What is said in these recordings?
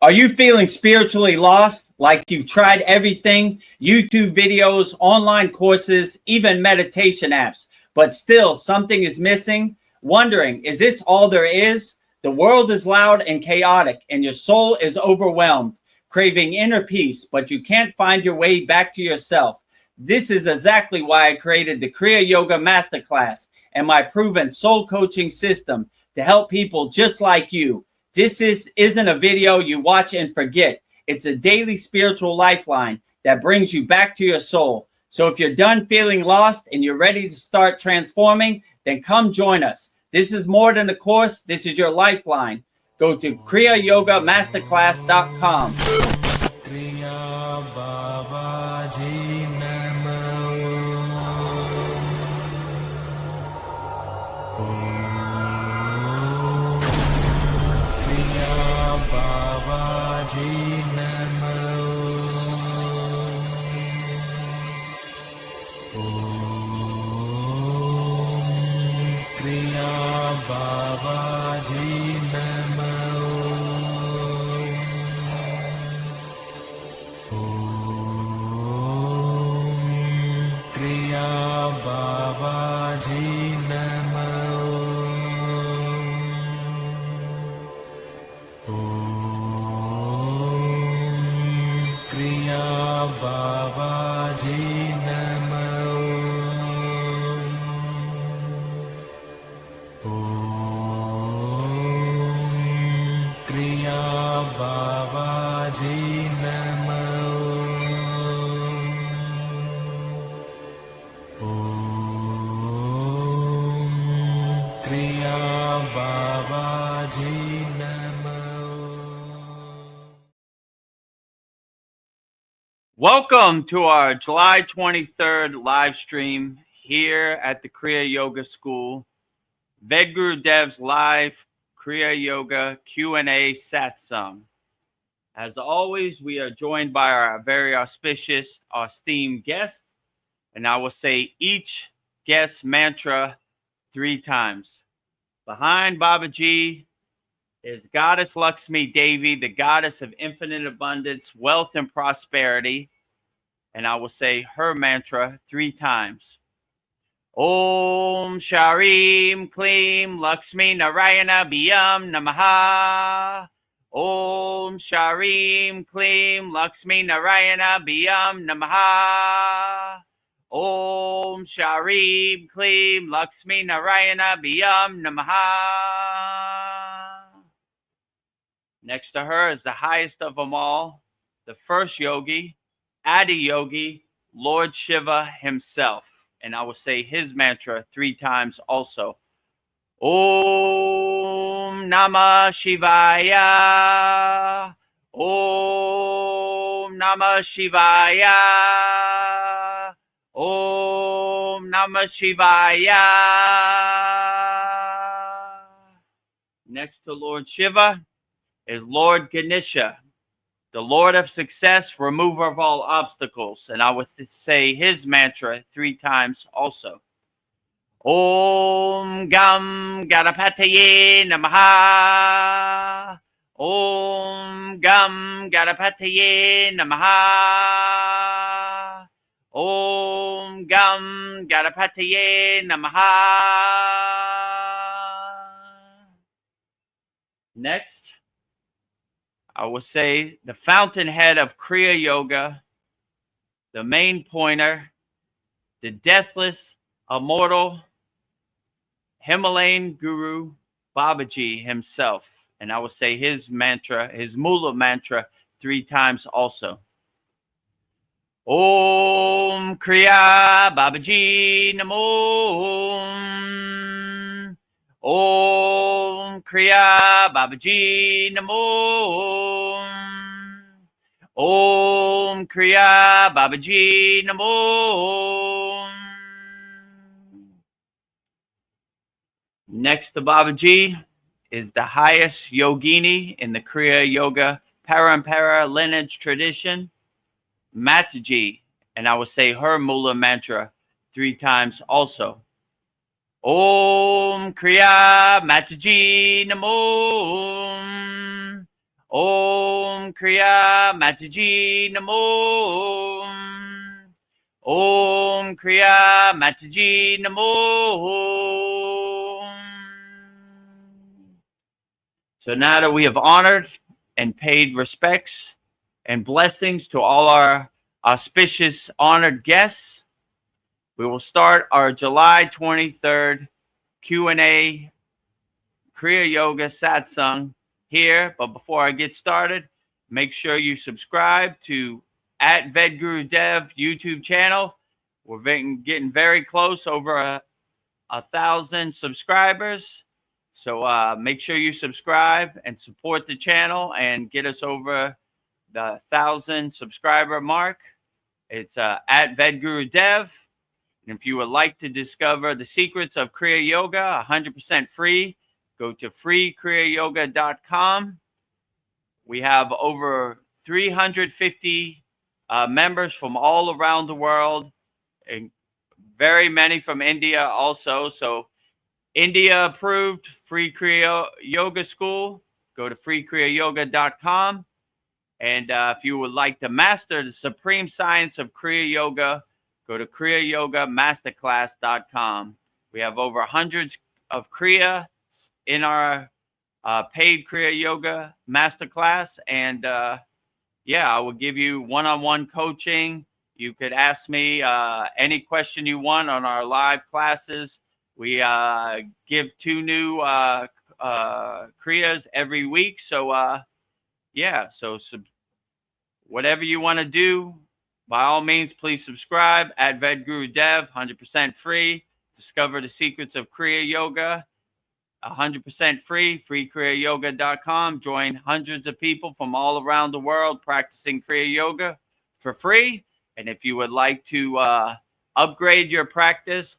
Are you feeling spiritually lost, like you've tried everything, YouTube videos, online courses, even meditation apps, but still something is missing? Wondering, is this all there is? The world is loud and chaotic, and your soul is overwhelmed, craving inner peace, but you can't find your way back to yourself. This is exactly why I created the Kriya Yoga Masterclass and my proven soul coaching system to help people just like you. Isn't a video you watch and forget. It's a daily spiritual lifeline that brings you back to your soul. So if you're done feeling lost and you're ready to start transforming, then come join us. This is more than a course. This is your lifeline. Go to kriyayogamasterclass.com. Kriya Babaji Namo. Kriya Babaji Namo. Kriya Babaji Namo. Kriya Babaji Namo. Kriya Babaji Namo. Kriya Babaji Namo. Kriya Babaji Namo. Welcome to our July 23rd live stream here at the Kriya Yoga School. Vedagurudev's live Kriya Yoga Q&A Satsang. As always, we are joined by our very auspicious, esteemed guest. And I will say each guest mantra 3 times. Behind Babaji is Goddess Lakshmi Devi, the goddess of infinite abundance, wealth, and prosperity. And I will say her mantra 3 times. Om Sharim Klim Lakshmi Narayana Biyam Namaha. Om Sharim Klim Lakshmi Narayana Biyam Namaha. Om Sharim Klim Lakshmi Narayana Biyam Namaha. Next to her is the highest of them all, the first yogi, Adi Yogi, Lord Shiva himself. And I will say his mantra 3 times also. Om Namah Shivaya. Om Namah Shivaya. Om Namah Shivaya. Next to Lord Shiva is Lord Ganesha, the Lord of success, remover of all obstacles. And I would say his mantra 3 times also. Om Gam Ganapataye Namaha. Om Gam Ganapataye Namaha. Om Gam Ganapataye Namaha. Next, I will say the fountainhead of Kriya Yoga, the main pointer, the deathless, immortal, Himalayan guru, Babaji himself. And I will say his mantra, his Mula mantra 3 times also. Om Kriya Babaji Namo. Om Kriya Babaji Namo. Om Kriya Babaji Namo. Next to Babaji is the highest yogini in the Kriya Yoga Parampara lineage tradition, Mataji. And I will say her Mula mantra 3 times also. Om Kriya Mataji Namo. Om Kriya Mataji Namo. Om Kriya Mataji Namo. So now that we have honored and paid respects and blessings to all our auspicious honored guests, we will start our July 23rd Q&A Kriya Yoga Satsang here. But before I get started, make sure you subscribe to at Vedagurudev YouTube channel. We're getting very close, over 1,000 subscribers. So make sure you subscribe and support the channel and get us over the 1,000 subscriber mark. It's at Vedagurudev. And if you would like to discover the secrets of Kriya Yoga 100% free, go to freekriyayogamasterclass.com. We have over 350 members from all around the world, and very many from India also. So India approved free Kriya Yoga school. Go to freekriyayogamasterclass.com. And if you would like to master the supreme science of Kriya Yoga, go to kriyayogamasterclass.com. We have over hundreds of Kriya in our paid Kriya Yoga Masterclass. And yeah, I will give you one-on-one coaching. You could ask me any question you want on our live classes. We give 2 new Kriyas every week. So yeah, so whatever you want to do, by all means, please subscribe at Vedagurudev, 100% free. Discover the secrets of Kriya Yoga, 100% free, freekriyayogamasterclass.com. Join hundreds of people from all around the world practicing Kriya Yoga for free. And if you would like to upgrade your practice,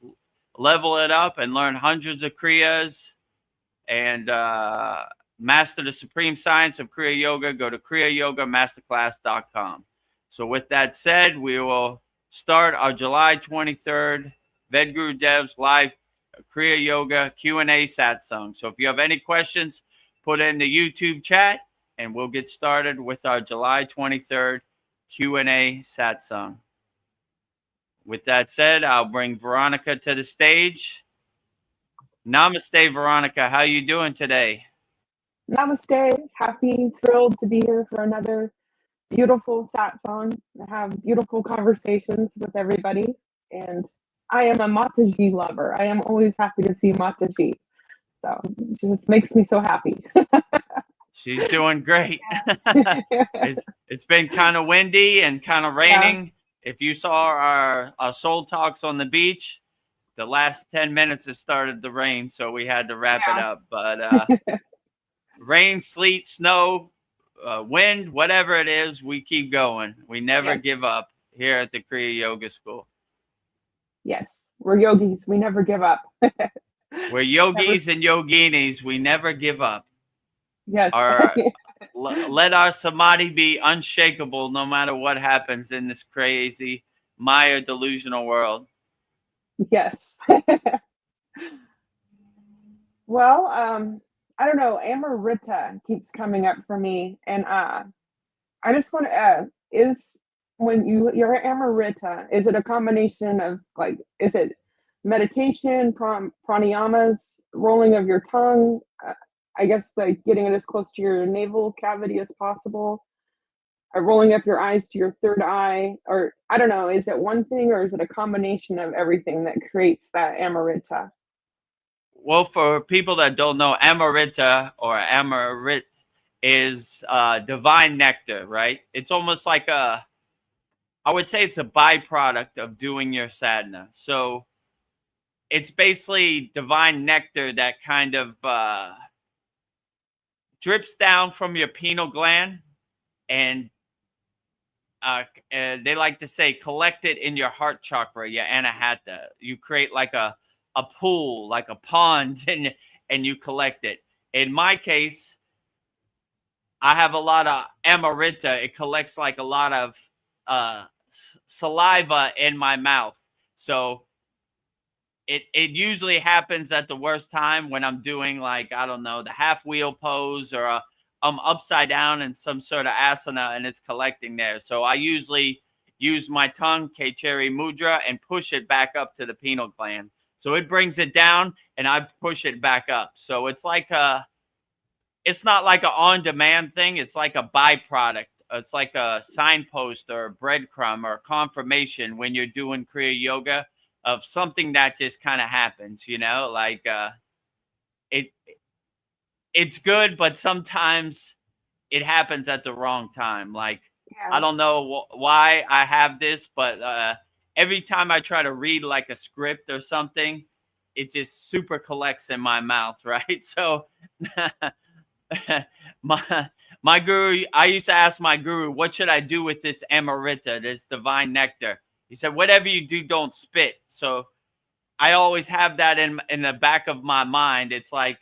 level it up, and learn hundreds of Kriyas and master the supreme science of Kriya Yoga, go to kriyayogamasterclass.com. So with that said, we will start our July 23rd Vedgurudev's live Kriya Yoga Q&A Satsang. So if you have any questions, put in the YouTube chat, and we'll get started with our July 23rd Q&A Satsang. With that said, I'll bring Veronica to the stage. Namaste, Veronica. How you doing today? Namaste. Happy, thrilled to be here for another beautiful satsang. I have beautiful conversations with everybody. And I am a Mataji lover. I am always happy to see Mataji. So it just makes me so happy. She's doing great. It's been kind of windy and kind of raining. Yeah. If you saw our soul talks on the beach, the last 10 minutes it started to rain, so we had to wrap it up. But rain, sleet, snow, wind, whatever it is, we keep going. We never give up here at the Kriya Yoga School. Yes, we're yogis. We never give up. We're yogis and yoginis. We never give up. Yes. Let our samadhi be unshakable no matter what happens in this crazy Maya delusional world. Yes. Well, I don't know. Amrita keeps coming up for me, and I just want to is when you're Amrita, is it a combination of is it meditation, pranayamas, rolling of your tongue? I guess getting it as close to your navel cavity as possible. Rolling up your eyes to your third eye, or I don't know, is it one thing or is it a combination of everything that creates that Amrita? Well, for people that don't know, Amrita or Amrit is divine nectar, right? It's almost like I would say it's a byproduct of doing your sadhana. So it's basically divine nectar that kind of drips down from your pineal gland, and they like to say collect it in your heart chakra, your anahata. You create like a pool, like a pond, and you collect it. In my case, I have a lot of Amrita. It collects like a lot of saliva in my mouth. So it usually happens at the worst time when I'm doing, like, I don't know, the half wheel pose or upside down in some sort of asana and it's collecting there. So I usually use my tongue, Kechari Mudra, and push it back up to the pineal gland. So it brings it down and I push it back up. So it's like it's not like an on-demand thing. It's like a byproduct. It's like a signpost or a breadcrumb or a confirmation when you're doing Kriya Yoga of something that just kind of happens, like it it's good, but sometimes it happens at the wrong time. Like, I Yeah. don't know why I have this, but every time I try to read like a script or something, it just super collects in my mouth, right? So my my guru, I used to ask my guru, what should I do with this Amrita, this divine nectar? He said, whatever you do, don't spit. So I always have that in the back of my mind. It's like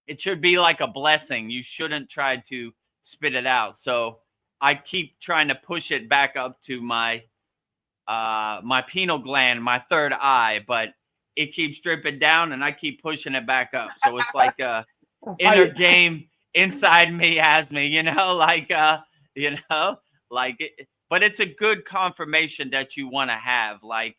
it should be like a blessing. You shouldn't try to spit it out. So I keep trying to push it back up to my my pineal gland, my third eye, but it keeps dripping down and I keep pushing it back up. So it's like a inner game inside me has me, like you know, like it, but it's a good confirmation that you want to have. Like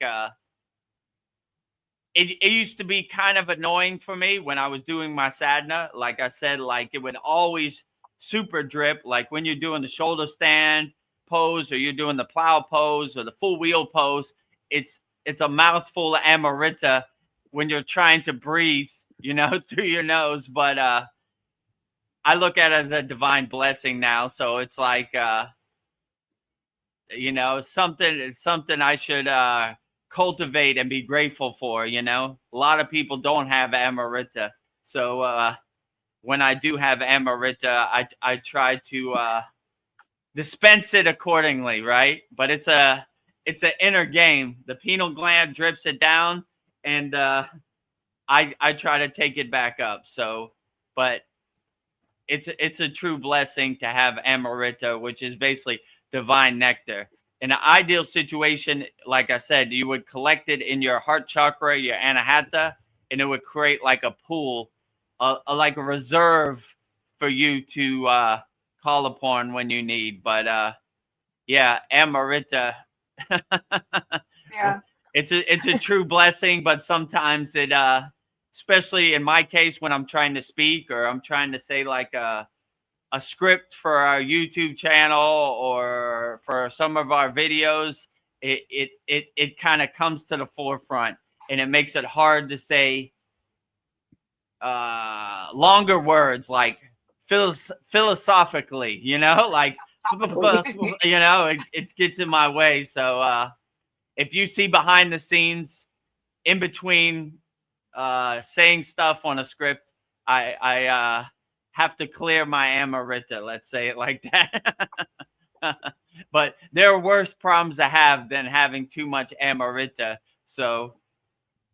it used to be kind of annoying for me when I was doing my sadhana. Like I said, like it would always super drip. Like when you're doing the shoulder stand pose or you're doing the plow pose or the full wheel pose, it's a mouthful of Amrita when you're trying to breathe, through your nose. But I look at it as a divine blessing now. So it's like something I should cultivate and be grateful for. A lot of people don't have Amrita. So when I do have Amrita, I try to dispense it accordingly, right? But it's an inner game. The pineal gland drips it down, and I try to take it back up. So, but it's a true blessing to have Amrita, which is basically divine nectar. In an ideal situation, like I said, you would collect it in your heart chakra, your anahata, and it would create like a pool, like a reserve for you to call upon when you need. But yeah, Amrita, Yeah. it's a true blessing, but sometimes it especially in my case when I'm trying to speak or I'm trying to say like a script for our YouTube channel or for some of our videos, it kind of comes to the forefront and it makes it hard to say longer words like philosophically, like it gets in my way. So if you see behind the scenes in between saying stuff on a script, I have to clear my Amrita. Let's say it like that. But there are worse problems to have than having too much Amrita. So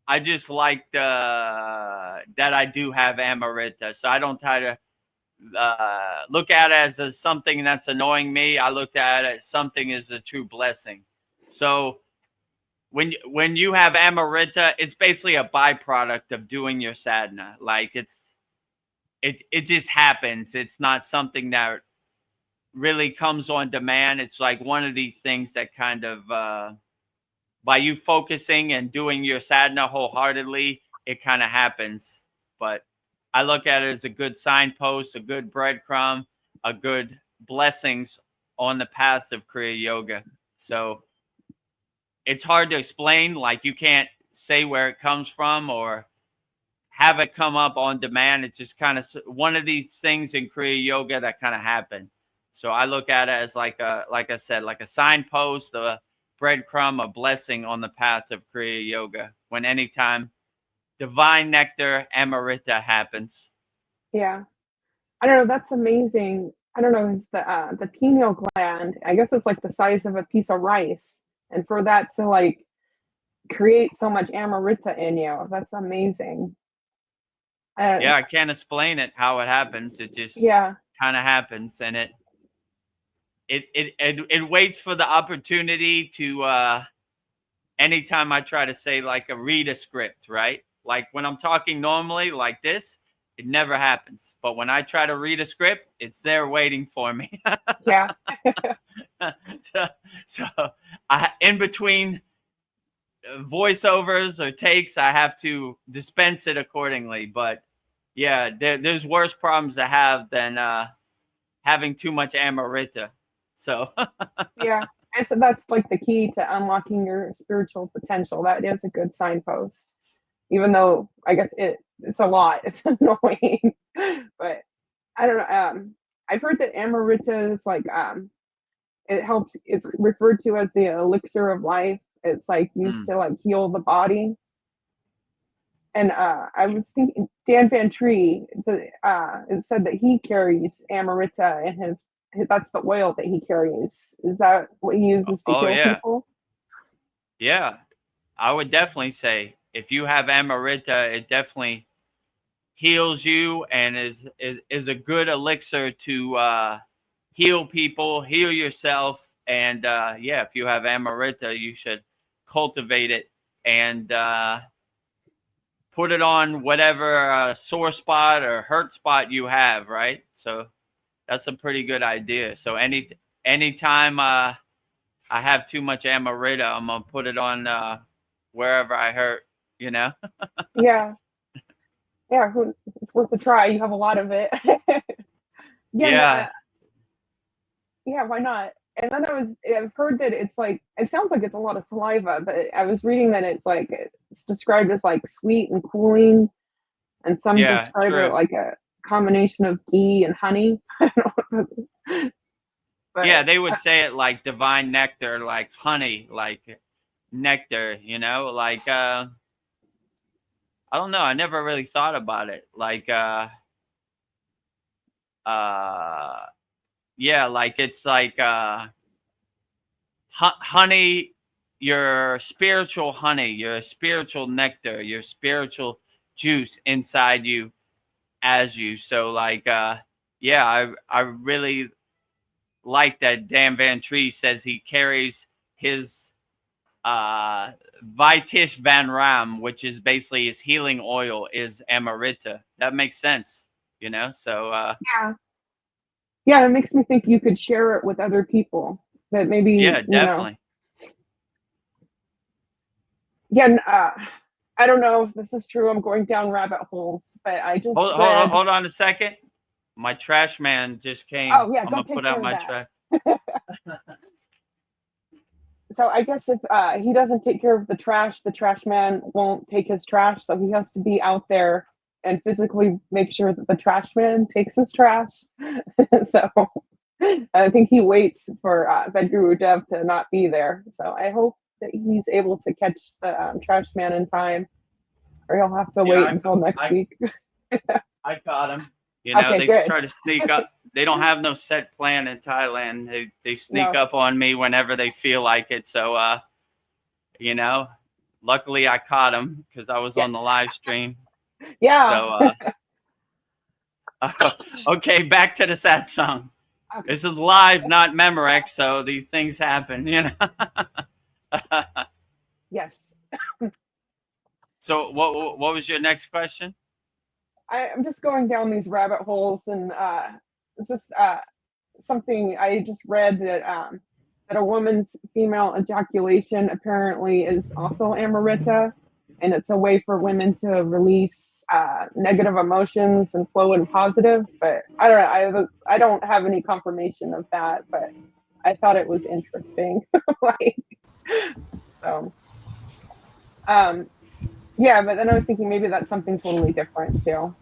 I just like that I do have Amrita. So I don't try to look at it as something that's annoying me. I look at it as something as a true blessing. So when you have Amrita, it's basically a byproduct of doing your sadhana. Like it just happens. It's not something that really comes on demand. It's like one of these things that kind of by you focusing and doing your sadhana wholeheartedly, it kind of happens. But I look at it as a good signpost, a good breadcrumb, a good blessings on the path of Kriya Yoga. So it's hard to explain. Like you can't say where it comes from or have it come up on demand. It's just kind of one of these things in Kriya Yoga that kind of happen. So I look at it as like I said, like a signpost, a breadcrumb, a blessing on the path of Kriya Yoga. When anytime divine nectar Amrita happens. Yeah. I don't know. That's amazing. I don't know. Is the pineal gland? I guess it's like the size of a piece of rice, and for that to like create so much Amrita in you, that's amazing. Yeah, I can't explain it how it happens. It just Yeah. kind of happens, and it waits for the opportunity to anytime I try to say like read a script, right? Like when I'm talking normally like this, It never happens. But when I try to read a script, it's there waiting for me. Yeah. so in between voiceovers or takes, I have to dispense it accordingly. But yeah, there's worse problems to have than having too much Amrita. So Yeah. And so that's like the key to unlocking your spiritual potential. That is a good signpost. Even though I guess it's a lot. It's annoying. But I don't know. I've heard that Amrita is like it helps. It's referred to as the elixir of life. It's like used to like heal the body. And I was thinking Dan Van Tree. It said that he carries Amrita in his. That's the oil that he carries. Is that what he uses to heal people? Yeah, I would definitely say if you have Amrita, it definitely heals you and is a good elixir to heal people, heal yourself. And yeah, if you have Amrita, you should cultivate it and put it on whatever sore spot or hurt spot you have, right? So that's a pretty good idea. So anytime I have too much Amrita, I'm gonna put it on wherever I hurt, you know? Yeah. Yeah, it's worth a try. You have a lot of it. Yeah. Yeah, why not? And then I've heard that it's like, it sounds like it's a lot of saliva, but I was reading that it's described as like sweet and cooling, and some describe it true. like a combination of ghee and honey. But yeah, they would say it like divine nectar, like honey, like nectar, like I don't know, I never really thought about it. Like yeah, like it's like honey, your spiritual honey, your spiritual nectar, your spiritual juice inside you as you. So like yeah, I really like that Dan Van Tree says he carries his Vitish Van Ram, which is basically his healing oil, is Amrita. That makes sense, so yeah, it makes me think you could share it with other people, that maybe yeah, definitely. Again, I don't know if this is true. I'm going down rabbit holes, but I just hold on a second. My trash man just came. Oh yeah, I'm go gonna take put care out of my that. trash. So I guess if he doesn't take care of the trash man won't take his trash. So he has to be out there and physically make sure that the trash man takes his trash. So I think he waits for Vedagurudev to not be there. So I hope that he's able to catch the trash man in time, or he'll have to wait until next week. I caught him. Okay, they good. try to sneak up. They don't have no set plan in Thailand. They sneak up on me whenever they feel like it. So, luckily I caught him because I was on the live stream. Yeah. So, okay, back to the Satsang. Okay. This is live, not Memorex, so these things happen, Yes. So what was your next question? I'm just going down these rabbit holes, and it's just something I just read that that a woman's female ejaculation apparently is also Amrita, and it's a way for women to release negative emotions and flow in positive. But I don't know. I don't have any confirmation of that, but I thought it was interesting. So. Yeah, but then I was thinking maybe that's something totally different too.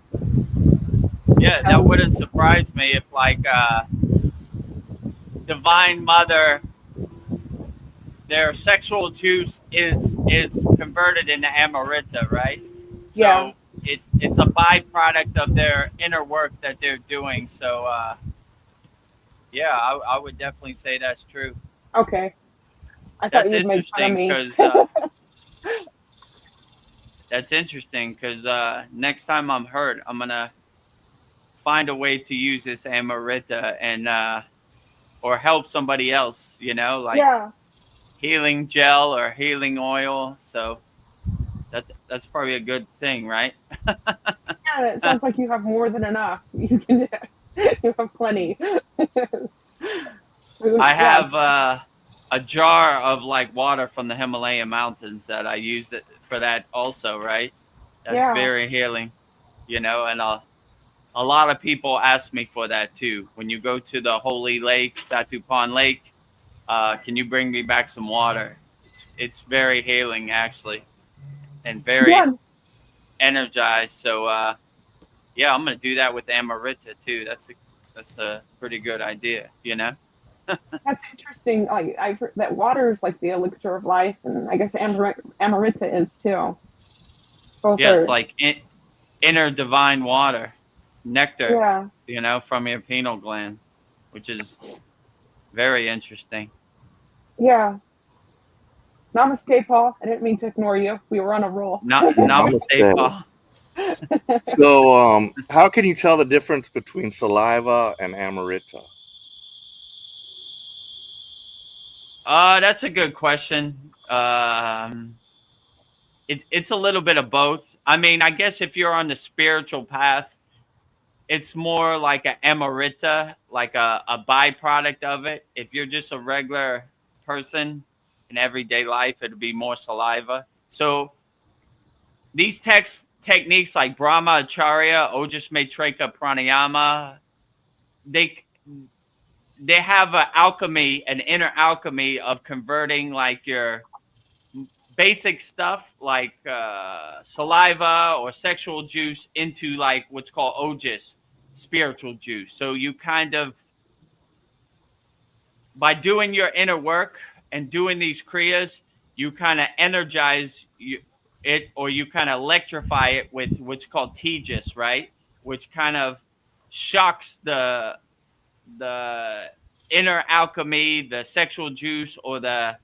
Yeah, that wouldn't surprise me if like Divine Mother, their sexual juice is converted into Amrita, right? Yeah. So it's a byproduct of their inner work that they're doing. So yeah, I would definitely say that's true. Okay. That's interesting because next time I'm hurt, I'm gonna find a way to use this Amrita and or help somebody else, like healing gel or healing oil. So that's probably a good thing, right? Yeah, it sounds like you have more than enough. You have plenty. I Yeah, have a jar of like water from the Himalayan mountains that I use it for that also, right? That's yeah, very healing, you know, and a lot of people ask me for that too. When you go to the holy lake, Satu Pond Lake, can you bring me back some water? It's very healing actually, and very yeah. energized. So yeah, I'm gonna do that with Amarita too. That's a pretty good idea, you know. That's interesting. Like I've heard that water is like the elixir of life, and I guess Amarita is too. Both Yeah, it's are. like inner divine water, nectar, Yeah, you know, from your pineal gland, which is very interesting. yeah. Namaste, Paul. I didn't mean to ignore you. We were on a roll. Namaste, Namaste. Paul. So, how can you tell the difference between saliva and amarita? That's a good question. It's a little bit of both. I mean, I guess if you're on the spiritual path, it's more like a emerita, like a byproduct of it. If you're just a regular person in everyday life, it'd be more saliva. So these techniques like Brahma Acharya, Ojas Matrika Pranayama, they they have an alchemy, an inner alchemy of converting like your basic stuff like saliva or sexual juice into like what's called ojas, spiritual juice. So you kind of, by doing your inner work and doing these kriyas, you kind of energize it, or you kind of electrify it with what's called tejas, right? Which kind of shocks the inner alchemy, the sexual juice or the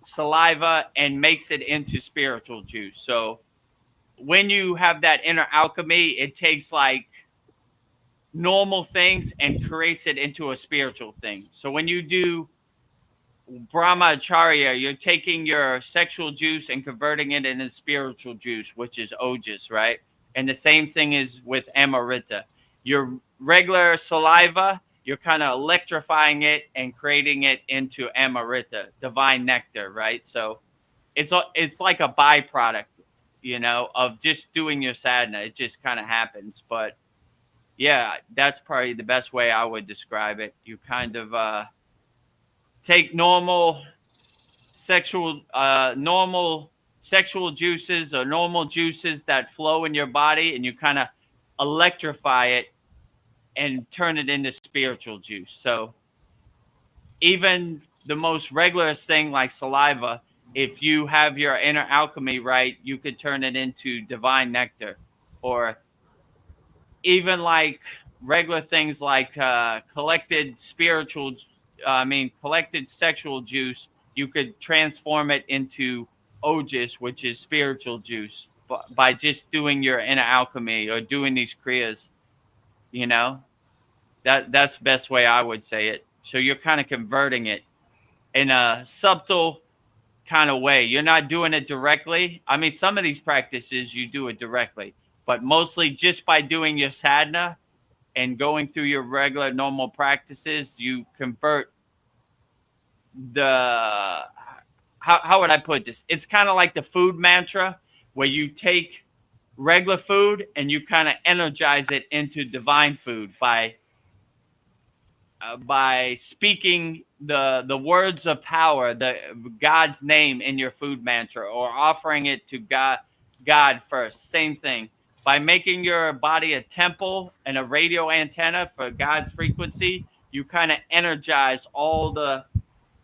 saliva, and makes it into spiritual juice. So when you have that inner alchemy, it takes like normal things and creates it into a spiritual thing. So when you do Brahmacharya, you're taking your sexual juice and converting it into spiritual juice, which is ojas, right? And the same thing is with Amarita. Your regular saliva, you're kind of electrifying it and creating it into Amarita, divine nectar, right? So it's like a byproduct, you know, of just doing your sadhana. It just kind of happens. But yeah, that's probably the best way I would describe it. You kind of take normal sexual juices or normal juices that flow in your body, and you kind of electrify it and turn it into spiritual juice. So even the most regular thing like saliva, if you have your inner alchemy right, you could turn it into divine nectar. Or even like regular things like collected sexual juice, you could transform it into ojas, which is spiritual juice, by just doing your inner alchemy or doing these kriyas, you know. That's the best way I would say it. So you're kind of converting it in a subtle kind of way. You're not doing it directly. I mean, some of these practices you do it directly, but mostly just by doing your sadhana and going through your regular normal practices, you convert the how would I put this? It's kind of like the food mantra, where you take regular food and you kind of energize it into divine food by speaking the words of power, the God's name in your food mantra, or offering it to God first. Same thing. By making your body a temple and a radio antenna for God's frequency, you kind of energize all the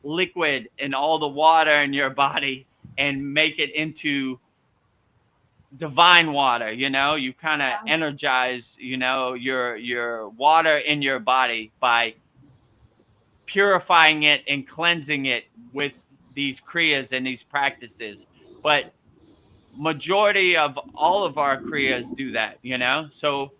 liquid and all the water in your body and make it into divine water. You know, you kind of energize, you know, your water in your body by purifying it and cleansing it with these kriyas and these practices. But majority of all of our kriyas do that, you know. So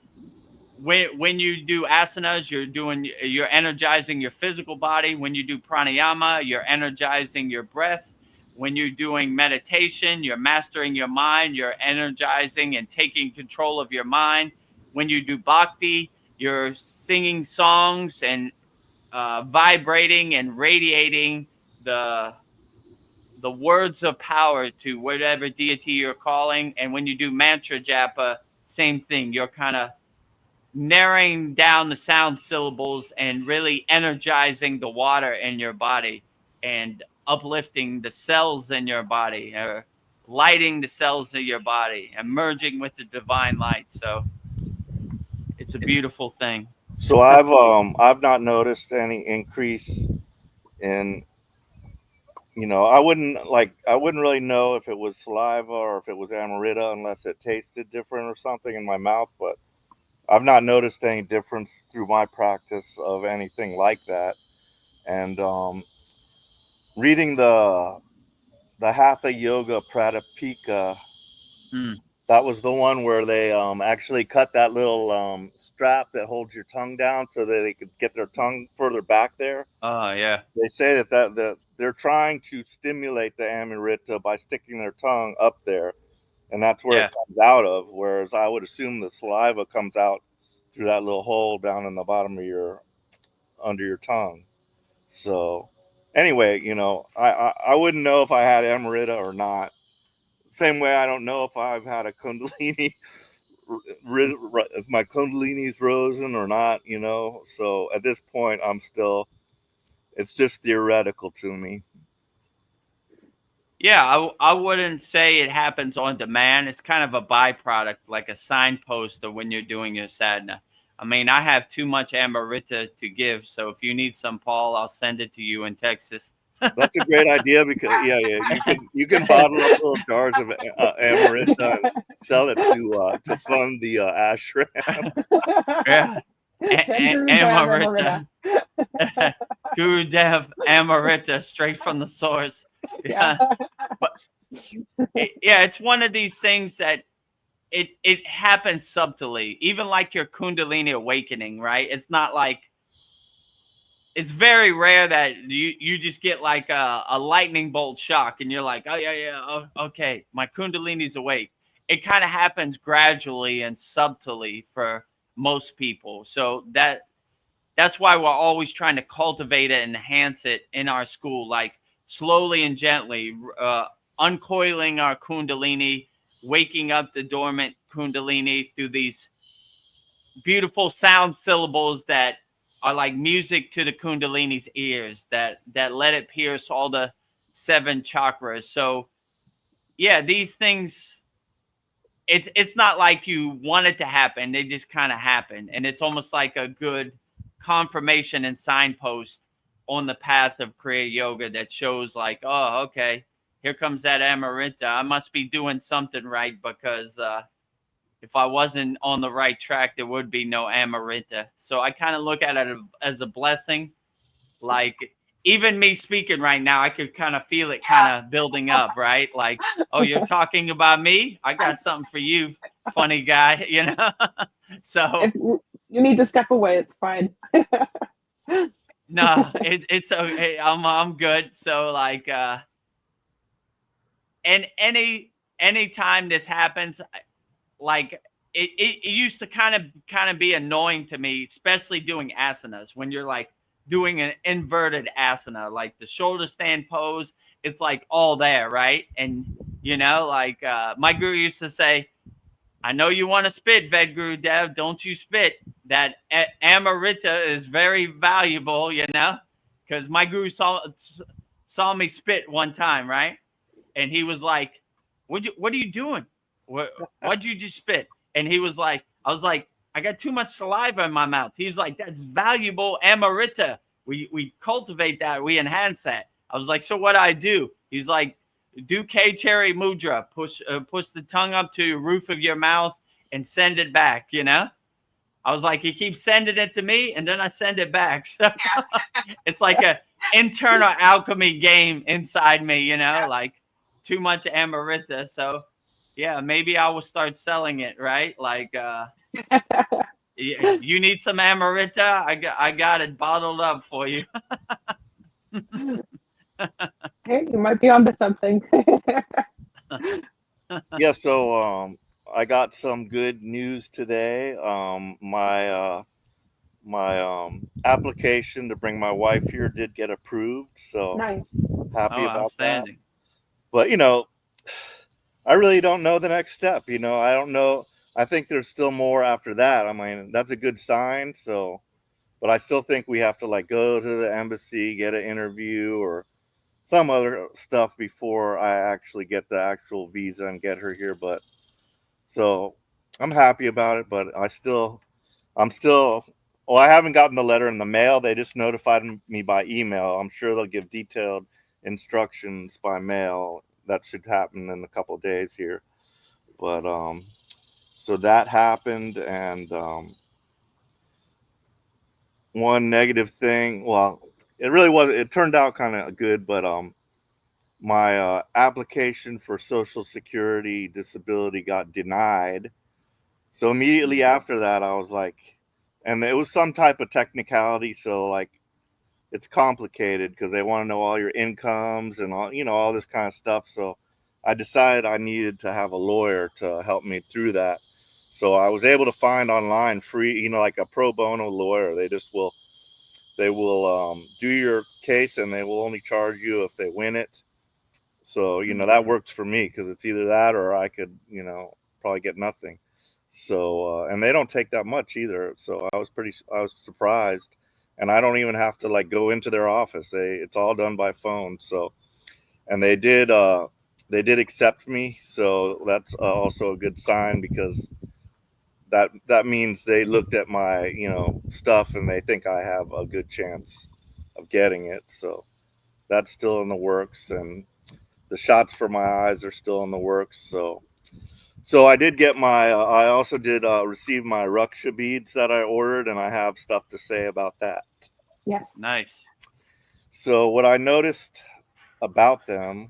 when you do asanas, you're energizing your physical body. When you do pranayama, you're energizing your breath. When you're doing meditation, you're mastering your mind, you're energizing and taking control of your mind. when you do bhakti, you're singing songs and vibrating and radiating the words of power to whatever deity you're calling. And when you do mantra japa, same thing. You're kind of narrowing down the sound syllables and really energizing the water in your body and uplifting the cells in your body, or lighting the cells in your body and merging with the divine light. So it's a beautiful thing. So I've not noticed any increase in, I wouldn't really know if it was saliva or if it was Amarita unless it tasted different or something in my mouth, but I've not noticed any difference through my practice of anything like that. And reading the Hatha Yoga Pradipika, Mm. that was the one where they actually cut that little strap that holds your tongue down so that they could get their tongue further back there. Oh, yeah. They say that they're trying to stimulate the Amrita by sticking their tongue up there, and that's where Yeah. it comes out of. Whereas I would assume the saliva comes out through that little hole down in the bottom of under your tongue. So anyway, I wouldn't know if I had Amrita or not. Same way I don't know if I've had a Kundalini, if my Kundalini's risen or not. So at this point, it's just theoretical to me. Yeah, I wouldn't say it happens on demand. It's kind of a byproduct, like a signpost of when you're doing your sadhana. I mean, I have too much Amrita to give, so if you need some, Paul, I'll send it to you in Texas. That's a great idea because you can bottle up little jars of Amarita and sell it to fund the ashram. Yeah, Gurudev Amrita, Gurudev Amrita, straight from the source. Yeah. But it's one of these things that it happens subtly, even like your Kundalini awakening, right? It's not like, it's very rare that you just get like a lightning bolt shock and you're like, oh yeah, oh, okay, my Kundalini's awake. It kind of happens gradually and subtly for most people. So that's why we're always trying to cultivate it and enhance it in our school, like slowly and gently, uncoiling our Kundalini, waking up the dormant Kundalini through these beautiful sound syllables that are like music to the Kundalini's ears, that let it pierce all the 7 chakras. So yeah, these things, it's not like you want it to happen, they just kind of happen, and it's almost like a good confirmation and signpost on the path of Kriya Yoga that shows like, oh, okay, here comes that Amarita, I must be doing something right, because if I wasn't on the right track, there would be no Amarita. So I kind of look at it as a blessing. Like, even me speaking right now, I could kind of feel it kind of building up, right? Like, oh, you're talking about me? I got something for you, funny guy, So If you need to step away, it's fine. no, it's okay. I'm good. So like, and any time this happens, like it used to kind of be annoying to me, especially doing asanas, when you're like doing an inverted asana, like the shoulder stand pose, it's like all there, right? And like my guru used to say, I know you want to spit, Vedagurudev, don't you spit. That Amarita is very valuable, because my guru saw me spit one time, right? And he was like, what are you doing? What'd you just spit? And he was like, I was like, I got too much saliva in my mouth. He's like, that's valuable Amarita. We cultivate that. We enhance that. I was like, so what I do? He's like, do K cherry mudra. Push the tongue up to the roof of your mouth and send it back. I was like, he keeps sending it to me, and then I send it back. So it's like a internal alchemy game inside me. Like too much Amarita. So yeah, maybe I will start selling it, right? Like, you need some Amarita? I got it bottled up for you. Hey, you might be onto something. Yeah. So I got some good news today. My application to bring my wife here did get approved, so Nice. happy Oh, about that. outstanding. But I really don't know the next step. I don't know. I think there's still more after that. I mean, that's a good sign. So, but I still think we have to like go to the embassy, get an interview or some other stuff before I actually get the actual visa and get her here. But so I'm happy about it, but I'm still, well, I haven't gotten the letter in the mail. They just notified me by email. I'm sure they'll give detailed instructions by mail. That should happen in a couple of days here. But so that happened, and one negative thing. Well, it really was. It turned out kind of good, but my application for Social Security disability got denied. So immediately after that, I was like, and it was some type of technicality. So like, it's complicated because they want to know all your incomes and all this kind of stuff. So I decided I needed to have a lawyer to help me through that. So I was able to find online free, like a pro bono lawyer. They will do your case, and they will only charge you if they win it. So that works for me because it's either that or I could probably get nothing. So and they don't take that much either. So I was surprised, and I don't even have to like go into their office. It's all done by phone. So, and they did accept me. So that's also a good sign because that means they looked at my stuff and they think I have a good chance of getting it. So that's still in the works, and the shots for my eyes are still in the works. So I did get I also did receive my Raksha beads that I ordered, and I have stuff to say about that. Yes. Nice. So what I noticed about them,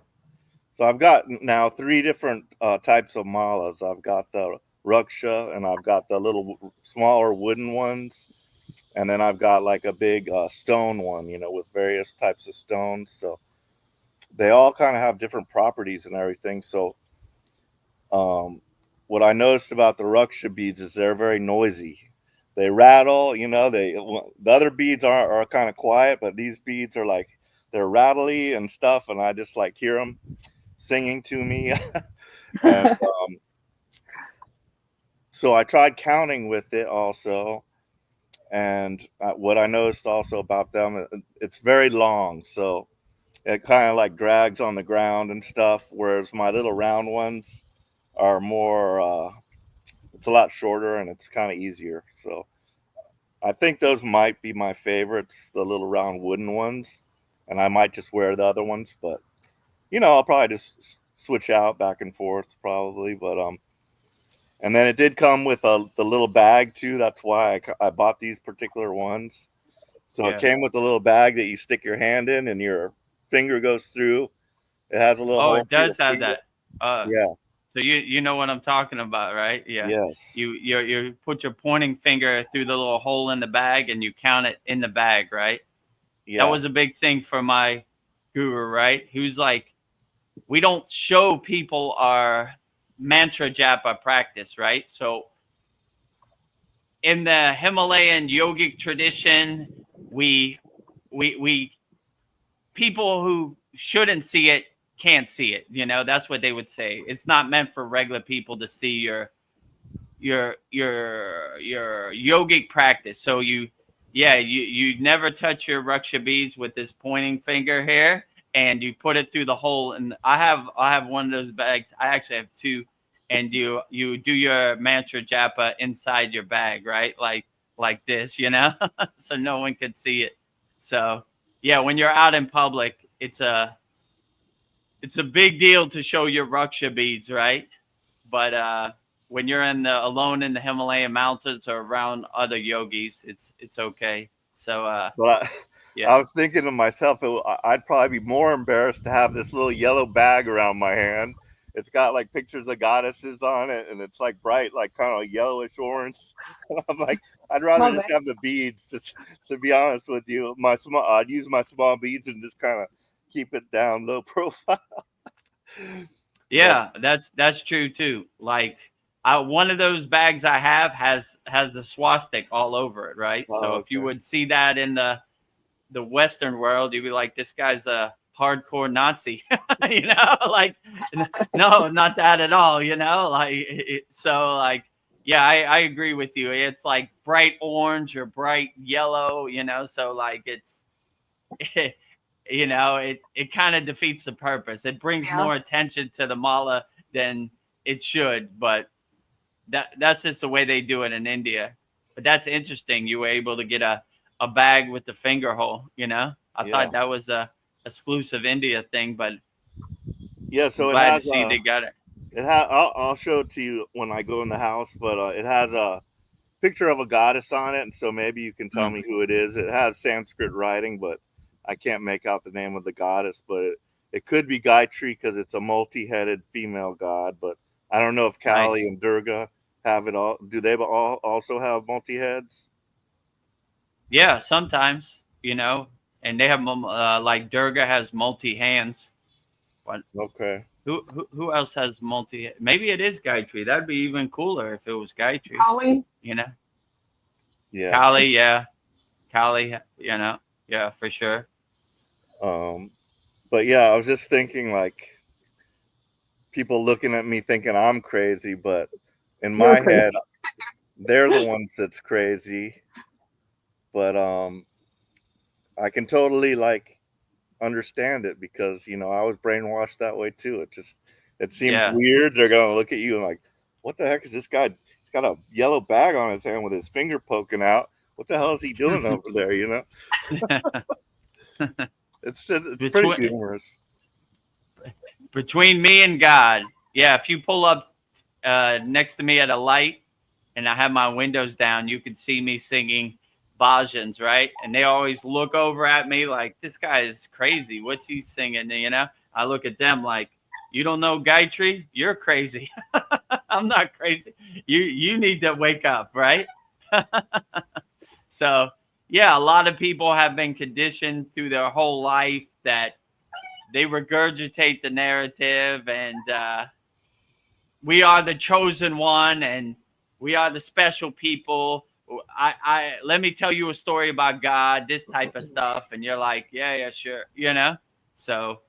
so I've got now 3 different types of malas. I've got the Raksha, and I've got the little smaller wooden ones, and then I've got like a big stone one, with various types of stones. So they all kind of have different properties and everything. So what I noticed about the Raksha beads is they're very noisy. They rattle, the other beads are kind of quiet, but these beads are like, they're rattly and stuff. And I just like hear them singing to me. And so I tried counting with it also. And what I noticed also about them, it's very long. So it kind of like drags on the ground and stuff. Whereas my little round ones are more, it's a lot shorter and it's kind of easier. So I think those might be my favorites, the little round wooden ones. And I might just wear the other ones, but I'll probably just switch out back and forth probably. But and then it did come with the little bag too. That's why I bought these particular ones. So it came with a little bag that you stick your hand in and your finger goes through. It has a little Oh, hole it for your does have finger. that. Yeah. So you know what I'm talking about, right? Yeah. Yes. You put your pointing finger through the little hole in the bag and you count it in the bag, right? Yeah. That was a big thing for my guru, right? He was like, we don't show people our mantra japa practice, right? So in the Himalayan yogic tradition, we people who shouldn't see it can't see it. That's what they would say. It's not meant for regular people to see your yogic practice. So you never touch your Raksha beads with this pointing finger here, and you put it through the hole. And I have one of those bags. I actually have 2, and you do your mantra japa inside your bag, right? Like this, so no one could see it. So yeah, when you're out in public, it's a big deal to show your Raksha beads, right? But when you're alone in the Himalayan mountains or around other yogis, it's okay. So But yeah, I was thinking to myself, I'd probably be more embarrassed to have this little yellow bag around my hand. It's got like pictures of goddesses on it, and it's like bright, like kind of yellowish orange. I'm like, I'd rather Love just it. have the beads. To be honest with you, I'd use my small beads and just kind of keep it down low profile. But yeah, that's true too. Like one of those bags I have has a swastika all over it, right? Oh, So if you okay. would see that in the Western world, you'd be like, this guy's a hardcore Nazi, you know, like, no, not that at all, you know, like, so like, yeah, I agree with you. It's like bright orange or bright yellow, you know, so like it's, you know, it kind of defeats the purpose. It brings Yeah. more attention to the mala than it should, but that's just the way they do it in India. But that's interesting. You were able to get a bag with the finger hole. You know, I Yeah. thought that was a exclusive India thing, but Yeah. I'm So it glad to has see they got it. I'll show it to you when I go in the house, but it has a picture of a goddess on it, and so maybe you can tell Mm, me who it is. It has Sanskrit writing, but I can't make out the name of the goddess. But it could be Gayatri because it's a multi-headed female god. But I don't know if Kali nice. and Durga have it all. Do they all also have multi-heads? Yeah, sometimes you know, and they have like Durga has multi hands. What? Okay. Who else has multi? Maybe it is Gayatri. That'd be even cooler if it was Gayatri. Holly. You know, Yeah. Kali. Yeah, Kali. You know, yeah, for sure. Um, but yeah, I was just thinking like people looking at me thinking I'm crazy, but in You're my crazy. head, they're the ones that's crazy. But I can totally like understand it because I was brainwashed that way too. It seems Yeah. weird. They're gonna look at you and like, what the heck is this guy? He's got a yellow bag on his hand with his finger poking out. What the hell is he doing over there? It's pretty between humorous. between me and God, yeah. If you pull up next to me at a light, and I have my windows down, you could see me singing bhajans, right? And they always look over at me like, this guy is crazy. What's he singing? You know, I look at them like, you don't know Gayatri? You're crazy. I'm not crazy. You need to wake up, right? So yeah, a lot of people have been conditioned through their whole life that they regurgitate the narrative, and we are the chosen one, and we are the special people. I let me tell you a story about God, this type of stuff, and you're like, yeah, yeah, sure, you know. So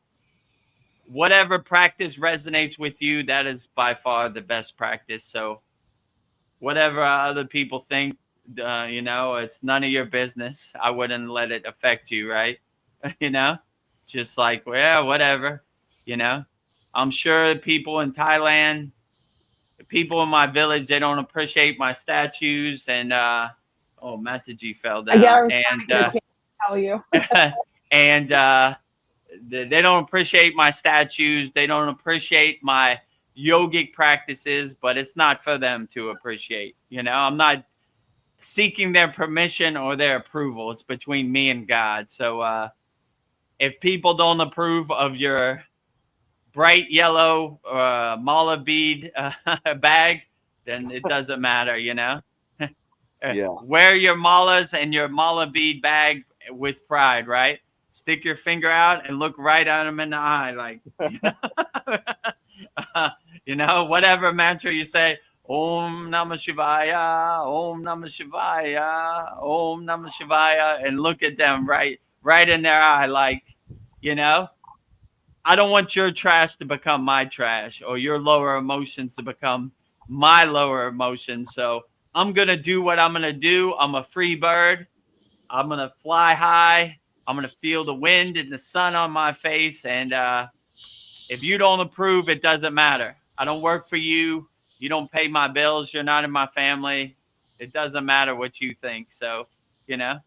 whatever practice resonates with you, that is by far the best practice. So whatever other people think, you know, it's none of your business. I wouldn't let it affect you, right? You know, just like, well, yeah, whatever, you know. I'm sure people in Thailand, the people in my village, they don't appreciate my statues, and oh, Mataji fell Yeah, down, I was trying and to get a chance to tell you. and they don't appreciate my statues. They don't appreciate my yogic practices, but it's not for them to appreciate. You know, I'm not seeking their permission or their approval. It's between me and God. So if people don't approve of your bright yellow mala bead bag, then it doesn't matter, you know. Yeah. Wear your malas and your mala bead bag with pride, right? Stick your finger out and look right at them in the eye, like, you know, you know, whatever mantra you say, Om Namah Shivaya, Om Namah Shivaya, Om Namah Shivaya, and look at them right in their eye, like, you know, I don't want your trash to become my trash, or your lower emotions to become my lower emotions. So I'm going to do what I'm going to do. I'm a free bird. I'm going to fly high. I'm going to feel the wind and the sun on my face. And if you don't approve, it doesn't matter. I don't work for you. You don't pay my bills. You're not in my family. It doesn't matter what you think. So, you know,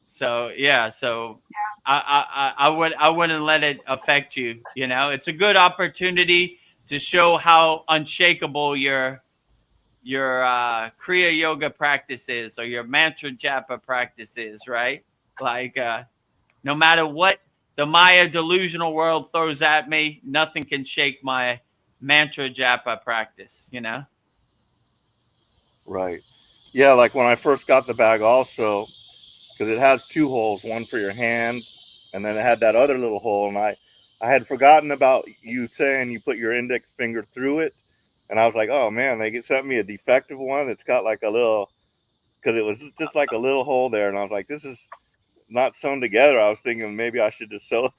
so yeah, so I wouldn't let it affect you. You know, it's a good opportunity to show how unshakable your Kriya yoga practice is, or your mantra japa practice is, right? Like no matter what the Maya delusional world throws at me, nothing can shake my mantra japa practice. You know. Right. Yeah. Like when I first got the bag, also because it has two holes, one for your hand, and then it had that other little hole, and I had forgotten about you saying you put your index finger through it, And I was like, oh man, they sent me a defective one. It's got like a little, because it was just like a little hole there, and I was like, this is not sewn together. I was thinking maybe I should just sew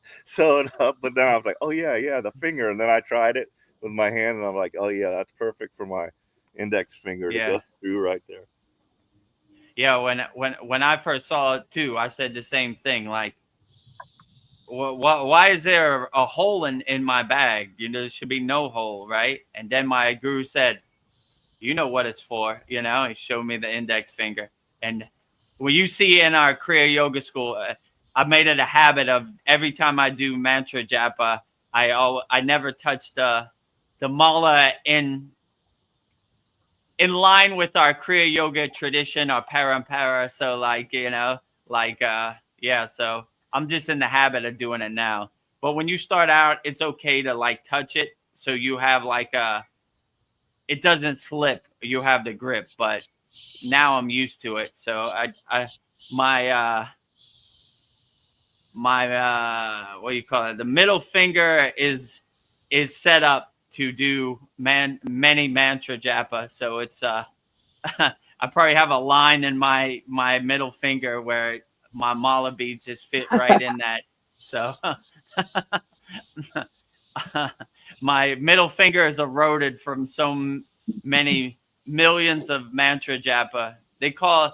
it up, but then I was like, oh yeah, the finger. And then I tried it with my hand, and I'm like, oh yeah, that's perfect for my index finger to Yeah. go through right there. Yeah, when I first saw it too, I said the same thing. Like, why is there a hole in my bag? You know, there should be no hole, right? And then my guru said, you know what it's for. You know, he showed me the index finger. And when you see in our Kriya Yoga school, I've made it a habit of every time I do mantra japa, I never touch the mala in line with our Kriya Yoga tradition, our parampara. So like, you know, like, yeah, so I'm just in the habit of doing it now. But when you start out, it's okay to like touch it. So you have like it doesn't slip. You have the grip, but now I'm used to it. So my, what do you call it? The middle finger is set up to do many mantra japa. So it's, I probably have a line in my middle finger where my mala beads just fit right in that. So my middle finger is eroded from so many millions of mantra japa. They call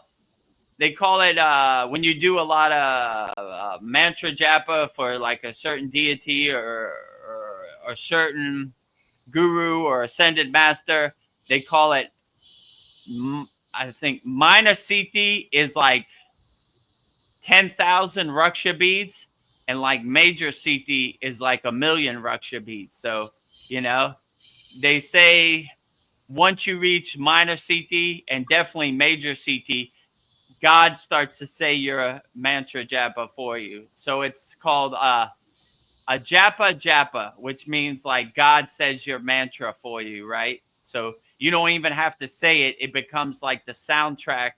it when you do a lot of mantra japa for like a certain deity or a certain guru or ascended master. They call it, I think minor Siti is like 10,000 Raksha beads, and like major Siti is like 1,000,000 Raksha beads. So, you know, they say once you reach minor Siti and definitely major Siti, God starts to say your mantra japa for you. So it's called a japa, which means like God says your mantra for you, right? So you don't even have to say it. It becomes like the soundtrack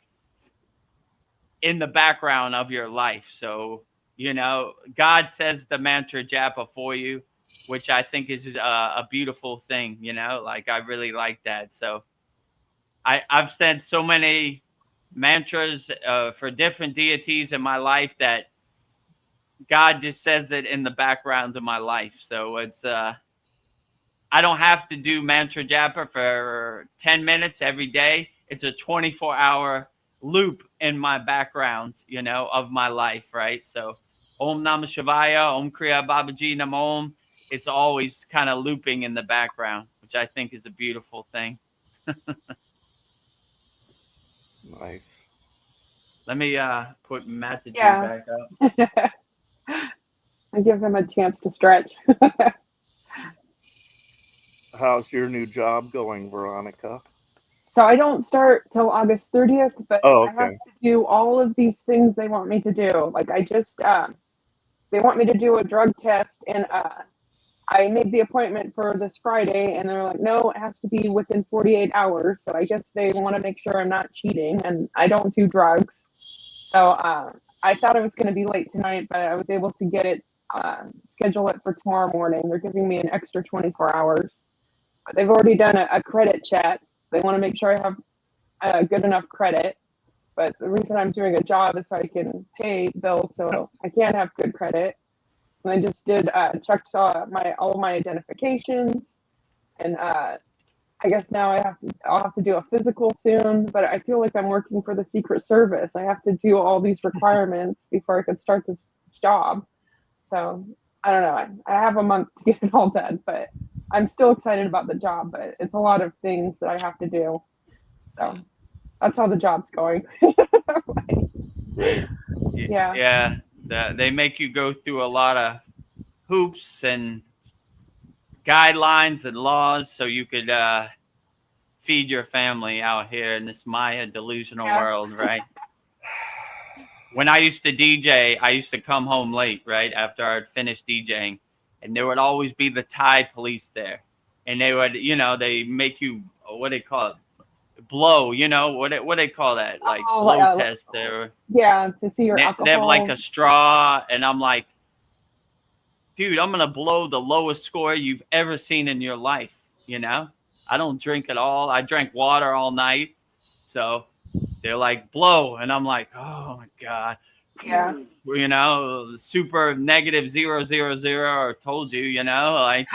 in the background of your life. So, you know, God says the mantra japa for you, which I think is a beautiful thing, you know, like I really like that. So I've said so many mantras for different deities in my life that God just says it in the background of my life. So it's, I don't have to do mantra japa for 10 minutes every day. It's a 24-hour loop in my background, you know, of my life, right? So Om Namah Shivaya, Om Kriya Babaji Namo Om. It's always kind of looping in the background, which I think is a beautiful thing. Nice. Let me put Mataji Yeah. back up. I give him a chance to stretch. How's your new job going, Veronica? So I don't start till August 30th, but Oh, I have okay. to do all of these things they want me to do. Like I just, they want me to do a drug test, and I made the appointment for this Friday, and they're like, no, it has to be within 48 hours. So I guess they want to make sure I'm not cheating, and I don't do drugs. So I thought it was going to be late tonight, but I was able to get it, schedule it for tomorrow morning. They're giving me an extra 24 hours. But they've already done a credit check. They want to make sure I have good enough credit. But the reason I'm doing a job is so I can pay bills, so I can't have good credit. And I just did checked all of my identifications, and I guess now I'll have to do a physical soon. But I feel like I'm working for the Secret Service. I have to do all these requirements before I can start this job. So I don't know. I have a month to get it all done, but I'm still excited about the job. But it's a lot of things that I have to do. So that's how the job's going. Yeah. Yeah. They make you go through a lot of hoops and guidelines and laws so you could feed your family out here in this Maya delusional world, right? When I used to DJ, I used to come home late, right, after I'd finished DJing, and there would always be the Thai police there, and they would, you know, they make you, what do they call it, blow, you know, what they call that, like blow test there. Yeah, to see your alcohol. They have like a straw, and I'm like, dude, I'm gonna blow the lowest score you've ever seen in your life, you know. I don't drink at all. I drank water all night. So they're like, blow. And I'm like, oh my God. Yeah. You know, super negative 000, or told you, you know, like,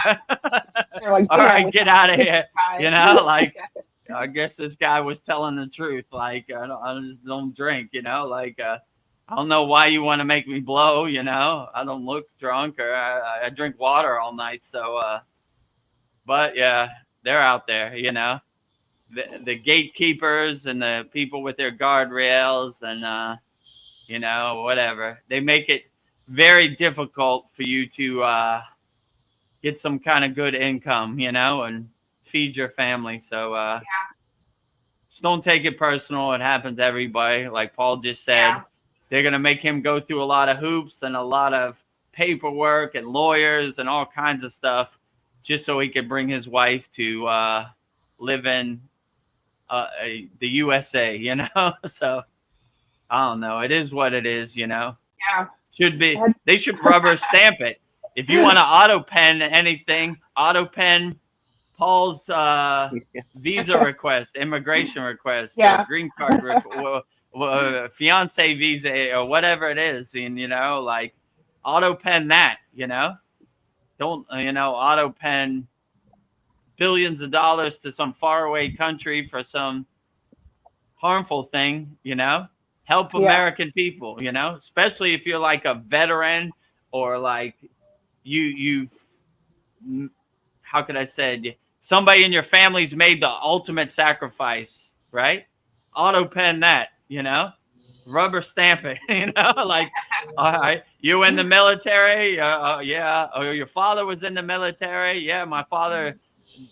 They're like, all damn, right, we get have out to of get here. this guy. You know, like, I guess this guy was telling the truth. Like, I just don't drink, you know, like, I don't know why you want to make me blow, you know, I don't look drunk, or I drink water all night. So, but yeah, they're out there, you know, the gatekeepers and the people with their guardrails and, you know, whatever. They make it very difficult for you to get some kind of good income, you know, and feed your family. So just don't take it personal. It happens to everybody. Like Paul just said, Yeah. they're going to make him go through a lot of hoops and a lot of paperwork and lawyers and all kinds of stuff just so he could bring his wife to live in the USA, you know? So I don't know. It is what it is, you know? Yeah. Should be. They should rubber stamp it. If you want to auto pen anything, auto pen Paul's visa request, immigration request, Yeah. green card, fiance visa, or whatever it is, and you know, like auto pen that. You know, don't you know auto pen billions of dollars to some faraway country for some harmful thing. You know, help Yeah. American people. You know, especially if you're like a veteran or like you've how could I say somebody in your family's made the ultimate sacrifice, right? Auto pen that, you know, rubber stamp it, you know, like, all right, you in the military? Yeah. Or your father was in the military? Yeah, my father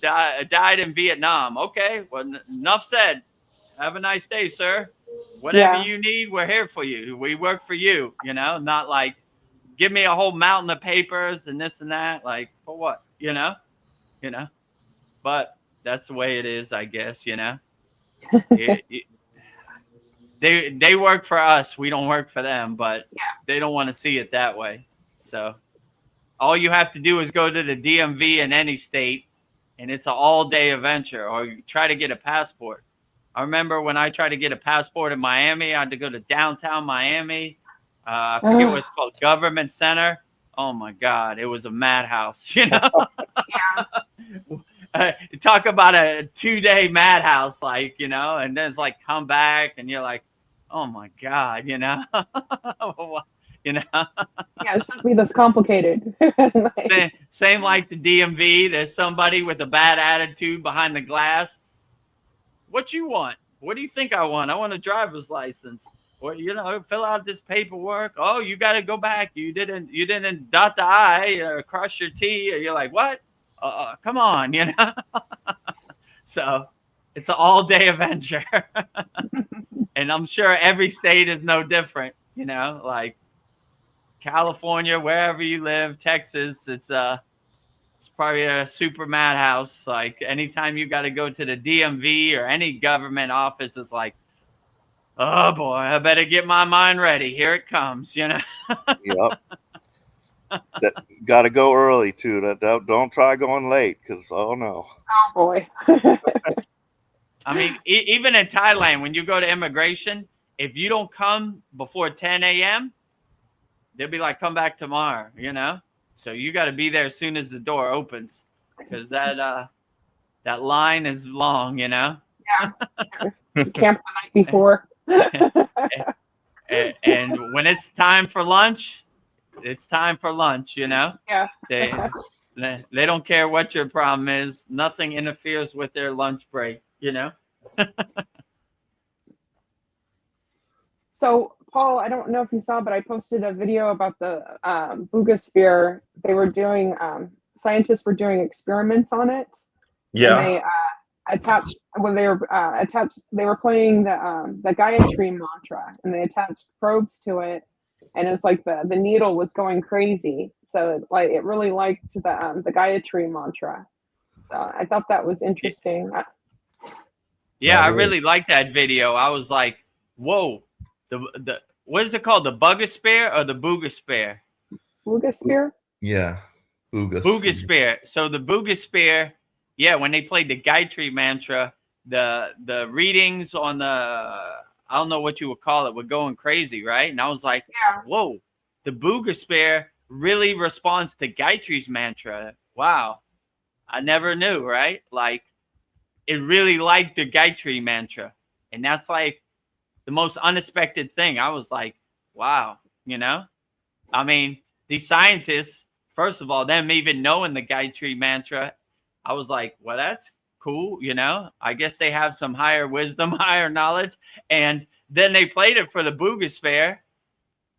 died in Vietnam. Okay, well, enough said. Have a nice day, sir. Whatever Yeah. you need, we're here for you. We work for you, you know, not like give me a whole mountain of papers and this and that. Like, for what, you know? You know, but that's the way it is, I guess, you know. They work for us, we don't work for them, but they don't want to see it that way. So all you have to do is go to the DMV in any state, and it's an all-day adventure, or you try to get a passport. I remember when I tried to get a passport in Miami, I had to go to downtown Miami. I forget what it's called, Government Center. Oh my God, it was a madhouse, you know. Talk about a 2-day madhouse, like, you know, and then it's like come back and you're like, oh my God, you know. You know, Yeah, it shouldn't be this complicated. same like the DMV. There's somebody with a bad attitude behind the glass. What you want? What do you think I want? I want a driver's license. Or, you know, fill out this paperwork. Oh, you got to go back. You didn't dot the I or cross your T. Or you're like, what? Come on, you know. So it's an all-day adventure. And I'm sure every state is no different, you know, like California, wherever you live, Texas, it's probably a super madhouse. Like anytime you got to go to the DMV or any government office, it's like, oh boy, I better get my mind ready. Here it comes, you know. Yep. Got to go early too. Don't try going late, because oh no. Oh boy. I mean, even in Thailand, when you go to immigration, if you don't come before 10 a.m., they'll be like, come back tomorrow, you know? So you got to be there as soon as the door opens, because that line is long, you know? Yeah. Camp the night before. And when it's time for lunch, it's time for lunch, you know? Yeah. They don't care what your problem is. Nothing interferes with their lunch break, you know? So, Paul, I don't know if you saw, but I posted a video about the Bugosphere. They were doing, scientists were doing experiments on it. Yeah. And they attached, when they were attached, they were playing the Gayatri mantra, and they attached probes to it. And it's like the needle was going crazy. So it really liked the Gayatri mantra. So I thought that was interesting. Yeah, I really liked that video. I was like, whoa, the what is it called? The Bugosphere or the Bugosphere? Bugosphere? Yeah. Bugosphere. So the Bugosphere yeah, when they played the Gayatri mantra, the readings on the, I don't know what you would call it, were going crazy, right? And I was like, Yeah. whoa, the Boogosphere really responds to Gayatri's mantra. Wow, I never knew, right? Like, it really liked the Gayatri mantra, and that's like the most unexpected thing. I was like, wow, you know? I mean, these scientists, first of all, them even knowing the Gayatri mantra, I was like, well, that's cool, you know? I guess they have some higher wisdom, higher knowledge. And then they played it for the Boogosphere,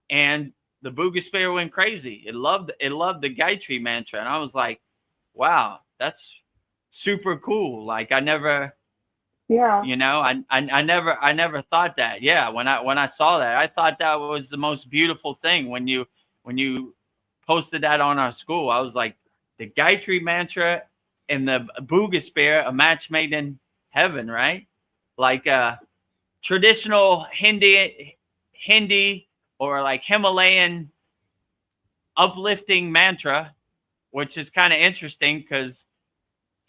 and the Boogosphere went crazy. It loved the Gayatri mantra. And I was like, wow, that's super cool. Like, I never, Yeah. you know, I never thought that. Yeah, when I saw that, I thought that was the most beautiful thing when you posted that on our school. I was like, the Gayatri mantra and the Boogosphere, a match made in heaven, right? Like traditional Hindi or like Himalayan uplifting mantra, which is kind of interesting because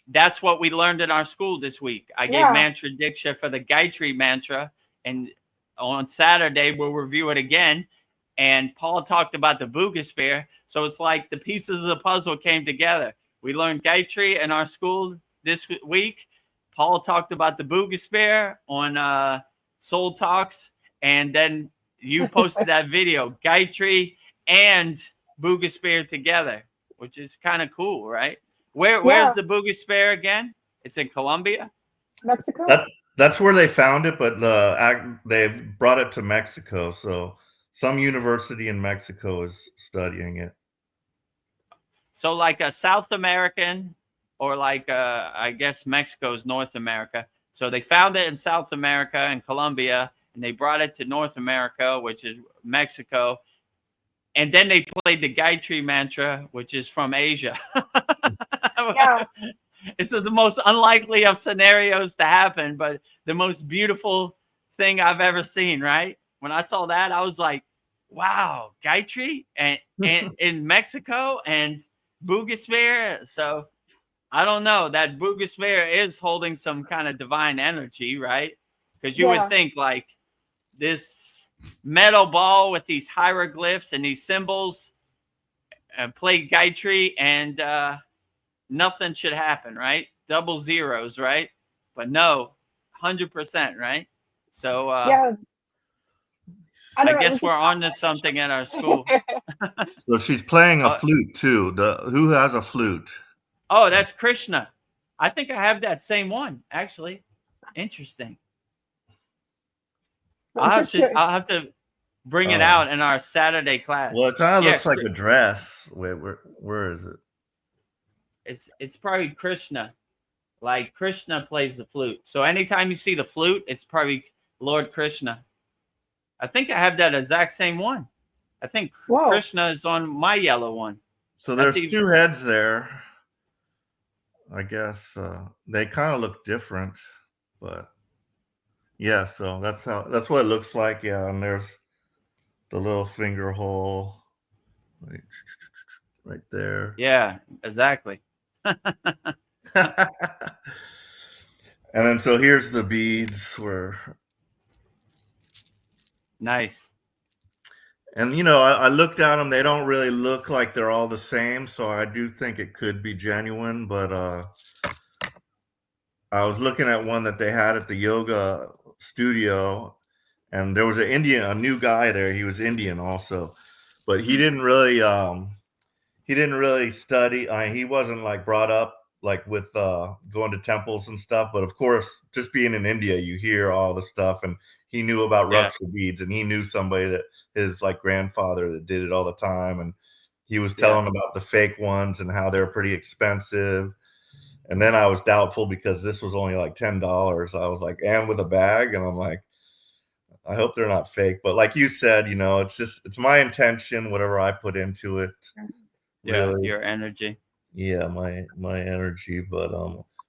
that's what we learned in our school this week. I gave Yeah. mantra diksha for the Gayatri mantra, and on Saturday we'll review it again. And Paul talked about the Boogosphere, so it's like the pieces of the puzzle came together. We learned Gayatri in our school this week. Paul talked about the Boogosphere on Soul Talks, and then you posted that video, Gayatri and Boogosphere together, which is kind of cool, right? Where's Yeah. the Boogosphere again? It's in Colombia. Mexico. That's where they found it, but they've brought it to Mexico. So some university in Mexico is studying it. So like a South American, or like I guess Mexico's North America. So they found it in South America and Colombia, and they brought it to North America, which is Mexico. And then they played the Gayatri mantra, which is from Asia. Yeah. This is the most unlikely of scenarios to happen, but the most beautiful thing I've ever seen, right? When I saw that, I was like, wow, Gayatri and in Mexico and Boogosphere. So I don't know. That Boogosphere is holding some kind of divine energy, right? Because you would Yeah. think like this metal ball with these hieroglyphs and these symbols play Gayatri, and nothing should happen, right? Double zeros, right? But no, 100%, right? So Yeah. I I don't know. It guess was we're just on to something at our school. So she's playing a Uh, flute too. Who has a flute? oh, that's Krishna. I think I have that same one, actually. Interesting. I'm sure she. I'll have to bring it Oh, out in our Saturday well, class. it kind of Yeah, looks like a dress. Wait, where is it? it's probably Krishna. Like Krishna plays the flute. So anytime you see the flute, it's probably Lord Krishna. I think I have that exact same one. I think Whoa. Krishna is on my yellow one. So That's there's two heads there. I guess they kind of look different, but yeah. So that's what it looks like. Yeah, and there's the little finger hole right there. Yeah, exactly. And then so here's the beads where, Nice. and you know, I looked at them. They don't really look like they're all the same. So I do think it could be genuine, but I was looking at one that they had at the yoga studio, and there was a new guy there. He was Indian also, but he didn't really study. He wasn't like brought up like with going to temples and stuff. But of course, just being in India, you hear all the stuff, and he knew about Yeah. Raksha beads, and he knew somebody that his like grandfather that did it all the time, and he was Yeah. telling about the fake ones and how they're pretty expensive. And then I was doubtful because this was only like $10. I was like, and with a bag, and I'm like, I hope they're not fake. But like you said, you know, it's my intention, whatever I put into it. Yeah, Really, your energy. yeah, my energy. But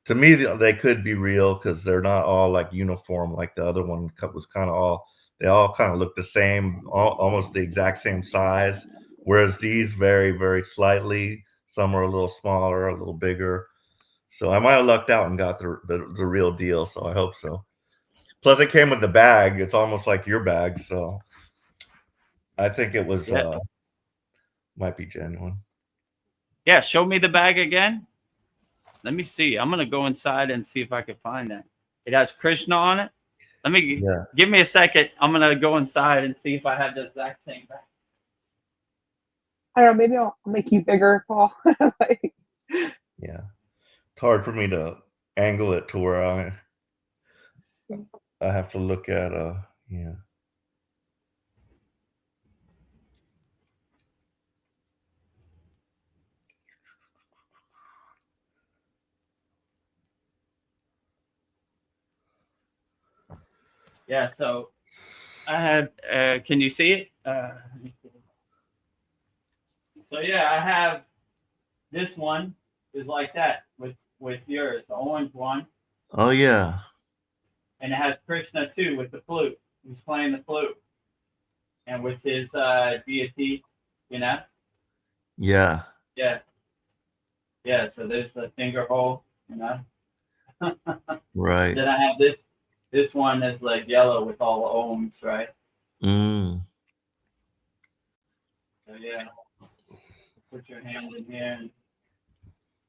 to me, they could be real because they're not all like uniform. Like the other one was kind of they all kind of look the same, almost the exact same size. Whereas these very, very slightly, some are a little smaller, a little bigger. So I might have lucked out and got the real deal. So I hope so. Plus, it came with the bag. It's almost like your bag. So I think it was might be genuine. Yeah, show me the bag again. Let me see. I'm gonna go inside and see if I can find that. It has Krishna on it. Let me give me a second. I'm gonna go inside and see if I have the exact same bag. I don't know. Maybe I'll make you bigger, Paul. Like, Yeah, it's hard for me to angle it to where I have to look at yeah. Yeah. So I have. Can you see it? So yeah, I have this one is like that with yours, the orange one, Oh yeah. and it has Krishna too with the flute. He's playing the flute, and with his deity, you know. Yeah. Yeah. Yeah. So there's the finger hole, you know. Right. Then I have this one that's like yellow with all the ohms, right? Mm. So yeah, put your hand in here and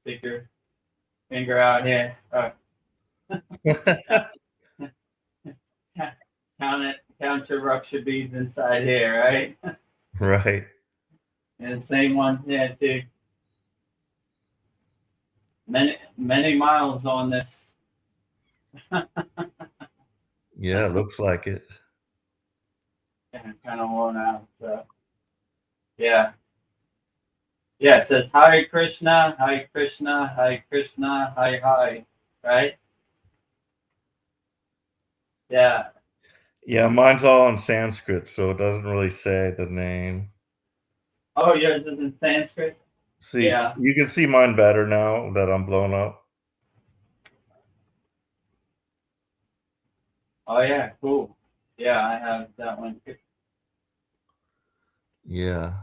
stick your finger out here. Count your rupture beads inside here, right? Right. And the same one here too. Many miles on this. Yeah, it looks like it. And kind of worn out. So yeah. Yeah, it says Hare Krishna, Hare Krishna, Hare Krishna, Hare Hare, right? Yeah. Yeah, mine's all in Sanskrit, so it doesn't really say the name. Oh, yours is in Sanskrit? See, Yeah. you can see mine better now that I'm blown up. Oh yeah, cool. Yeah, I have that one too. Yeah.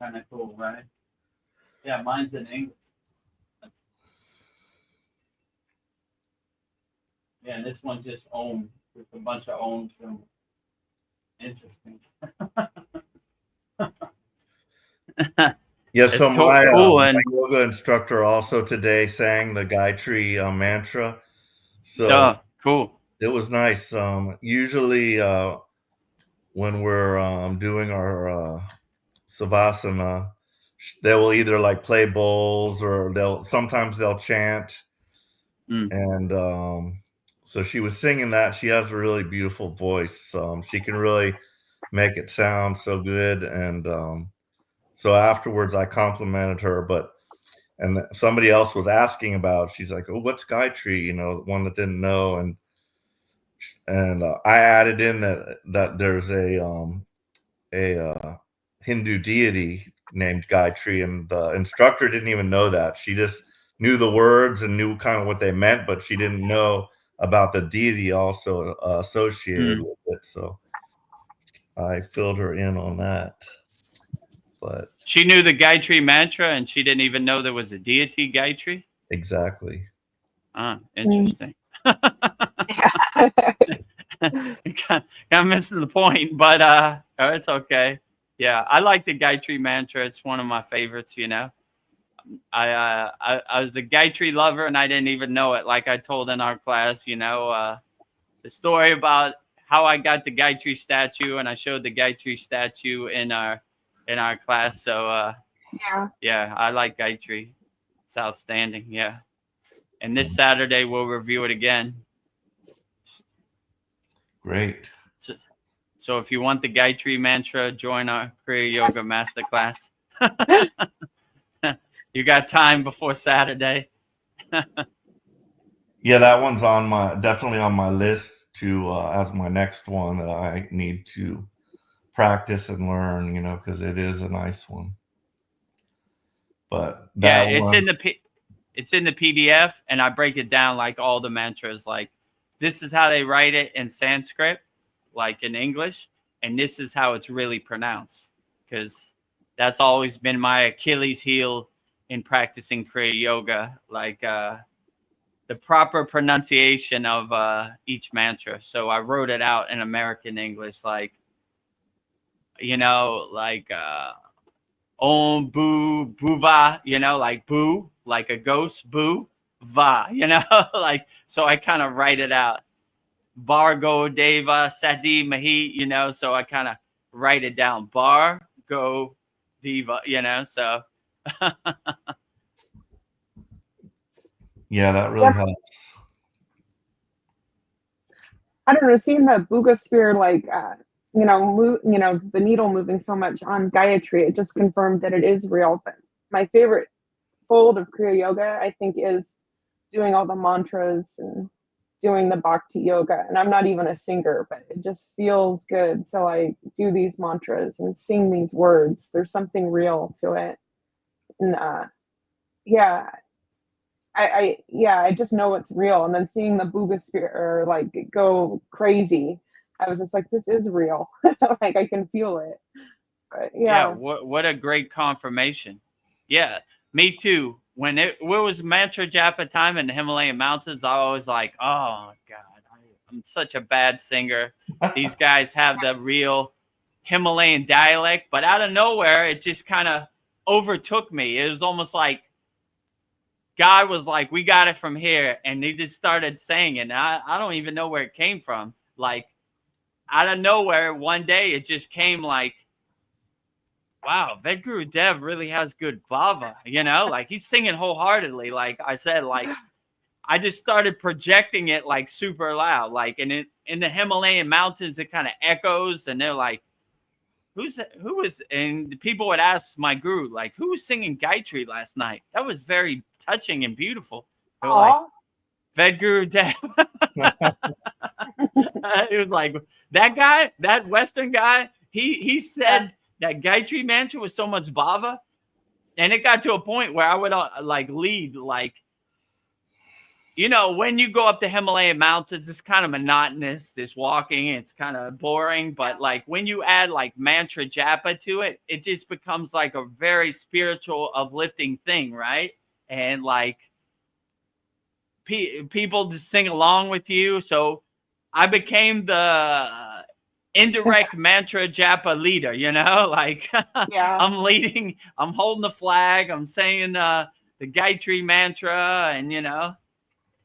Kind of cool, right? Yeah, mine's in English. Yeah, and this one just ohm with a bunch of ohms. So interesting. Yeah, It's so cool my and yoga instructor also today sang the Gayatri mantra. So cool. it was nice. Usually when we're doing our savasana, they will either like play bowls or sometimes they'll chant. Mm. And so she was singing that. She has a really beautiful voice. She can really make it sound so good. And so afterwards I complimented her, and somebody else was asking about, she's like, oh, what's Gayatri? You know, the one that didn't know. And I added in that there's a Hindu deity named Gayatri, and the instructor didn't even know that. She just knew the words and knew kind of what they meant, but she didn't know about the deity also associated with it. So I filled her in on that. But She knew the Gayatri mantra and she didn't even know there was a deity Gayatri. exactly. Interesting. yeah. kind of missing the point, but it's okay. Yeah, I like the Gayatri mantra. It's one of my favorites. You know, I was a Gayatri lover and I didn't even know it. Like I told in our class, you know, the story about how I got the Gayatri statue, and I showed the Gayatri statue in our class. So yeah, I like Gayatri. It's outstanding. Yeah, and this Saturday we'll review it again. Great. So if you want the Gayatri mantra, join our Kriya Yoga Masterclass. You got time before Saturday. Yeah, that one's definitely on my list to as my next one that I need to practice and learn, you know, because it is a nice one. But Yeah, that it's one, in the PDF, and I break it down like all the mantras. Like this is how they write it in Sanskrit, like in English, and this is how it's really pronounced. Because that's always been my Achilles heel in practicing Kriya Yoga, like the proper pronunciation of each mantra. So I wrote it out in American English, like, you know, like Om Boo Buva, you know, like boo, like a ghost, boo va, you know, like, so I kind of write it out. Bargo Deva Sadi Mahi, you know, so I kind of write it down. Bar Go Diva, you know, so Yeah, that really Yeah, helps. I don't know, seeing the Buga sphere, like, the needle moving so much on Gayatri, it just confirmed that it is real. But my favorite fold of Kriya Yoga, I think, is doing all the mantras and doing the Bhakti Yoga. And I'm not even a singer, but it just feels good to like do these mantras and sing these words. There's something real to it. And yeah, I just know it's real. And then seeing the Buga sphere like go crazy, I was just like, this is real. Like I can feel it. But yeah, yeah. what a great confirmation. Yeah, me too. When it was mantra japa time in the Himalayan mountains, I was like, oh God, I'm such a bad singer. These guys have the real Himalayan dialect, but out of nowhere, it just kind of overtook me. It was almost like God was like, we got it from here. And they just started saying it. And I don't even know where it came from. Like, out of nowhere, one day, it just came like, wow, Vedagurudev really has good bhava, you know, like he's singing wholeheartedly. Like I said, like I just started projecting it like super loud, like, and in the Himalayan mountains, it kind of echoes, and they're like, who was, and people would ask my guru, like, who was singing Gayatri last night? That was very touching and beautiful. They were like, Aw. Vedagurudev. It was like that guy, that Western guy. He Yeah. said that Gayatri mantra was so much bhava, and it got to a point where I would like lead, like, you know, when you go up the Himalayan mountains, it's kind of monotonous. It's walking, it's kind of boring. But like when you add like mantra japa to it, it just becomes like a very spiritual, uplifting thing, right? And like people just sing along with you. So I became the indirect mantra japa leader, you know, like Yeah. I'm leading, I'm holding the flag, I'm saying the Gayatri mantra, and you know,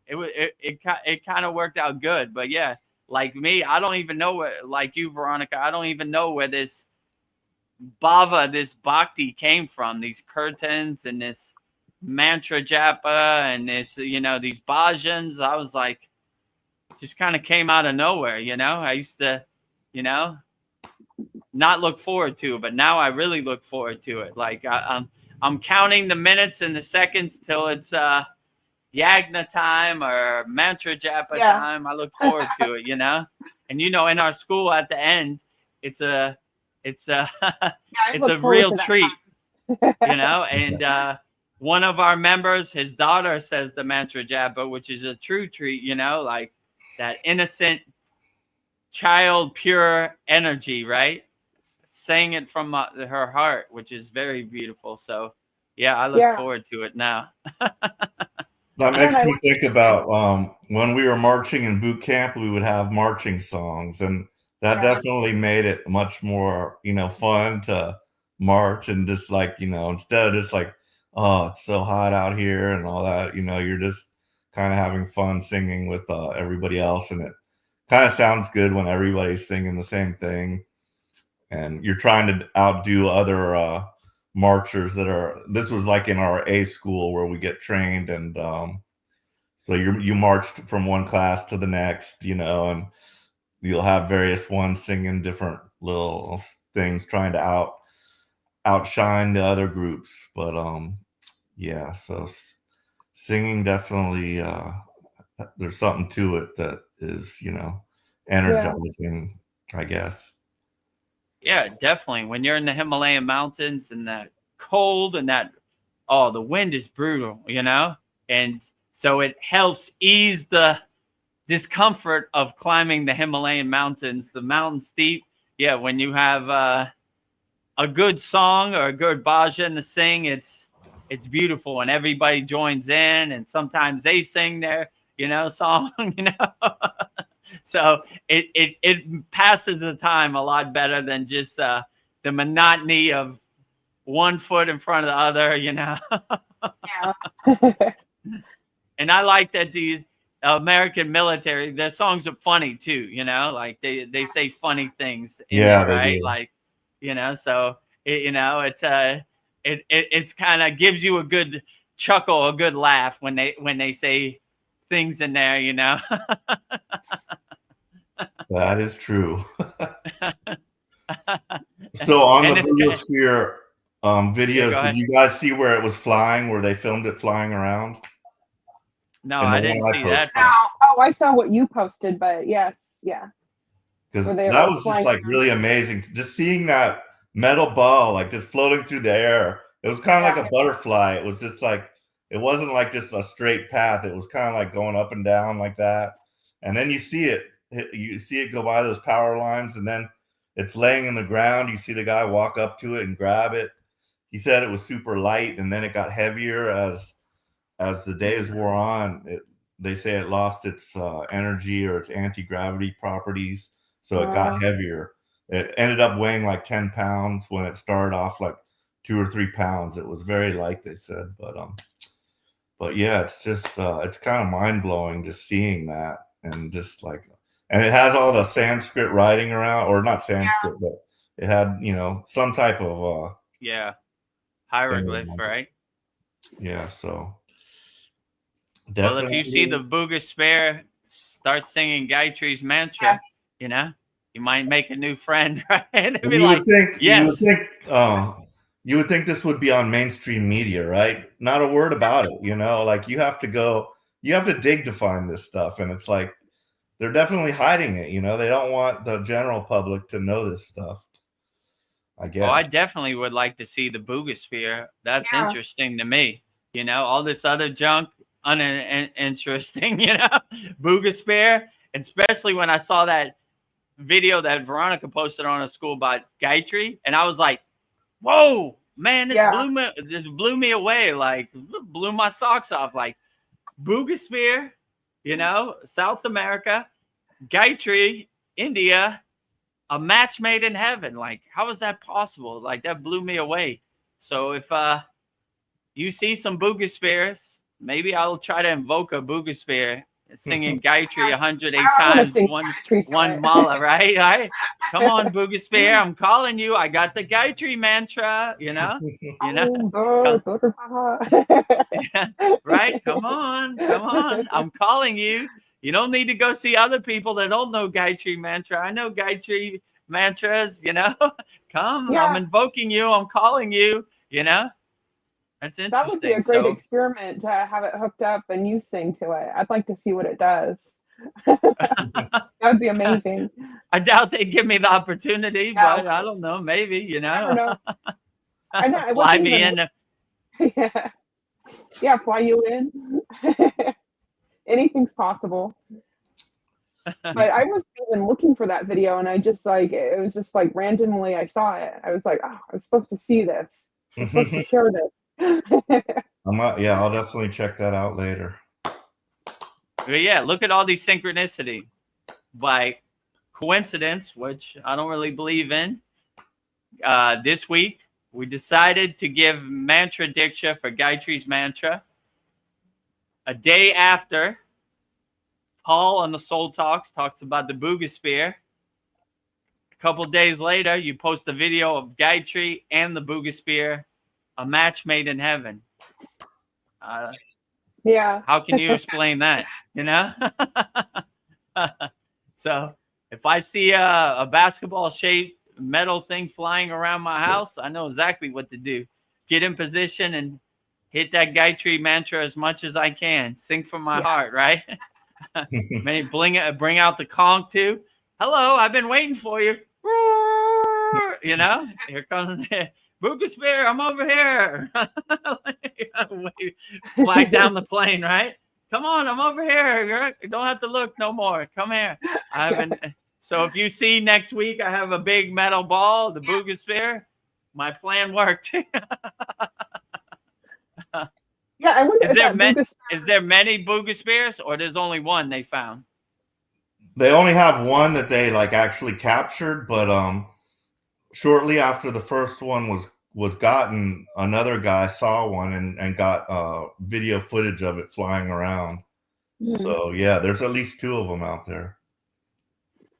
it kind of worked out good. But yeah, like me, I don't even know where, like you, Veronica, I don't even know where this bhava, this bhakti came from, these curtains and this mantra japa and this, you know, these bhajans. I was like, just kind of came out of nowhere, you know. I used to, you know, not look forward to it, but now I really look forward to it. Like I'm counting the minutes and the seconds till it's Yagna time or mantra japa Yeah. time. I look forward to it, you know. And you know, in our school at the end, it's a it's a I it's look a forward real to treat, that you time. know. And one of our members, his daughter says the mantra japa, which is a true treat, you know, like that innocent child pure energy, right? Saying it from her heart, which is very beautiful. So yeah, I look Yeah. forward to it now. That Yeah, and makes I me think about when we were marching in boot camp, we would have marching songs, and that yeah, definitely made it much more, fun to march and just like, instead of just like, oh, it's so hot out here and all that, you're just kind of having fun singing with everybody else, and it kind of sounds good when everybody's singing the same thing, and you're trying to outdo other marchers that are. This was like in our A school where we get trained, and so you marched from one class to the next, and you'll have various ones singing different little things, trying to outshine the other groups. But yeah, so singing definitely there's something to it that is, yeah, energizing, I guess. Yeah, definitely. When you're in the Himalayan mountains and that cold and that, oh, the wind is brutal, you know? And so it helps ease the discomfort of climbing the Himalayan mountains, the mountain steep. Yeah, when you have a good song or a good bhajan to sing, it's beautiful, and everybody joins in, and sometimes they sing their, song, So it passes the time a lot better than just the monotony of one foot in front of the other, Yeah. And I like that the American military, their songs are funny too, like they say funny things in Yeah, it, they right? do. Like, so it's kind of gives you a good chuckle, a good laugh when they say things in there, That is true. So on the And it's good. Boogosphere Yeah, go videos, did ahead. you guys see where it was flying, where they filmed it flying around? No, And the I didn't one I see that posted. No. part. Oh, I saw what you posted, but yes, yeah. Because Where they that were was just flying like around. really amazing. Just seeing that metal ball like just floating through the air. It was kind of Yeah. like a butterfly. It was just like, it wasn't like just a straight path. It was kind of like going up and down like that. And then you see it go by those power lines, and then it's laying in the ground. You see the guy walk up to it and grab it. He said it was super light, and then it got heavier as the days wore on. They say it lost its energy or its anti-gravity properties, so it got heavier. It ended up weighing like 10 pounds when it started off like 2 or 3 pounds. It was very light, they said, but yeah, it's just it's kind of mind-blowing just seeing that, and just like, and it has all the Sanskrit writing around, or not Sanskrit, but it had, some type of Yeah, thing hieroglyph, around it. right? Yeah, so Well, if you see the definitely. Boogosphere start singing Gayatri's mantra, you know, you might make a new friend, right? And And be like, yes. you would think this would be on mainstream media, right? Not a word about it, like you have to dig to find this stuff. And it's like, they're definitely hiding it, they don't want the general public to know this stuff, I Oh, I guess. definitely would like to see the Boogosphere. That's Yeah. interesting to me. All this other junk, uninteresting, Boogosphere. Especially when I saw that video that Veronica posted on a school about Gayatri, and I was like, whoa, man, this Yeah. blew me away. Like, blew my socks off. Like, Boogosphere, South America, Gayatri, India, a match made in heaven. Like, how is that possible? Like, that blew me away. So if you see some Boogospheres, maybe I'll try to invoke a Boogosphere singing Gayatri 108 I want to times, sing Gayatri to one it. mala, right? Right? Come on, Boogosphere, I'm calling you. I got the Gayatri mantra, Come, right? Come on, come on. I'm calling you. You don't need to go see other people that don't know Gayatri mantra. I know Gayatri mantras, Come, I'm Yeah, invoking you. I'm calling you, That's that would be a interesting. great So experiment to have it hooked up and you sing to it. I'd like to see what it does. That would be amazing. I doubt they give me the opportunity, No, but I don't know. Maybe, you never know. I know it fly wasn't me even. in. Yeah, yeah, fly you in. Anything's possible. But I wasn't even looking for that video, and I just like it was just like randomly I saw it. I was like, oh, I was supposed to see this. I'm supposed to share this. Yeah, I'll definitely check that out later. But yeah, look at all these synchronicity. By coincidence, which I don't really believe in, this week we decided to give mantra diksha for Gayatri's mantra a day after Paul on the Soul Talks talks about the Boogosphere. A couple days later, you post a video of Gayatri and the Boogosphere, a match made in heaven. Yeah. How can you explain that? So if I see a basketball shaped metal thing flying around my house, I know exactly what to do. Get in position and hit that Gayatri mantra as much as I can. Sing from my heart, right? Maybe bring out the conch too. Hello, I've been waiting for you. Here comes Boogosphere, I'm over here. Flag down the plane, right? Come on, I'm over here. You don't have to look no more. Come here. I haven't. So if you see next week, I have a big metal ball, the Boogosphere. My plan worked. I wonder Is if there that Buga is there many Booga Spears, or there's only one they found? They only have one that they like actually captured, but shortly after the first one was gotten, another guy saw one and got video footage of it flying around. So yeah, there's at least 2 of them out there.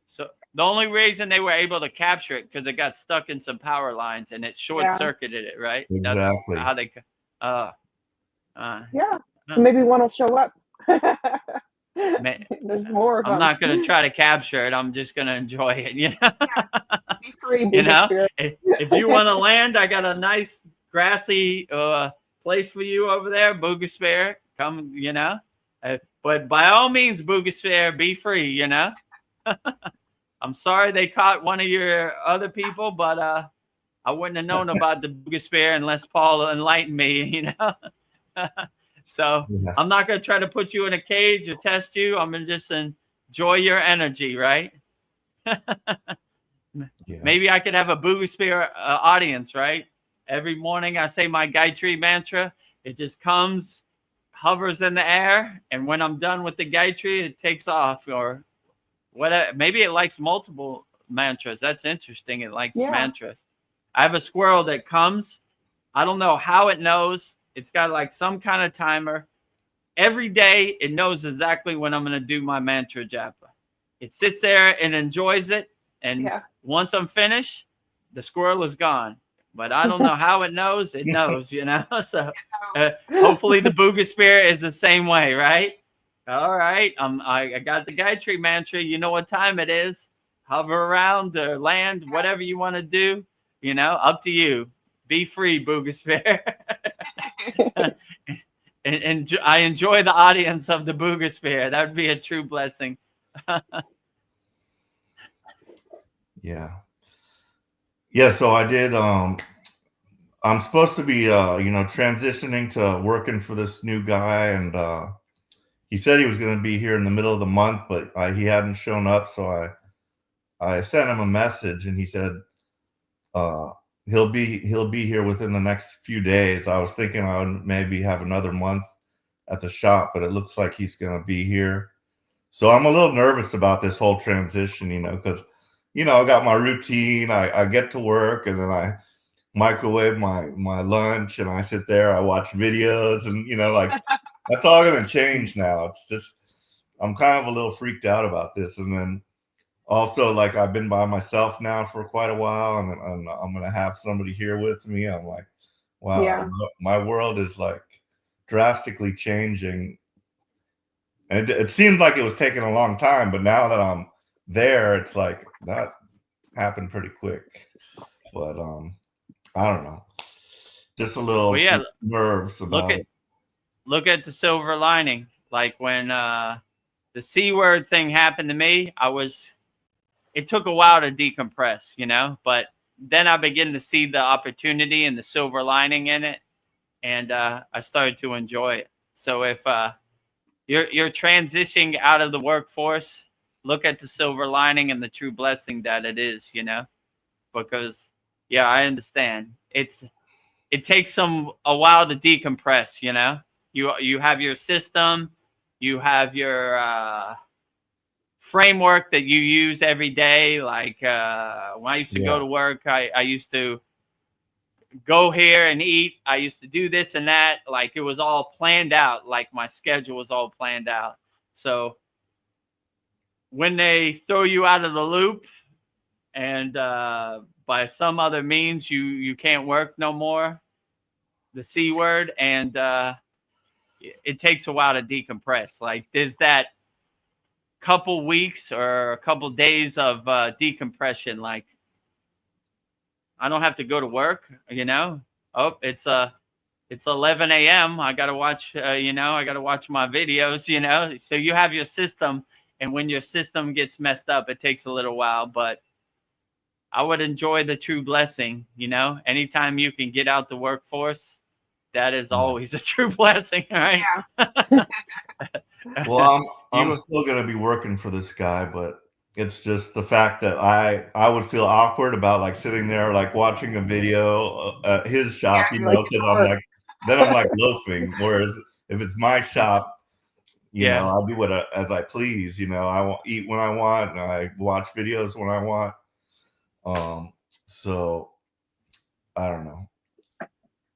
So the only reason they were able to capture it because it got stuck in some power lines and it short circuited it, right? Exactly. That's how they. Yeah. So maybe one will show up. There's more of I'm them. not going to try to capture it. I'm just going to enjoy it. You know? Be free, You know, Spirit. if you want to land, I got a nice grassy place for you over there, Booga Spare. Come, you know. But by all means, Booga Spare, be free. You know. I'm sorry they caught one of your other people, but I wouldn't have known about the Booga Spare unless Paul enlightened me. You know. So I'm not going to try to put you in a cage or test you. I'm going to just enjoy your energy, right? Maybe I could have a Booga Spear audience, right? Every morning I say my Gayatri mantra. It just comes, hovers in the air, and when I'm done with the Gayatri, it takes off. Or whatever. Maybe it likes multiple mantras. That's interesting. It likes mantras. I have a squirrel that comes. I don't know how it knows. It's got like some kind of timer. Every day, it knows exactly when I'm going to do my mantra japa. It sits there and enjoys it. And once I'm finished, the squirrel is gone. But I don't know how it knows. It knows, you know. So hopefully the Booga Spirit is the same way, right? All right. I got the Gayatri mantra. You know what time it is. Hover around or land, whatever you want to do. You know, up to you. Be free, Booga Spirit. and I enjoy the audience of the Booga Sphere. That would be a true blessing. Yeah, so I did I'm supposed to be transitioning to working for this new guy, and he said he was going to be here in the middle of the month, but he hadn't shown up, so I sent him a message, and he said he'll be here within the next few days. I was thinking I would maybe have another month at the shop, but it looks like he's going to be here. So I'm a little nervous about this whole transition, because, I got my routine. I get to work, and then I microwave my lunch, and I sit there, I watch videos, and, that's all going to change now. It's just, I'm kind of a little freaked out about this. And then also, like, I've been by myself now for quite a while, and I'm going to have somebody here with me. I'm like, wow, my world is like drastically changing. And it seemed like it was taking a long time, but now that I'm there, it's like that happened pretty quick. But I don't know, just a little nerves about it. Look at the silver lining. Like when the C word thing happened to me, it took a while to decompress, but then I began to see the opportunity and the silver lining in it, and I started to enjoy it. So if you're transitioning out of the workforce, look at the silver lining and the true blessing that it is, because I understand it takes a while to decompress. You have your system, you have your framework that you use every day. Like when I used to go to work, I used to go here and eat. I used to do this and that. Like it was all planned out. Like my schedule was all planned out. So when they throw you out of the loop and by some other means you can't work no more, the C word, and it takes a while to decompress. Like there's that couple weeks or a couple days of decompression. Like I don't have to go to work, Oh, it's 11 a.m. I gotta watch I gotta watch my videos, so you have your system, and when your system gets messed up, it takes a little while. But I would enjoy the true blessing, anytime you can get out the workforce, that is always a true blessing, right? Well, I'm still going to be working for this guy, but it's just the fact that I would feel awkward about like sitting there, like watching a video at his shop, because I'm like then I'm like loafing. Whereas if it's my shop, you know, I'll do as I please. You know, I will eat when I want, and I watch videos when I want. So I don't know,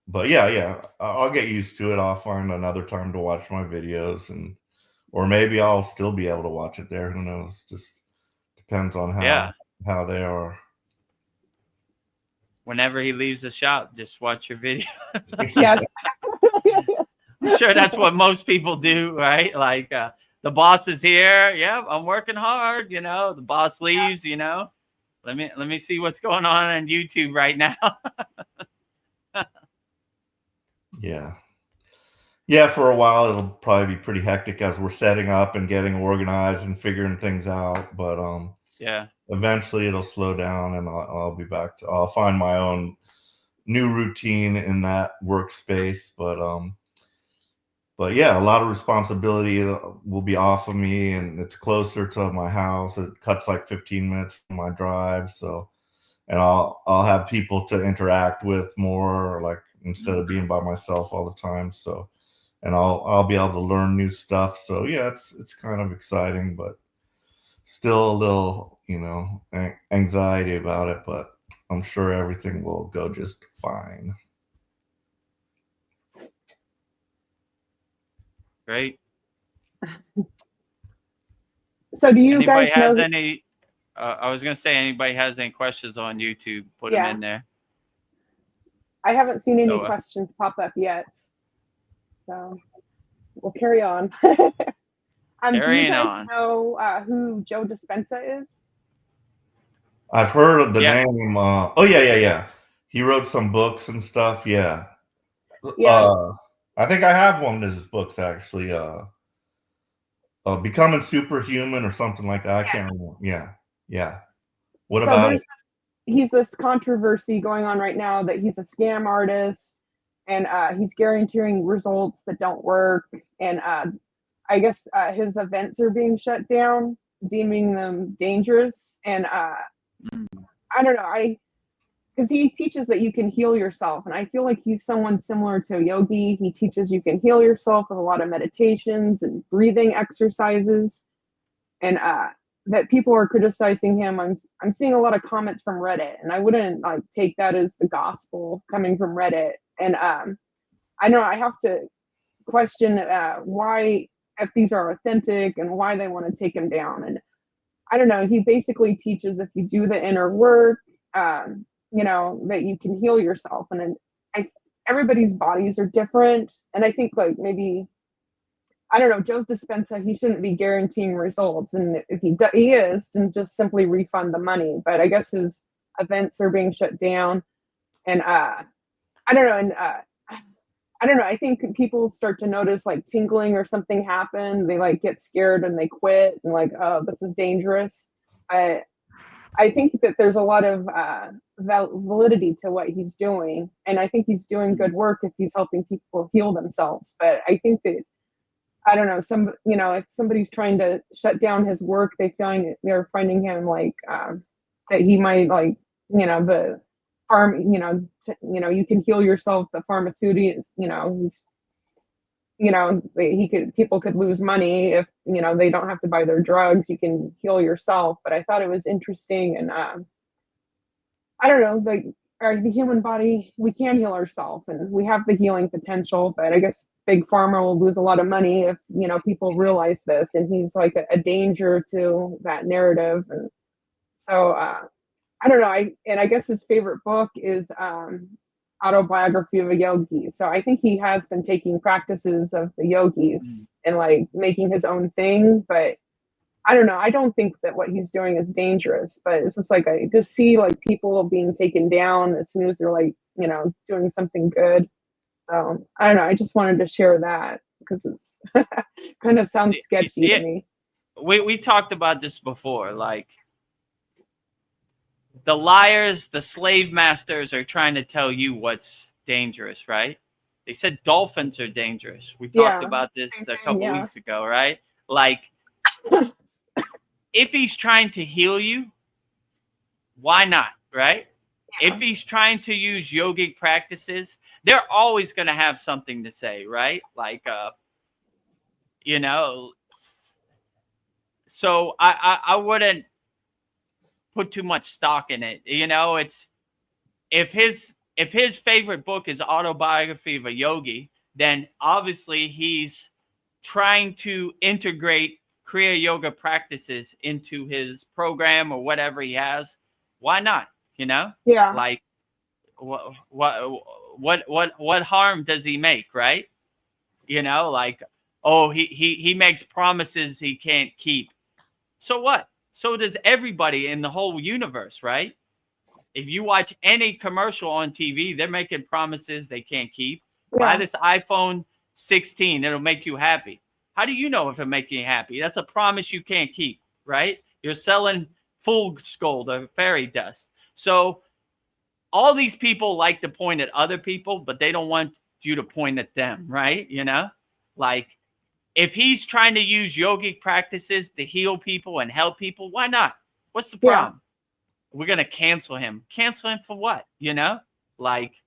but yeah, I'll get used to it. I'll find another time to watch my videos, or maybe I'll still be able to watch it there. Who knows? Just depends on how they are. Whenever he leaves the shop, just watch your video. Yes. I'm sure that's what most people do, right? Like the boss is here. Yeah, I'm working hard. You know, the boss leaves. You know, let me see what's going on YouTube right now. Yeah, for a while it'll probably be pretty hectic as we're setting up and getting organized and figuring things out. But eventually it'll slow down, and I'll be back to. I'll find my own new routine in that workspace. But yeah, a lot of responsibility will be off of me, and it's closer to my house. It cuts like 15 minutes from my drive, so. And I'll have people to interact with more, like instead of being by myself all the time. So, and I'll be able to learn new stuff. So yeah, it's kind of exciting, but still a little, you know, anxiety about it. But I'm sure everything will go just fine. Great. So do you Anybody guys know? has any? I was gonna say, anybody has any questions on YouTube? Put them in there. I haven't seen any questions pop up yet, so we'll carry on. Do you guys know who Joe Dispenza is? I've heard of the name. Oh yeah. He wrote some books and stuff. Yeah. I think I have one of his books actually. Becoming Superhuman or something like that. I can't remember. Yeah. What about it? He's this controversy going on right now that he's a scam artist, and he's guaranteeing results that don't work. And I guess his events are being shut down, deeming them dangerous. And I don't know. Because he teaches that you can heal yourself, and I feel like he's someone similar to a yogi. He teaches you can heal yourself with a lot of meditations and breathing exercises, and that people are criticizing him. I'm seeing a lot of comments from Reddit, and I wouldn't like take that as the gospel coming from Reddit. And I know I have to question why, if these are authentic, and why they want to take him down. And I don't know. He basically teaches if you do the inner work, you know, that you can heal yourself. And everybody's bodies are different. And I think like maybe, I don't know, Joe Dispenza, he shouldn't be guaranteeing results. And if he is, then just simply refund the money. But I guess his events are being shut down. And I don't know. And I don't know. I think people start to notice like tingling or something happen. They like get scared and they quit and like, oh, this is dangerous. I think that there's a lot of validity to what he's doing. And I think he's doing good work if he's helping people heal themselves. But I think that, I don't know, if somebody's trying to shut down his work, they're finding him like, that he might like, you know, the farm, you can heal yourself. The pharmaceutical, people could lose money if, they don't have to buy their drugs. You can heal yourself. But I thought it was interesting. And I don't know, like the human body, we can heal ourselves and we have the healing potential. But I guess Big Pharma will lose a lot of money if, people realize this. And he's like a danger to that narrative. And so I don't know. I guess his favorite book is Autobiography of a Yogi. So I think he has been taking practices of the yogis and like making his own thing. But I don't know. I don't think that what he's doing is dangerous. But it's just like I just see like people being taken down as soon as they're like, doing something good. So I don't know. I just wanted to share that because it's kind of sounds sketchy to me. We talked about this before, like the liars, the slave masters are trying to tell you what's dangerous, right? They said dolphins are dangerous. We talked about this a couple weeks ago, right? Like, if he's trying to heal you, why not, right? if he's trying to use yogic practices, they're always going to have something to say, right? Like, you know, so I wouldn't put too much stock in it. You know, it's if his favorite book is Autobiography of a Yogi, then obviously he's trying to integrate Kriya yoga practices into his program or whatever he has. Why not? You know, Yeah. like what harm does he make, right? You know, like, oh, he makes promises he can't keep. So what? So does everybody in the whole universe, right? If you watch any commercial on TV, they're making promises they can't keep. Buy Yeah. this iPhone 16, it'll make you happy. How do you know if it'll make you happy? That's a promise you can't keep, right? You're selling fool's gold or fairy dust. So all these people like to point at other people, but they don't want you to point at them, right? You know, like if he's trying to use yogic practices to heal people and help people, why not? What's the problem? We're going to cancel him. Cancel him for what? You know, like,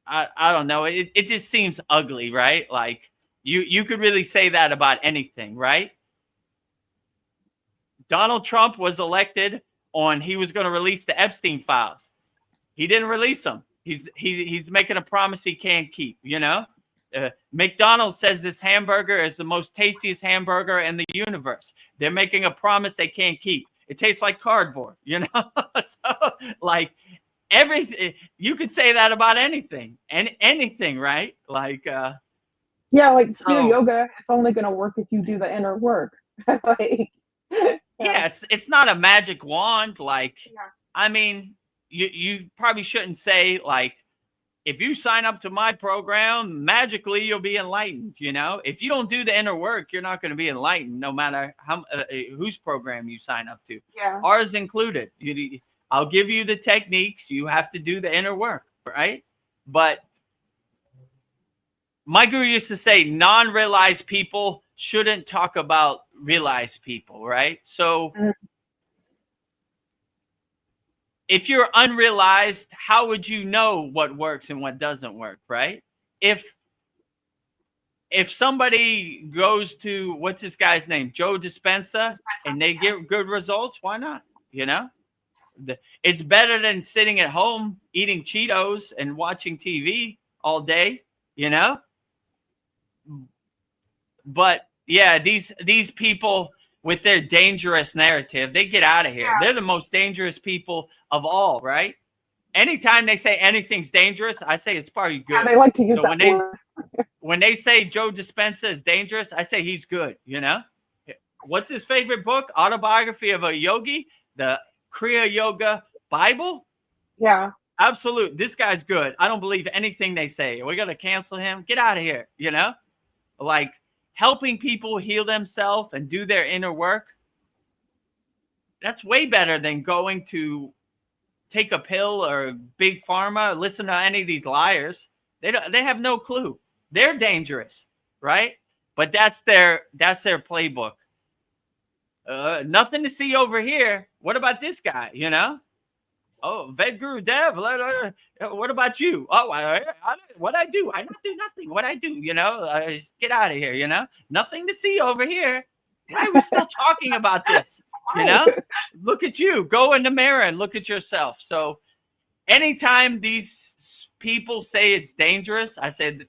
I don't know. It just seems ugly, right? Like you could really say that about anything, right? Donald Trump was elected on he was going to release the Epstein files. He didn't release them. He's making a promise he can't keep, you know? McDonald's says this hamburger is the most tastiest hamburger in the universe. They're making a promise they can't keep. It tastes like cardboard, you know? So, like, everything, you could say that about anything, and anything, right? Like, Yeah, like so, Kriya yoga, it's only going to work if you do the inner work. Like, yeah, it's not a magic wand. Like, Yeah. I mean, you probably shouldn't say, like, if you sign up to my program, magically you'll be enlightened. You know, if you don't do the inner work, you're not going to be enlightened, no matter how whose program you sign up to. Yeah. Ours included. I'll give you the techniques. You have to do the inner work, right? But my guru used to say, non-realized people shouldn't talk about realized people, right? So if you're unrealized, how would you know what works and what doesn't work, right? If somebody goes to, what's this guy's name, Joe Dispenza, and they get good results, why not? You know, it's better than sitting at home eating Cheetos and watching TV all day, you know? But yeah, these people with their dangerous narrative, they get out of here. They're the most dangerous people of all, right? Anytime they say anything's dangerous, I say it's probably good. Yeah, they like to use So that word. when they say Joe Dispenza is dangerous, I say he's good, you know? What's his favorite book? Autobiography of a Yogi, the Kriya Yoga Bible? Yeah. Absolute. This guy's good. I don't believe anything they say. We're going to cancel him. Get out of here, you know? Like, helping people heal themselves and do their inner work, that's way better than going to take a pill or big pharma, listen to any of these liars. They have no clue. They're dangerous, right? But that's their playbook. Nothing to see over here. What about this guy, you know? Oh, Vedagurudev, what about you? Oh, what I do? I don't do nothing. What I do, you know? Get out of here, you know? Nothing to see over here. Why are we still talking about this? You know? Look at you. Go in the mirror and look at yourself. So anytime these people say it's dangerous, I said,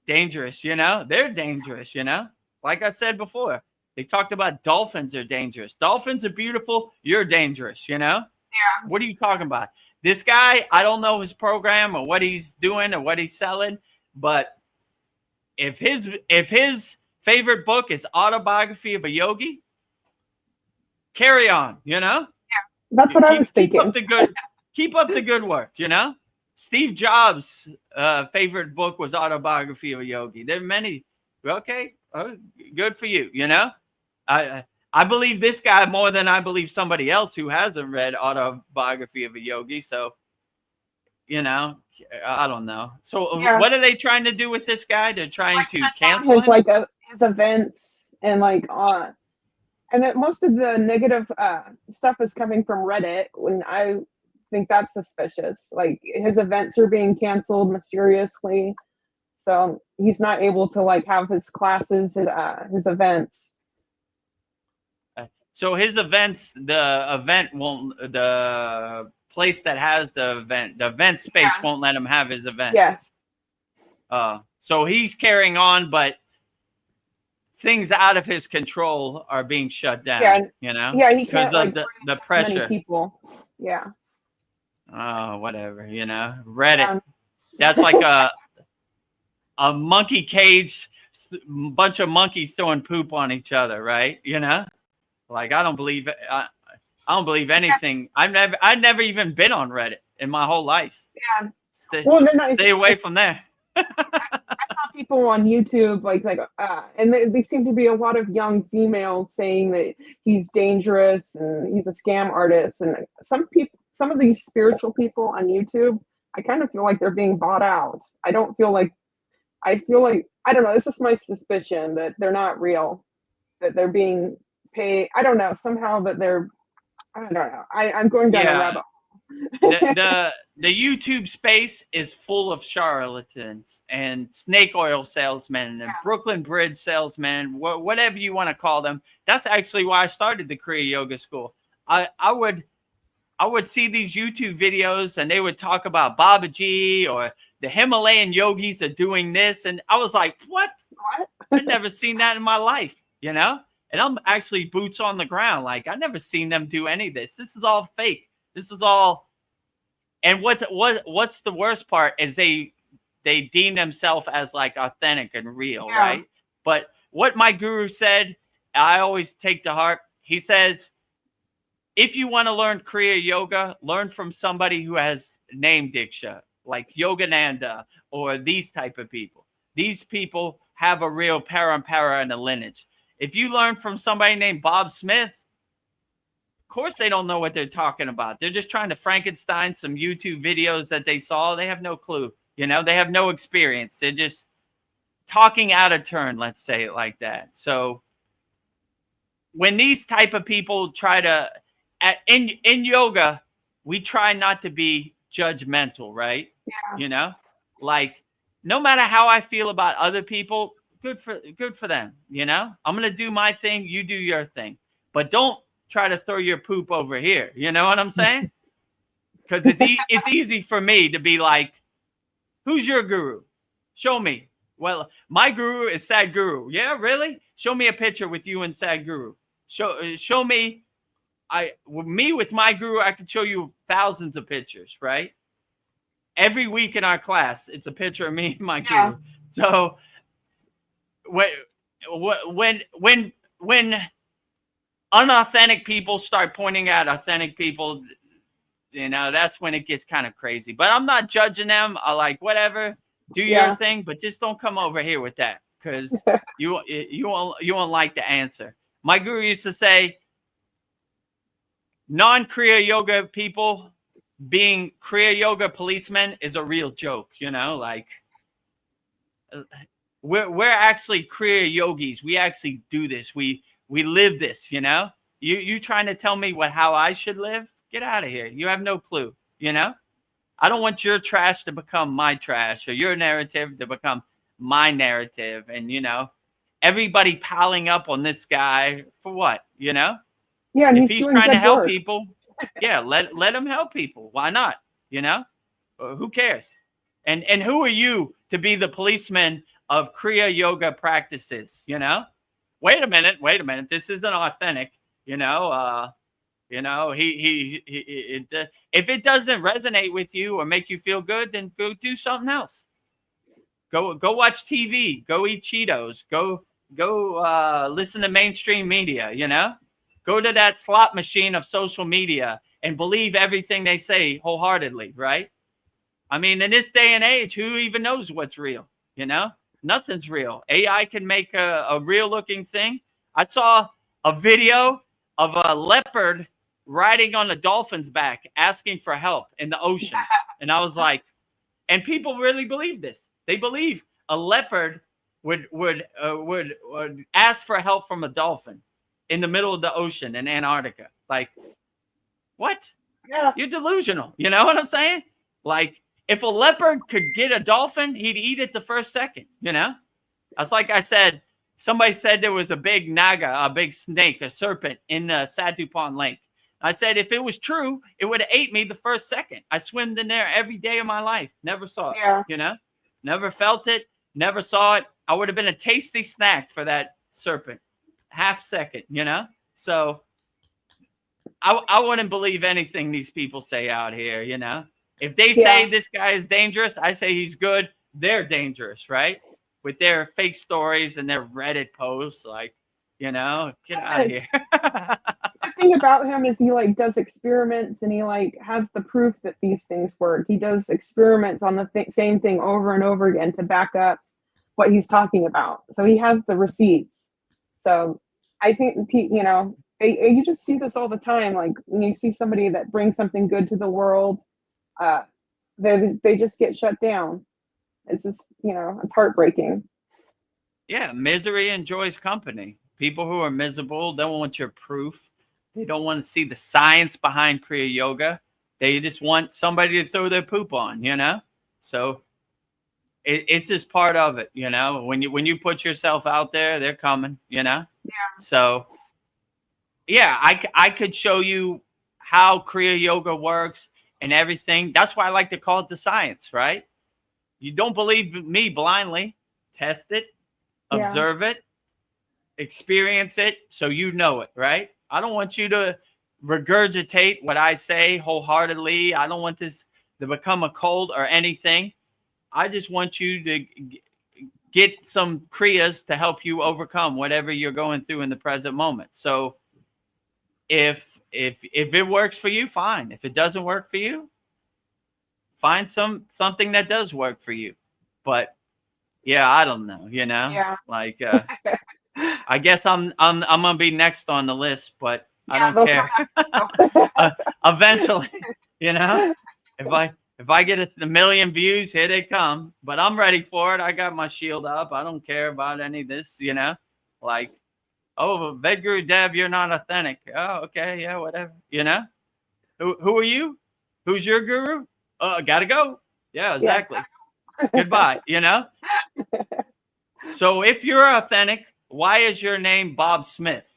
dangerous, you know? They're dangerous, you know? Like I said before, they talked about dolphins are dangerous. Dolphins are beautiful. You're dangerous, you know? Yeah. What are you talking about? This guy, I don't know his program or what he's doing or what he's selling, but if his favorite book is Autobiography of a Yogi, carry on, you know? Yeah. That's what I was thinking. Keep up the good work, you know? Steve Jobs' favorite book was Autobiography of a Yogi. There are many. Okay, good for you, you know? I believe this guy more than I believe somebody else who hasn't read Autobiography of a Yogi. So, you know, I don't know. So what are they trying to do with this guy? They're trying to cancel him? Like his events and like and that most of the negative stuff is coming from Reddit. When I think that's suspicious. Like his events are being canceled mysteriously. So he's not able to like have his classes, his events. So his events, the place that has the event space won't let him have his event. Yes. So he's carrying on, but things out of his control are being shut down. Yeah. You know. Yeah, he because can't of like the pressure. many people. Yeah. Oh, whatever. You know, Reddit. Yeah. That's like a monkey cage, bunch of monkeys throwing poop on each other, right? You know, like I don't believe it. I don't believe anything. I've never even been on Reddit in my whole life. Yeah. Stay away from there. I saw people on YouTube and they seem to be a lot of young females saying that he's dangerous and he's a scam artist. And some of these spiritual people on YouTube, I kind of feel like they're being bought out. I feel like I don't know. It's just my suspicion that they're not real, that they're being paid. I don't know, somehow that they're. I don't know. I'm going down a rabbit hole. The YouTube space is full of charlatans and snake oil salesmen and Brooklyn Bridge salesmen, whatever you want to call them. That's actually why I started the Kriya Yoga School. I would see these YouTube videos and they would talk about Babaji or the Himalayan yogis are doing this. And I was like, what? I've never seen that in my life, you know? And I'm actually boots on the ground. Like, I've never seen them do any of this. This is all fake. This is all. And what's the worst part is they deem themselves as like authentic and real, right? But what my guru said, I always take to heart. He says, if you want to learn Kriya Yoga, learn from somebody who has name diksha, like Yogananda or these type of people. These people have a real parampara and a lineage. If you learn from somebody named Bob Smith, of course they don't know what they're talking about. They're just trying to Frankenstein some YouTube videos that they saw. They have no clue. You know, they have no experience. They're just talking out of turn, let's say it like that. So when these type of people try to, in yoga, we try not to be judgmental, right? Yeah. You know, like no matter how I feel about other people, good for them. You know, I'm going to do my thing. You do your thing, but don't try to throw your poop over here. You know what I'm saying? Because it's easy for me to be like, who's your guru? Show me. Well, my guru is Sadhguru. Yeah, really? Show me a picture with you and Sadhguru. Show me. With my guru, I could show you thousands of pictures, right? Every week in our class, it's a picture of me and my guru. So when unauthentic people start pointing out authentic people, you know, that's when it gets kind of crazy. But I'm not judging them. I like whatever, do your thing, but just don't come over here with that because you won't like the answer. My guru used to say, non-Kriya Yoga people being Kriya Yoga policemen is a real joke, you know, like we're actually Kriya Yogis. We actually do this. We live this, you know. You trying to tell me how I should live? Get out of here. You have no clue, you know. I don't want your trash to become my trash or your narrative to become my narrative. And, you know, everybody piling up on this guy for what, you know? Yeah, and if he's trying to help work. people, let him help people. Why not? You know, who cares? And who are you to be the policeman of Kriya Yoga practices? You know, wait a minute. This isn't authentic. You know, if it doesn't resonate with you or make you feel good, then go do something else. Go watch TV. Go eat Cheetos. Go listen to mainstream media. You know. Go to that slot machine of social media and believe everything they say wholeheartedly, right? I mean, in this day and age, who even knows what's real? You know, nothing's real. AI can make a real looking thing. I saw a video of a leopard riding on a dolphin's back, asking for help in the ocean. And I was like, and people really believe this. They believe a leopard would ask for help from a dolphin in the middle of the ocean in Antarctica. Like, what? Yeah. You're delusional. You know what I'm saying? Like, if a leopard could get a dolphin, he'd eat it the first second, you know? That's like I said, somebody said there was a big naga, a big snake, a serpent in Satu Pond Lake. I said, if it was true, it would have ate me the first second. I swam in there every day of my life. Never saw it, Yeah. you know? Never felt it, never saw it. I would have been a tasty snack for that serpent. Half second, you know? So I wouldn't believe anything these people say out here, you know? If they say Yeah. this guy is dangerous, I say he's good. They're dangerous, right? With their fake stories and their Reddit posts, like, you know, get out of here. The thing about him is he like does experiments and he like has the proof that these things work. He does experiments on the same thing over and over again to back up what he's talking about. So he has the receipts. So I think, you know, you just see this all the time. Like when you see somebody that brings something good to the world, they just get shut down. It's just, you know, it's heartbreaking. Yeah, misery enjoys company. People who are miserable don't want your proof. They don't want to see the science behind Kriya Yoga. They just want somebody to throw their poop on, you know? So it's just part of it, you know? When you put yourself out there, they're coming, you know? Yeah. So, yeah, I could show you how Kriya Yoga works and everything. That's why I like to call it the science, right? You don't believe me blindly. Test it, Yeah. observe it, experience it, so you know it, right? I don't want you to regurgitate what I say wholeheartedly. I don't want this to become a cult or anything. I just want you to get some kriyas to help you overcome whatever you're going through in the present moment. So if it works for you, fine. If it doesn't work for you, find something that does work for you. But yeah, I don't know, you know? Yeah. Like I guess I'm gonna be next on the list, but I Yeah, don't they'll care. come after Eventually, you know, if I get a million views, here they come. But I'm ready for it. I got my shield up. I don't care about any of this, you know. Like, oh, Vedagurudev, you're not authentic. Oh, okay, yeah, whatever. You know, who are you? Who's your guru? Gotta go. Yeah, Yeah. exactly. Goodbye. You know. So if you're authentic, why is your name Bob Smith?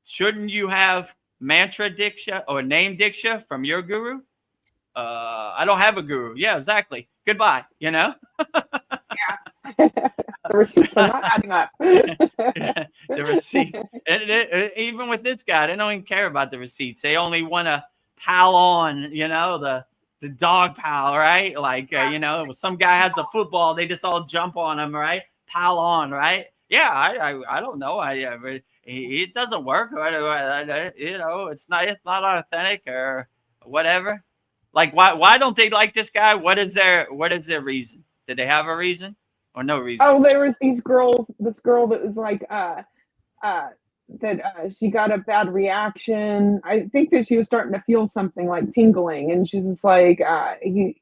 Shouldn't you have mantra diksha or name diksha from your guru? I don't have a guru. Yeah, exactly. Goodbye. You know. The receipts are not adding up. The receipts, and even with this guy, they don't even care about the receipts. They only want to pal on. You know, the dog pal, right? Like you know, some guy has a football, they just all jump on him, right? Pal on, right? Yeah, I don't know. It doesn't work. You know, it's not authentic or whatever. Like why don't they like this guy? What is their reason? Did they have a reason or no reason? Oh, there was this girl that was like that she got a bad reaction. I think that she was starting to feel something like tingling, and she's just like he's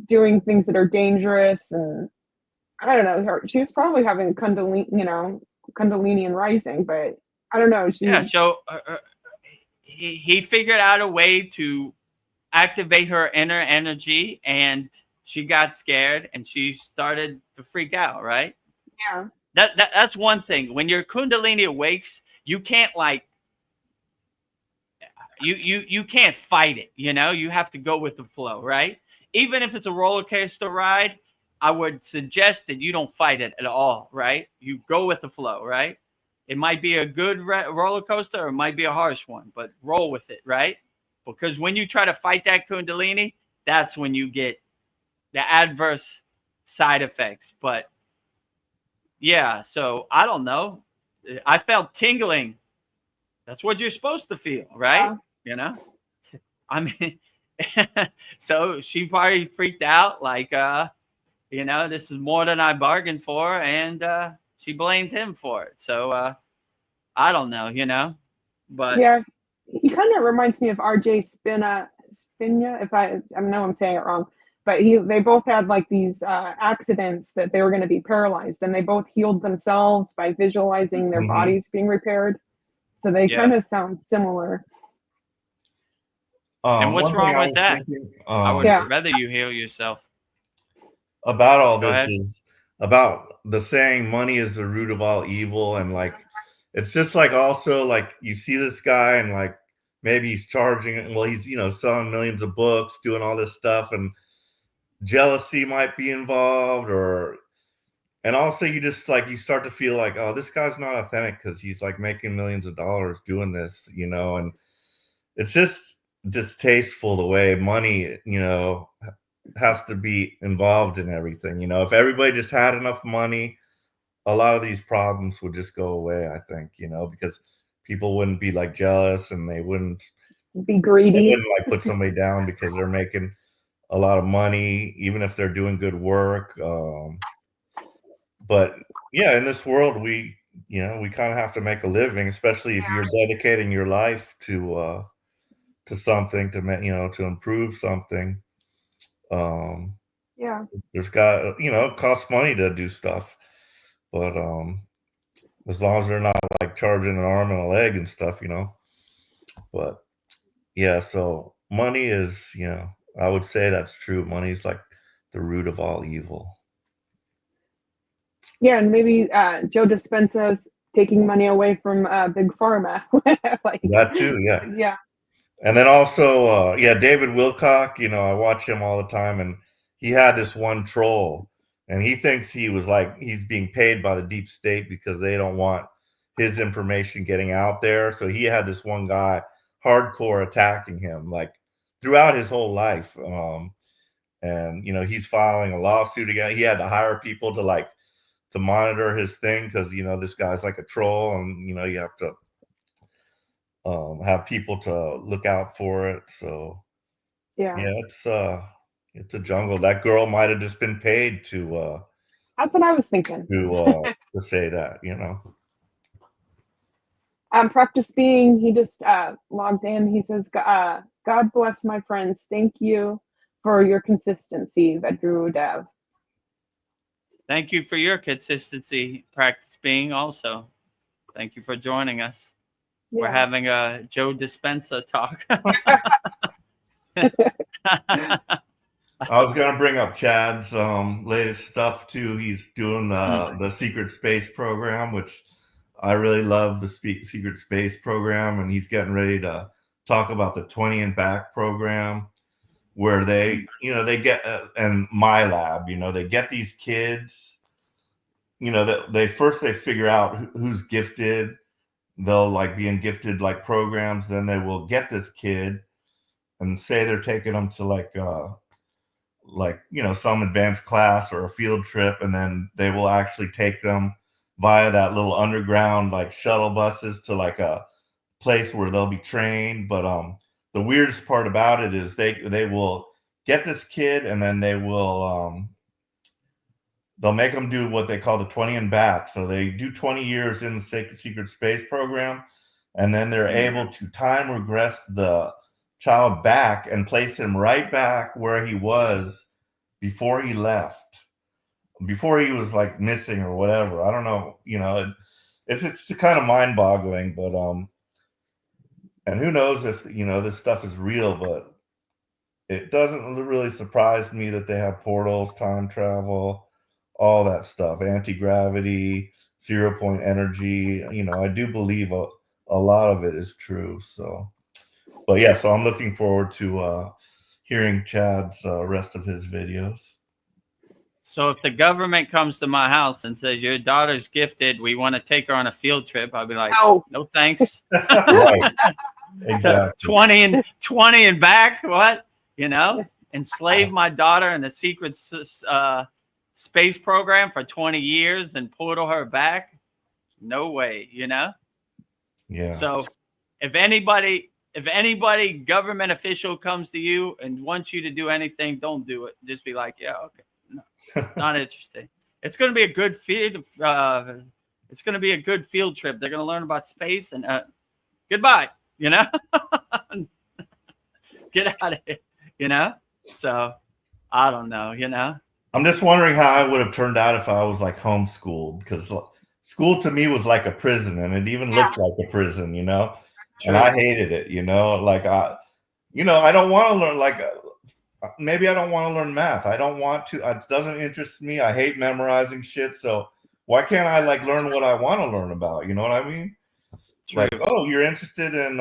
doing things that are dangerous, and I don't know. She was probably having Kundalini and rising, but I don't know. Yeah, so he figured out a way to activate her inner energy, and she got scared and she started to freak out, right? Yeah. That's one thing. When your Kundalini awakes, you can't like you can't fight it, you know? You have to go with the flow, right? Even if it's a roller coaster ride, I would suggest that you don't fight it at all, right? You go with the flow, right? It might be a good roller coaster or it might be a harsh one, but roll with it, right? Because when you try to fight that Kundalini, that's when you get the adverse side effects. But yeah, so I don't know. I felt tingling. That's what you're supposed to feel, right? You know? I mean, so she probably freaked out, like, you know, this is more than I bargained for, and she blamed him for it. So I don't know, you know, but yeah, he kind of reminds me of RJ Spina, if I know I'm saying it wrong, but they both had like these accidents that they were going to be paralyzed, and they both healed themselves by visualizing their bodies being repaired. So they kind of sound similar. And what's One thing wrong I with was that? thinking I would Yeah. rather you heal yourself. about all Go this ahead. is about the saying money is the root of all evil, and like it's just like also like you see this guy and like maybe he's charging, well he's selling millions of books, doing all this stuff, and jealousy might be involved, and also you just like you start to feel like, oh, this guy's not authentic because he's like making millions of dollars doing this, and it's just distasteful the way money has to be involved in everything. If everybody just had enough money, a lot of these problems would just go away, I think, because people wouldn't be like jealous, and they wouldn't Be greedy. like put somebody down because they're making a lot of money, even if they're doing good work. But yeah, in this world, we kind of have to make a living, especially if you're dedicating your life to something, to improve something. Yeah. There's got, it costs money to do stuff, but as long as they're not like charging an arm and a leg and stuff, but yeah, so money is, I would say that's true. Money is like the root of all evil. Yeah, and maybe Joe Dispenza's taking money away from Big Pharma. Like That too, yeah. yeah. And then also, David Wilcock, I watch him all the time, and he had this one troll, and he thinks he's being paid by the deep state because they don't want his information getting out there. So he had this one guy hardcore attacking him like throughout his whole life. And he's filing a lawsuit again. He had to hire people to monitor his thing because this guy's like a troll, and you have to have people to look out for it. So Yeah. it's a jungle. That girl might have just been paid to That's what I was thinking. to say that, Practice being, he just logged in. He says, God bless my friends. Thank you for your consistency, Vedagurudev. Thank you for your consistency, Practice Being, also. Thank you for joining us. Yeah. We're having a Joe Dispenza talk. I was gonna bring up Chad's latest stuff too. He's doing the Secret Space program, which I really love the Secret Space program, and he's getting ready to talk about the 20 and Back program, where they get and my lab, they get these kids, that they figure out who's gifted. They'll like be in gifted like programs, then they will get this kid and say they're taking them to some advanced class or a field trip, and then they will actually take them via that little underground like shuttle buses to like a place where they'll be trained. But the weirdest part about it is they will get this kid, and then they'll make them do what they call the 20 and Back. So they do 20 years in the Secret Space program, and then they're able to time regress the child back and place him right back where he was before he left, before he was like missing or whatever. I don't know, it's kind of mind-boggling, but and who knows if this stuff is real, but it doesn't really surprise me that they have portals, time travel, all that stuff, anti-gravity, 0 point energy. I do believe a lot of it is true. So, but yeah, so I'm looking forward to hearing Chad's rest of his videos. So if the government comes to my house and says, your daughter's gifted, we want to take her on a field trip, I'll be like, no thanks. Right. Exactly. 20 and back, what? Enslave my daughter in the secret space program for 20 years and portal her back? No way, Yeah. So if anybody government official comes to you and wants you to do anything, don't do it. Just be like, yeah, okay. No, not interested. It's going to be a good field. It's going to be a good field trip. They're going to learn about space and goodbye. Get out of here. So I don't know. I'm just wondering how I would have turned out if I was like homeschooled, because school to me was like a prison, and it even looked like a prison, and I hated it, like I don't want to learn maybe I don't want to learn math. I don't want to. It doesn't interest me. I hate memorizing shit. So why can't I learn what I want to learn about? You know what I mean? True. Oh, you're interested in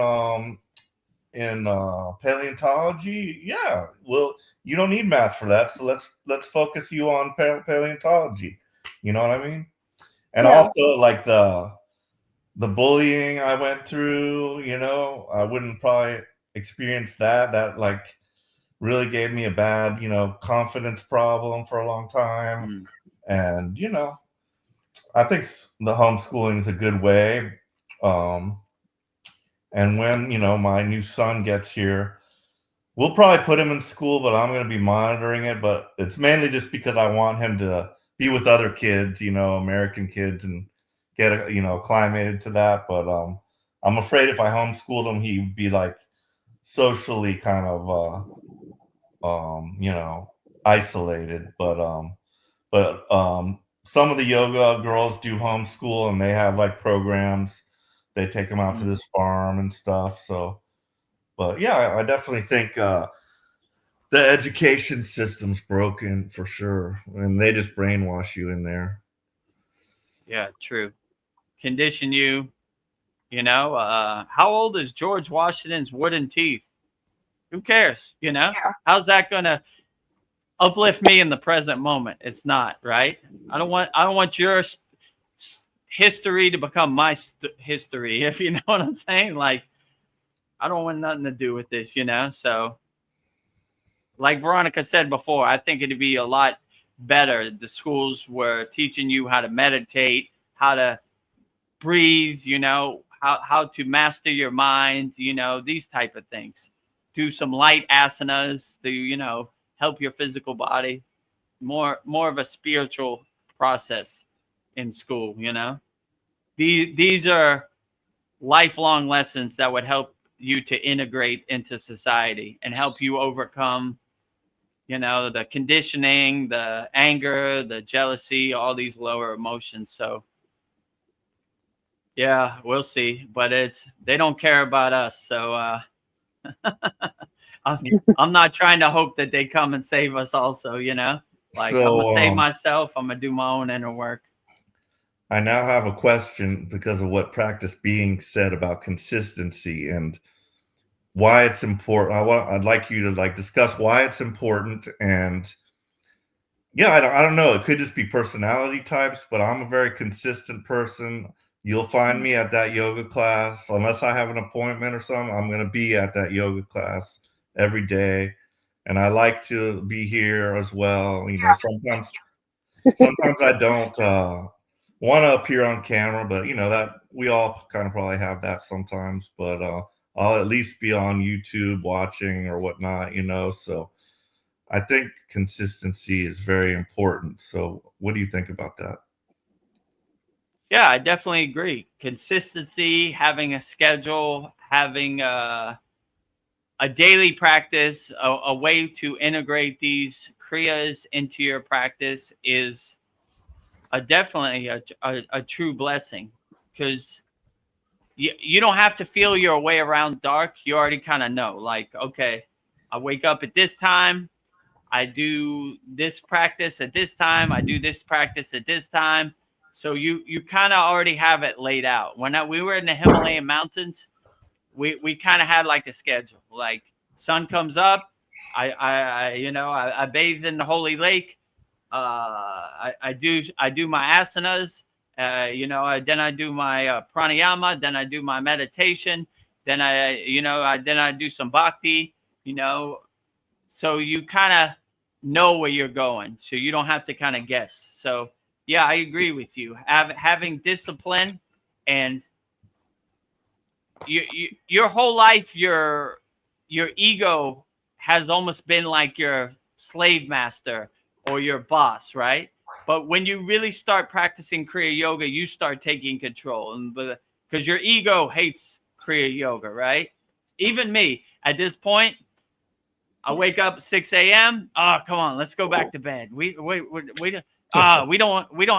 paleontology? Yeah. Well, you don't need math for that. So let's focus you on paleontology. You know what I mean? And also the bullying I went through. I wouldn't probably experience that. That really gave me a bad, confidence problem for a long time. And, I think the homeschooling is a good way. And when, my new son gets here, we'll probably put him in school, but I'm going to be monitoring it. But it's mainly just because I want him to be with other kids, American kids, and get, acclimated to that. But I'm afraid if I homeschooled him, he'd be socially kind of, isolated. But some of the yoga girls do homeschool, and they have programs. They take them out to this farm and stuff. So, but yeah, I definitely think the education system's broken for sure, and they just brainwash you in there. Yeah, true. Condition you. How old is George Washington's wooden teeth? Who cares? How's that gonna uplift me in the present moment? It's not, right? I don't want your history to become my history, if you know what I'm saying. I don't want nothing to do with this, So like Veronica said before, I think it'd be a lot better. The schools were teaching you how to meditate, how to breathe, how to master your mind, these type of things. Do some light asanas to, help your physical body. More of a spiritual process in school, These are lifelong lessons that would help you to integrate into society and help you overcome, the conditioning, the anger, the jealousy, all these lower emotions. So yeah, we'll see. But they don't care about us. So I'm not trying to hope that they come and save us also, I'm gonna save myself. I'm gonna do my own inner work. I now have a question because of what Practice Being said about consistency and why it's important. I'd like you to discuss why it's important. And yeah, I don't know. It could just be personality types, but I'm a very consistent person. You'll find me at that yoga class. Unless I have an appointment or something, I'm going to be at that yoga class every day. And I like to be here as well. Sometimes I don't want to appear on camera, but that we all kind of probably have that sometimes. But I'll at least be on YouTube watching or whatnot, So I think consistency is very important. So what do you think about that? Yeah, I definitely agree. Consistency, having a schedule, having a daily practice, a way to integrate these kriyas into your practice is definitely a true blessing, because you don't have to feel your way around dark. You already kind of know, okay, I wake up at this time, I do this practice at this time, I do this practice at this time. So you kind of already have it laid out. When we were in the Himalayan mountains, we kind of had a schedule. Sun comes up, I bathe in the holy lake. I do my asanas. Then I do my pranayama. Then I do my meditation. Then I do some bhakti. So you kind of know where you're going, so you don't have to kind of guess. So yeah, I agree with you. Having discipline, and your whole life, your ego has almost been like your slave master or your boss, right? But when you really start practicing Kriya Yoga, you start taking control, and because your ego hates Kriya Yoga, right? Even me at this point, I wake up at 6 a.m. Oh, come on, let's go back to bed. We don't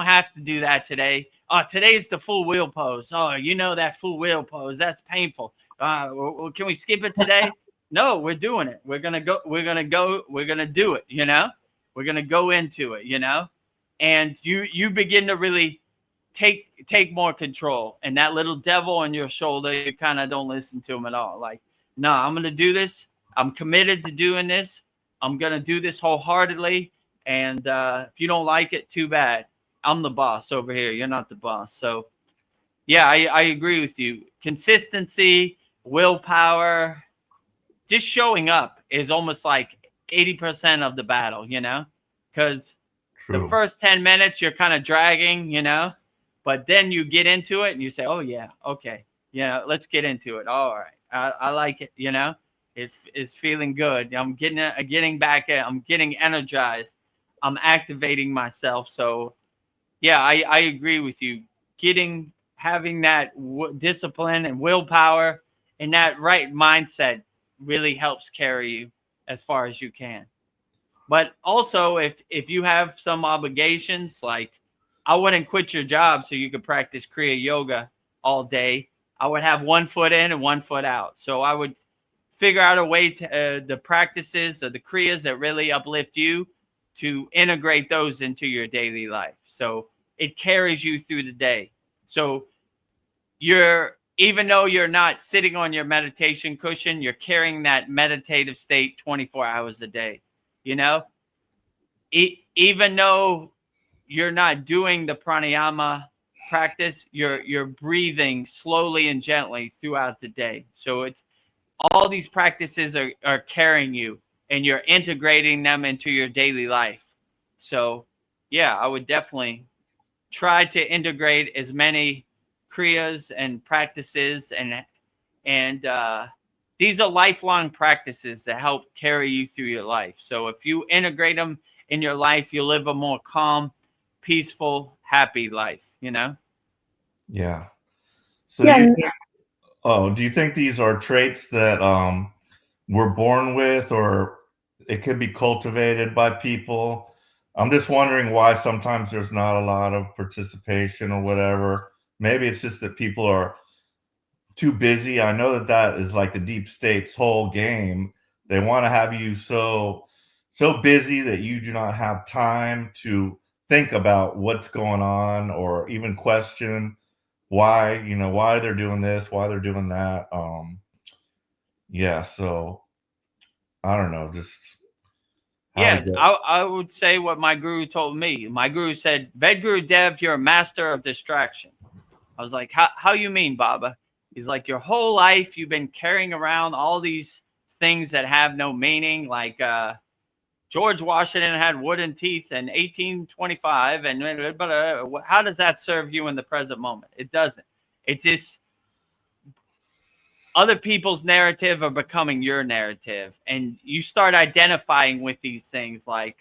have to do that today. Oh, today's the full wheel pose. Oh, that full wheel pose, that's painful. Can we skip it today? No, we're doing it. We're gonna go. We're gonna go. We're gonna do it. You know, we're gonna go into it. You know, and you begin to really take more control. And that little devil on your shoulder, you kind of don't listen to him at all. Like, no, I'm gonna do this. I'm committed to doing this. I'm gonna do this wholeheartedly. And if you don't like it, too bad. I'm the boss over here. You're not the boss. So yeah, I agree with you. Consistency, willpower, just showing up is almost like 80% of the battle, you know, because the True. first 10 minutes you're kind of dragging, you know, but then you get into it and you say, oh, yeah, okay, yeah, let's get into it. All right. I like it, you know, it's feeling good. I'm getting back in, I'm getting energized. I'm activating myself. So, yeah, I agree with you. Having that discipline and willpower and that right mindset really helps carry you as far as you can. But also, if you have some obligations, like I wouldn't quit your job so you could practice Kriya yoga all day. I would have one foot in and one foot out. So I would figure out a way to the practices or the Kriyas that really uplift you to integrate those into your daily life. So it carries you through the day. So even though you're not sitting on your meditation cushion, you're carrying that meditative state 24 hours a day. You know, even though you're not doing the pranayama practice, you're breathing slowly and gently throughout the day. So it's all these practices are carrying you and you're integrating them into your daily life. So yeah, I would definitely try to integrate as many kriyas and practices, and these are lifelong practices that help carry you through your life. So if you integrate them in your life, you'll live a more calm, peaceful, happy life, you know? Yeah. So Yeah, do you think these are traits that we're born with, or it can be cultivated by people? I'm just wondering why sometimes there's not a lot of participation or whatever. Maybe it's just that people are too busy. I know that that is like the deep state's whole game. They want to have you so busy that you do not have time to think about what's going on or even question why they're doing this, why they're doing that. Yeah, so I don't know, just how to Yeah, get. I would say what my guru told me. My guru said, Vedagurudev, you're a master of distraction. I was like, how you mean, Baba? He's like, your whole life you've been carrying around all these things that have no meaning, like George Washington had wooden teeth in 1825, and how does that serve you in the present moment? It doesn't. It's just other people's narrative are becoming your narrative, and you start identifying with these things like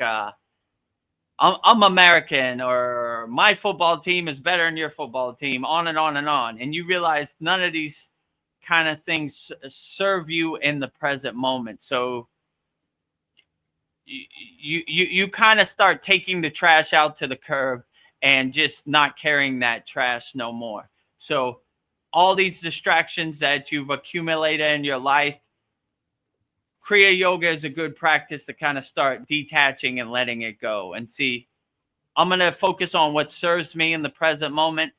I'm American, or my football team is better than your football team, on and on and on. And you realize none of these kind of things serve you in the present moment. So you kind of start taking the trash out to the curb and just not carrying that trash no more. So all these distractions that you've accumulated in your life, Kriya yoga is a good practice to kind of start detaching and letting it go and see, I'm going to focus on what serves me in the present moment.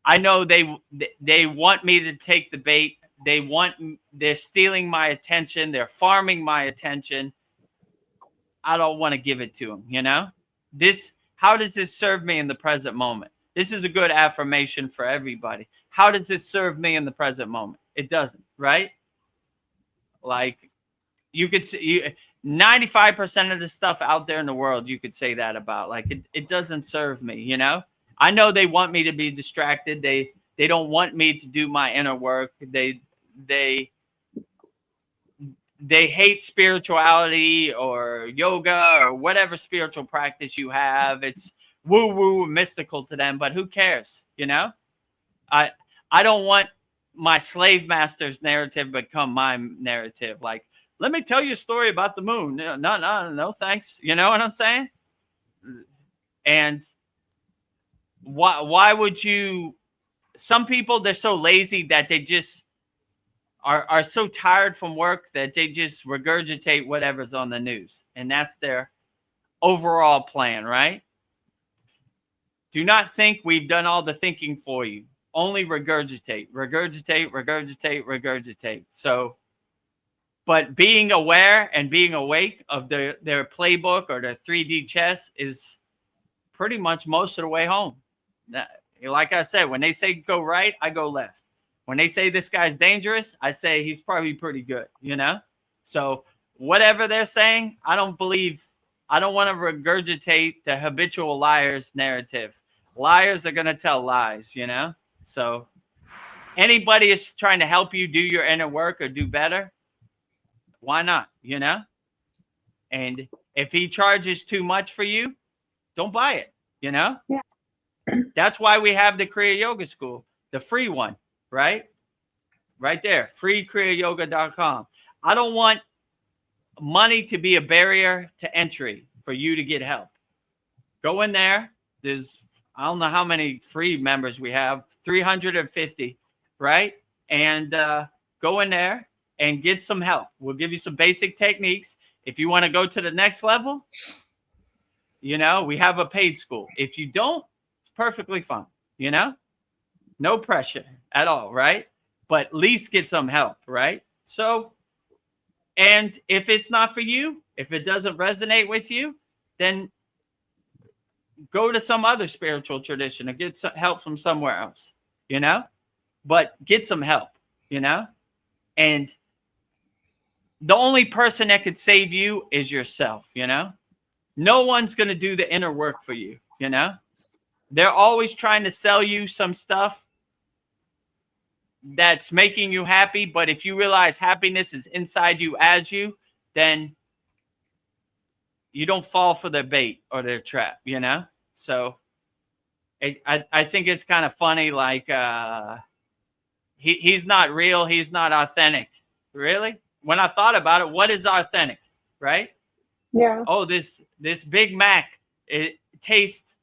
I know they want me to take the bait. They're stealing my attention. They're farming my attention. I don't want to give it to them, you know? How does this serve me in the present moment? This is a good affirmation for everybody. How does it serve me in the present moment? It doesn't, right? Like you could say 95% of the stuff out there in the world, you could say that about. Like it doesn't serve me, you know? I know they want me to be distracted. They don't want me to do my inner work. They they hate spirituality or yoga or whatever spiritual practice you have. It's woo woo mystical to them, but who cares? You know, I I don't want my slave master's narrative become my narrative. Like, let me tell you a story about the moon. No, thanks. You know what I'm saying? And why would you? Some people, they're so lazy that they just are so tired from work that they just regurgitate whatever's on the news. And that's their overall plan, right? Do not think we've done all the thinking for you. Only regurgitate, regurgitate, regurgitate, regurgitate. So, but being aware and being awake of their playbook or their 3D chess is pretty much most of the way home. Like I said, when they say go right, I go left. When they say this guy's dangerous, I say he's probably pretty good, you know? So whatever they're saying, I don't want to regurgitate the habitual liar's narrative. Liars are going to tell lies, you know? So anybody is trying to help you do your inner work or do better, why not, you know? And if he charges too much for you, don't buy it, you know? Yeah. That's why we have the Kriya Yoga School, the free one, right? Right there, freekriyayogamasterclass.com. I don't want money to be a barrier to entry for you to get help. Go in there. There's, I don't know how many free members we have, 350, right? And go in there and get some help. We'll give you some basic techniques. If you want to go to the next level, you know, we have a paid school. If you don't, it's perfectly fine, you know? No pressure at all, right? But at least get some help, right? So, and if it's not for you, if it doesn't resonate with you, then go to some other spiritual tradition or get some help from somewhere else, you know? But get some help, you know? And the only person that could save you is yourself, you know? No one's going to do the inner work for you, you know? They're always trying to sell you some stuff that's making you happy. But if you realize happiness is inside you as you, then you don't fall for their bait or their trap, you know? So I think it's kind of funny. Like, he's not real. He's not authentic. Really? When I thought about it, what is authentic, right? Yeah. Oh, this Big Mac, it tastes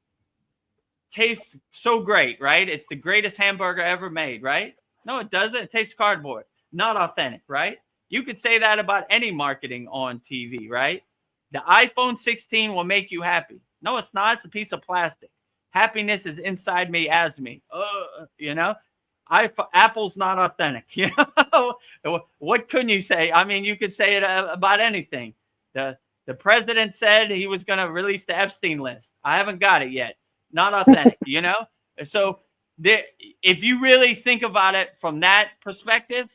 so great, right? It's the greatest hamburger ever made, right? No, it doesn't. It tastes cardboard. Not authentic, right? You could say that about any marketing on TV, right? The iPhone 16 will make you happy. No, it's not. It's a piece of plastic. Happiness is inside me as me. You know? Apple's not authentic. You know? What couldn't you say? I mean, you could say it about anything. The president said he was going to release the Epstein list. I haven't got it yet. Not authentic, you know? So if you really think about it from that perspective,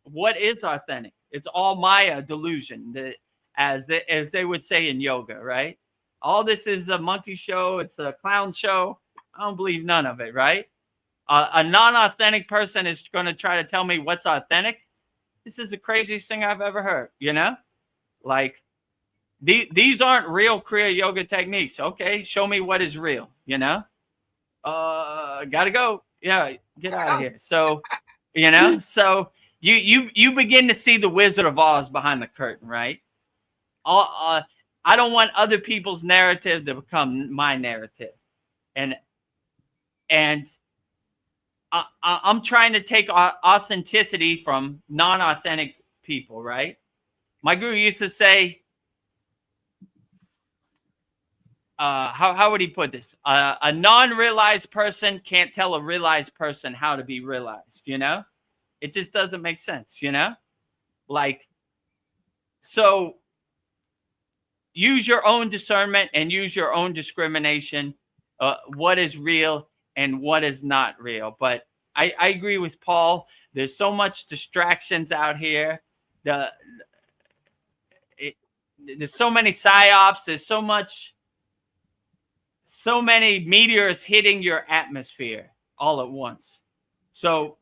what is authentic? It's all Maya delusion, as they would say in yoga, right? All this is a monkey show. It's a clown show. I don't believe none of it, right? A non-authentic person is going to try to tell me what's authentic. This is the craziest thing I've ever heard, you know? Like, these aren't real Kriya yoga techniques. Okay, show me what is real, you know? Gotta go. Yeah, get out of here. So, you know, so you begin to see the Wizard of Oz behind the curtain, right? I don't want other people's narrative to become my narrative. And I'm trying to take authenticity from non-authentic people, right? My guru used to say, how would he put this? A non-realized person can't tell a realized person how to be realized, you know? It just doesn't make sense, you know? Like, so use your own discernment and use your own discrimination, what is real and what is not real. But I agree with Paul. There's so much distractions out here. There's so many psyops. There's so many meteors hitting your atmosphere all at once. So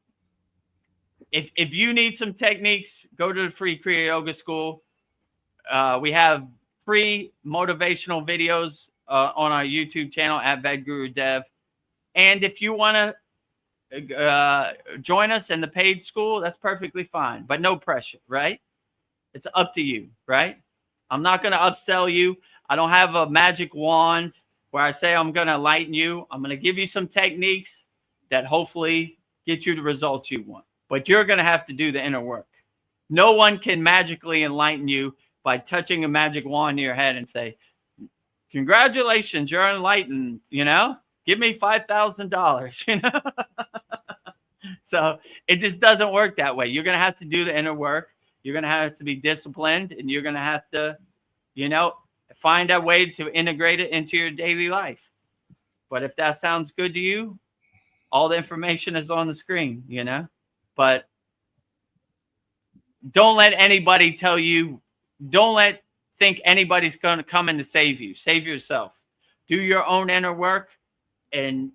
if you need some techniques, go to the free Kriya Yoga School. We have free motivational videos on our YouTube channel at Vedagurudev. And if you want to join us in the paid school, that's perfectly fine, but no pressure, right? It's up to you, right? I'm not going to upsell you. I don't have a magic wand where I say I'm going to enlighten you. I'm going to give you some techniques that hopefully get you the results you want. But you're going to have to do the inner work. No one can magically enlighten you by touching a magic wand in your head and say, congratulations, you're enlightened, you know? Give me $5,000, you know? So it just doesn't work that way. You're going to have to do the inner work. You're going to have to be disciplined, and you're going to have to, you know, find a way to integrate it into your daily life. But if that sounds good to you, all the information is on the screen, you know? But don't let anybody tell you, think anybody's going to come in to save you. Save yourself. Do your own inner work, and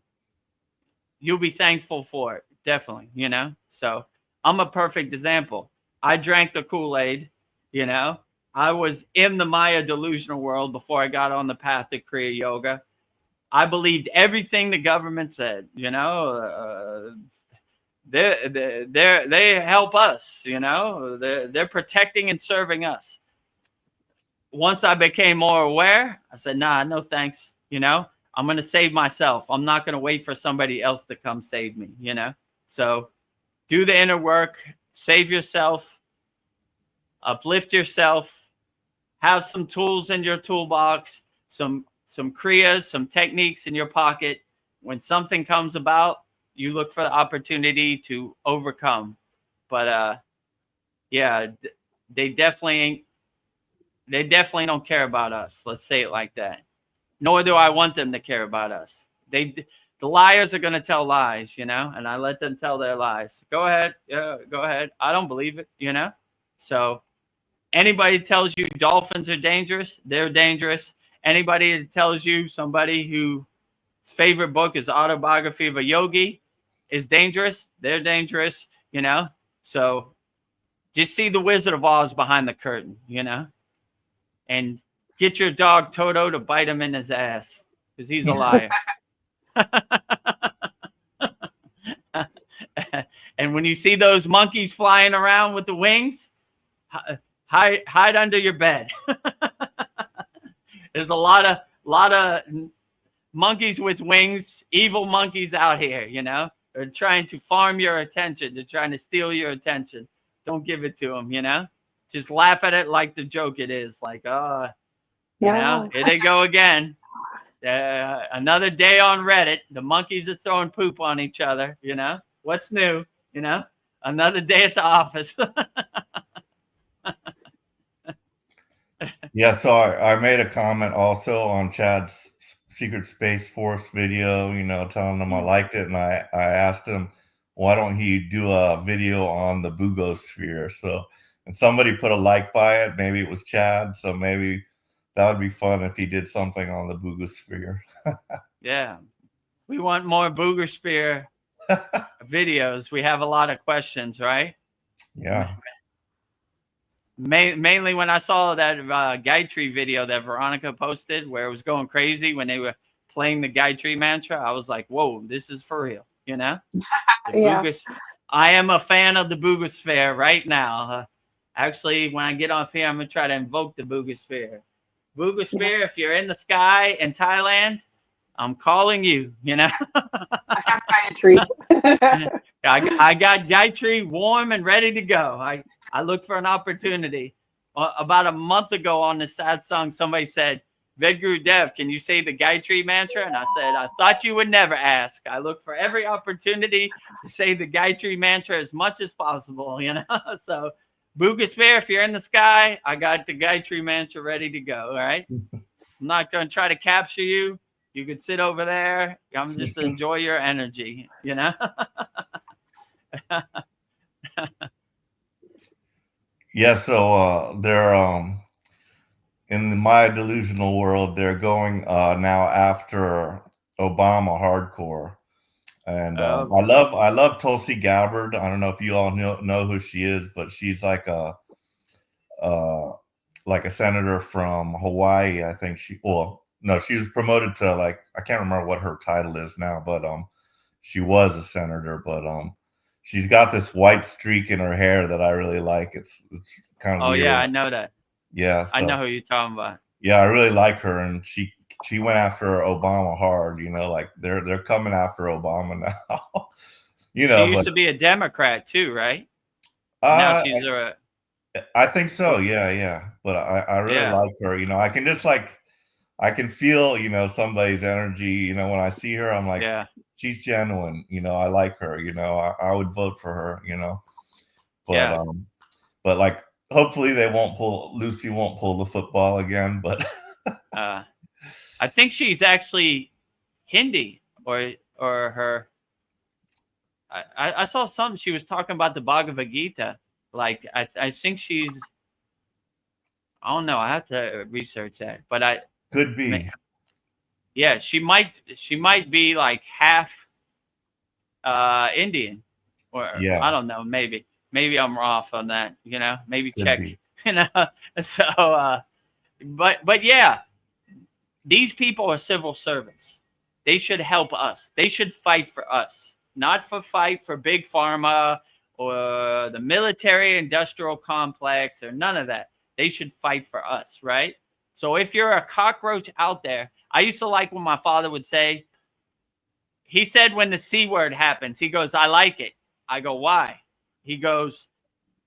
you'll be thankful for it. Definitely, you know? So I'm a perfect example. I drank the Kool-Aid, you know? I was in the Maya delusional world before I got on the path of Kriya Yoga. I believed everything the government said, you know? They help us, you know? They're protecting and serving us. Once I became more aware, I said, nah, no thanks, you know? I'm going to save myself. I'm not going to wait for somebody else to come save me, you know? So do the inner work, save yourself, uplift yourself, have some tools in your toolbox, some kriyas, some techniques in your pocket. When something comes about, you look for the opportunity to overcome. But yeah, they definitely don't care about us. Let's say it like that. Nor do I want them to care about us. The liars are going to tell lies, you know, and I let them tell their lies. Go ahead. Yeah, go ahead. I don't believe it, you know? So anybody tells you dolphins are dangerous, they're dangerous. Anybody that tells you somebody whose favorite book is Autobiography of a Yogi is dangerous, they're dangerous, you know? So just see the Wizard of Oz behind the curtain, you know? And get your dog Toto to bite him in his ass because he's a liar. And when you see those monkeys flying around with the wings, hide under your bed. There's a lot of monkeys with wings, evil monkeys out here, you know? They're trying to farm your attention. They're trying to steal your attention. Don't give it to them, you know? Just laugh at it like the joke it is. Like, you know, here they go again. Another day on Reddit. The monkeys are throwing poop on each other, you know? What's new, you know? Another day at the office. Yeah, so I made a comment also on Chad's Secret Space Force video, you know, telling him I liked it, and I asked him, why don't he do a video on the Bugosphere? So, and somebody put a like by it. Maybe it was Chad, so maybe that would be fun if he did something on the Bugosphere. Yeah, we want more Bugosphere videos. We have a lot of questions, right? Yeah. Mainly when I saw that Gayatri video that Veronica posted where it was going crazy when they were playing the Gayatri mantra, I was like, whoa, this is for real, you know? Yeah. I am a fan of the Bugosphere right now. Actually, when I get off here, I'm going to try to invoke the Bugosphere. Bugosphere, if you're in the sky in Thailand, I'm calling you, you know? I have Gayatri. I got Gayatri warm and ready to go. I look for an opportunity. About a month ago on the Satsang, somebody said, Vedagurudev, can you say the Gayatri mantra? And I said, I thought you would never ask. I look for every opportunity to say the Gayatri mantra as much as possible, you know? So, Bugosphere, if you're in the sky, I got the Gayatri mantra ready to go, all right? I'm not going to try to capture you. You can sit over there. I'm just enjoy your energy, you know? Yeah, so they're in the Maya delusional world, they're going now after Obama hardcore. And I love Tulsi Gabbard. I don't know if you all know who she is, but she's like a senator from Hawaii. I think she was promoted to, like, I can't remember what her title is now, but she was a senator. But she's got this white streak in her hair that I really like. It's kind of weird. Yeah, I know that. Yeah, so, I know who you're talking about. Yeah, I really like her, and she went after Obama hard. You know, like they're coming after Obama now. You know, she used to be a Democrat too, right? Now she's I think so. Yeah. But I really Yeah. like her. I can just I can feel, somebody's energy. When I see her, I'm like, Yeah. she's genuine. I like her. I would vote for her. But Yeah. like, hopefully Lucy won't pull the football again. But I think she's actually Hindi or her. I saw something. She was talking about the Bhagavad Gita. Like I think she's. I don't know. I have to research that, but could be. yeah, she might be like half Indian, or I Yeah, don't know. Maybe I'm off on that. Maybe could check. be. You know, so but yeah, these people are civil servants. They should help us. They should fight for us, not fight for big pharma or the military industrial complex or none of that. They should fight for us, right? So if you're a cockroach out there, I used to like when my father would say, he said when the C word happens, he goes, I like it. I go, why? He goes,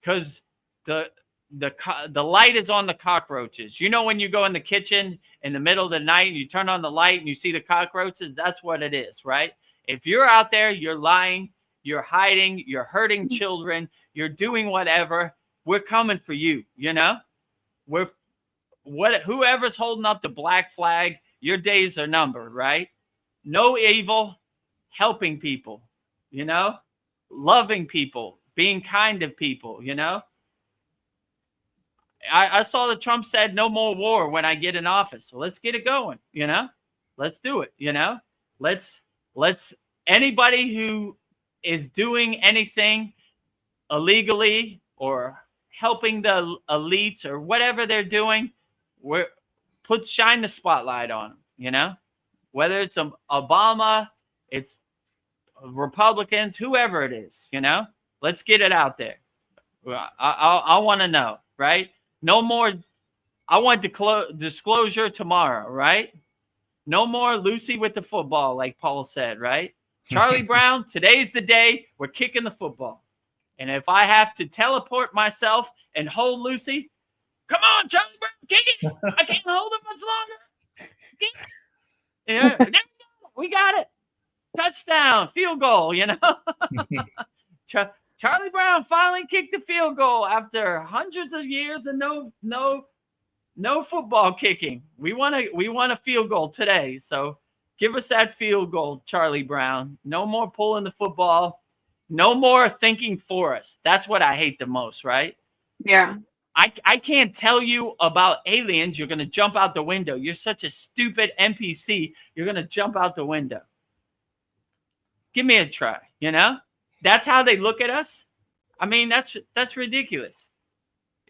because the the light is on the cockroaches. When you go in the kitchen in the middle of the night and you turn on the light and you see the cockroaches, that's what it is, right? If you're out there, you're lying, you're hiding, you're hurting children, you're doing whatever, we're coming for you. We're whoever's holding up the black flag, your days are numbered, right? No evil, helping people, loving people, being kind to people. I saw that Trump said no more war when I get in office. So let's get it going, Let's do it, Let's anybody who is doing anything illegally or helping the elites or whatever they're doing, we're shine the spotlight on them, Whether it's Obama, it's Republicans, whoever it is, Let's get it out there. I want to know, right? No more. I want disclosure tomorrow, right? No more Lucy with the football, like Paul said, right? Charlie Brown, today's the day we're kicking the football. And if I have to teleport myself and hold Lucy, come on, Charlie Brown, kick it. I can't hold it much longer. Yeah, there we go. We got it. Touchdown, field goal, Charlie Brown finally kicked the field goal after hundreds of years and no football kicking. We want a field goal today. So give us that field goal, Charlie Brown. No more pulling the football. No more thinking for us. That's what I hate the most, right? Yeah. I can't tell you about aliens. You're going to jump out the window. You're such a stupid NPC. You're going to jump out the window. Give me a try, That's how they look at us. I mean, that's ridiculous.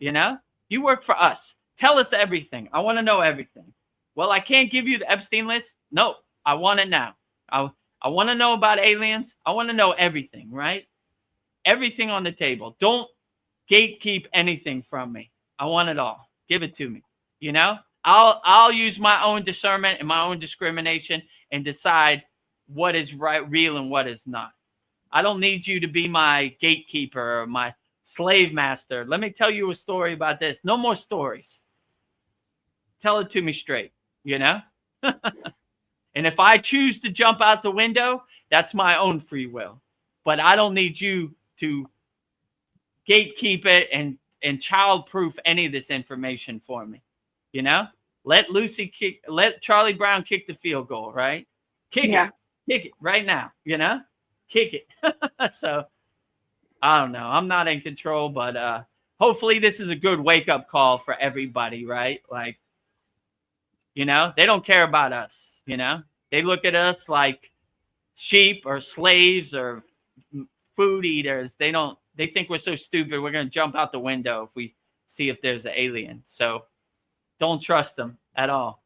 You work for us. Tell us everything. I want to know everything. Well, I can't give you the Epstein list. No, I want it now. I want to know about aliens. I want to know everything, right? Everything on the table. Don't gatekeep anything from me. I want it all. Give it to me. I'll use my own discernment and my own discrimination and decide what is right, real, and what is not. I don't need you to be my gatekeeper or my slave master. Let me tell you a story about this. No more stories. Tell it to me straight, And if I choose to jump out the window, that's my own free will. But I don't need you to gatekeep it and childproof any of this information for me. Let Charlie Brown kick the field goal, right? Kick it right now, kick it. So I don't know. I'm not in control, but hopefully this is a good wake-up call for everybody, right? Like, they don't care about us, They look at us like sheep or slaves or food eaters. They think we're so stupid we're going to jump out the window if we see if there's an alien. So don't trust them at all,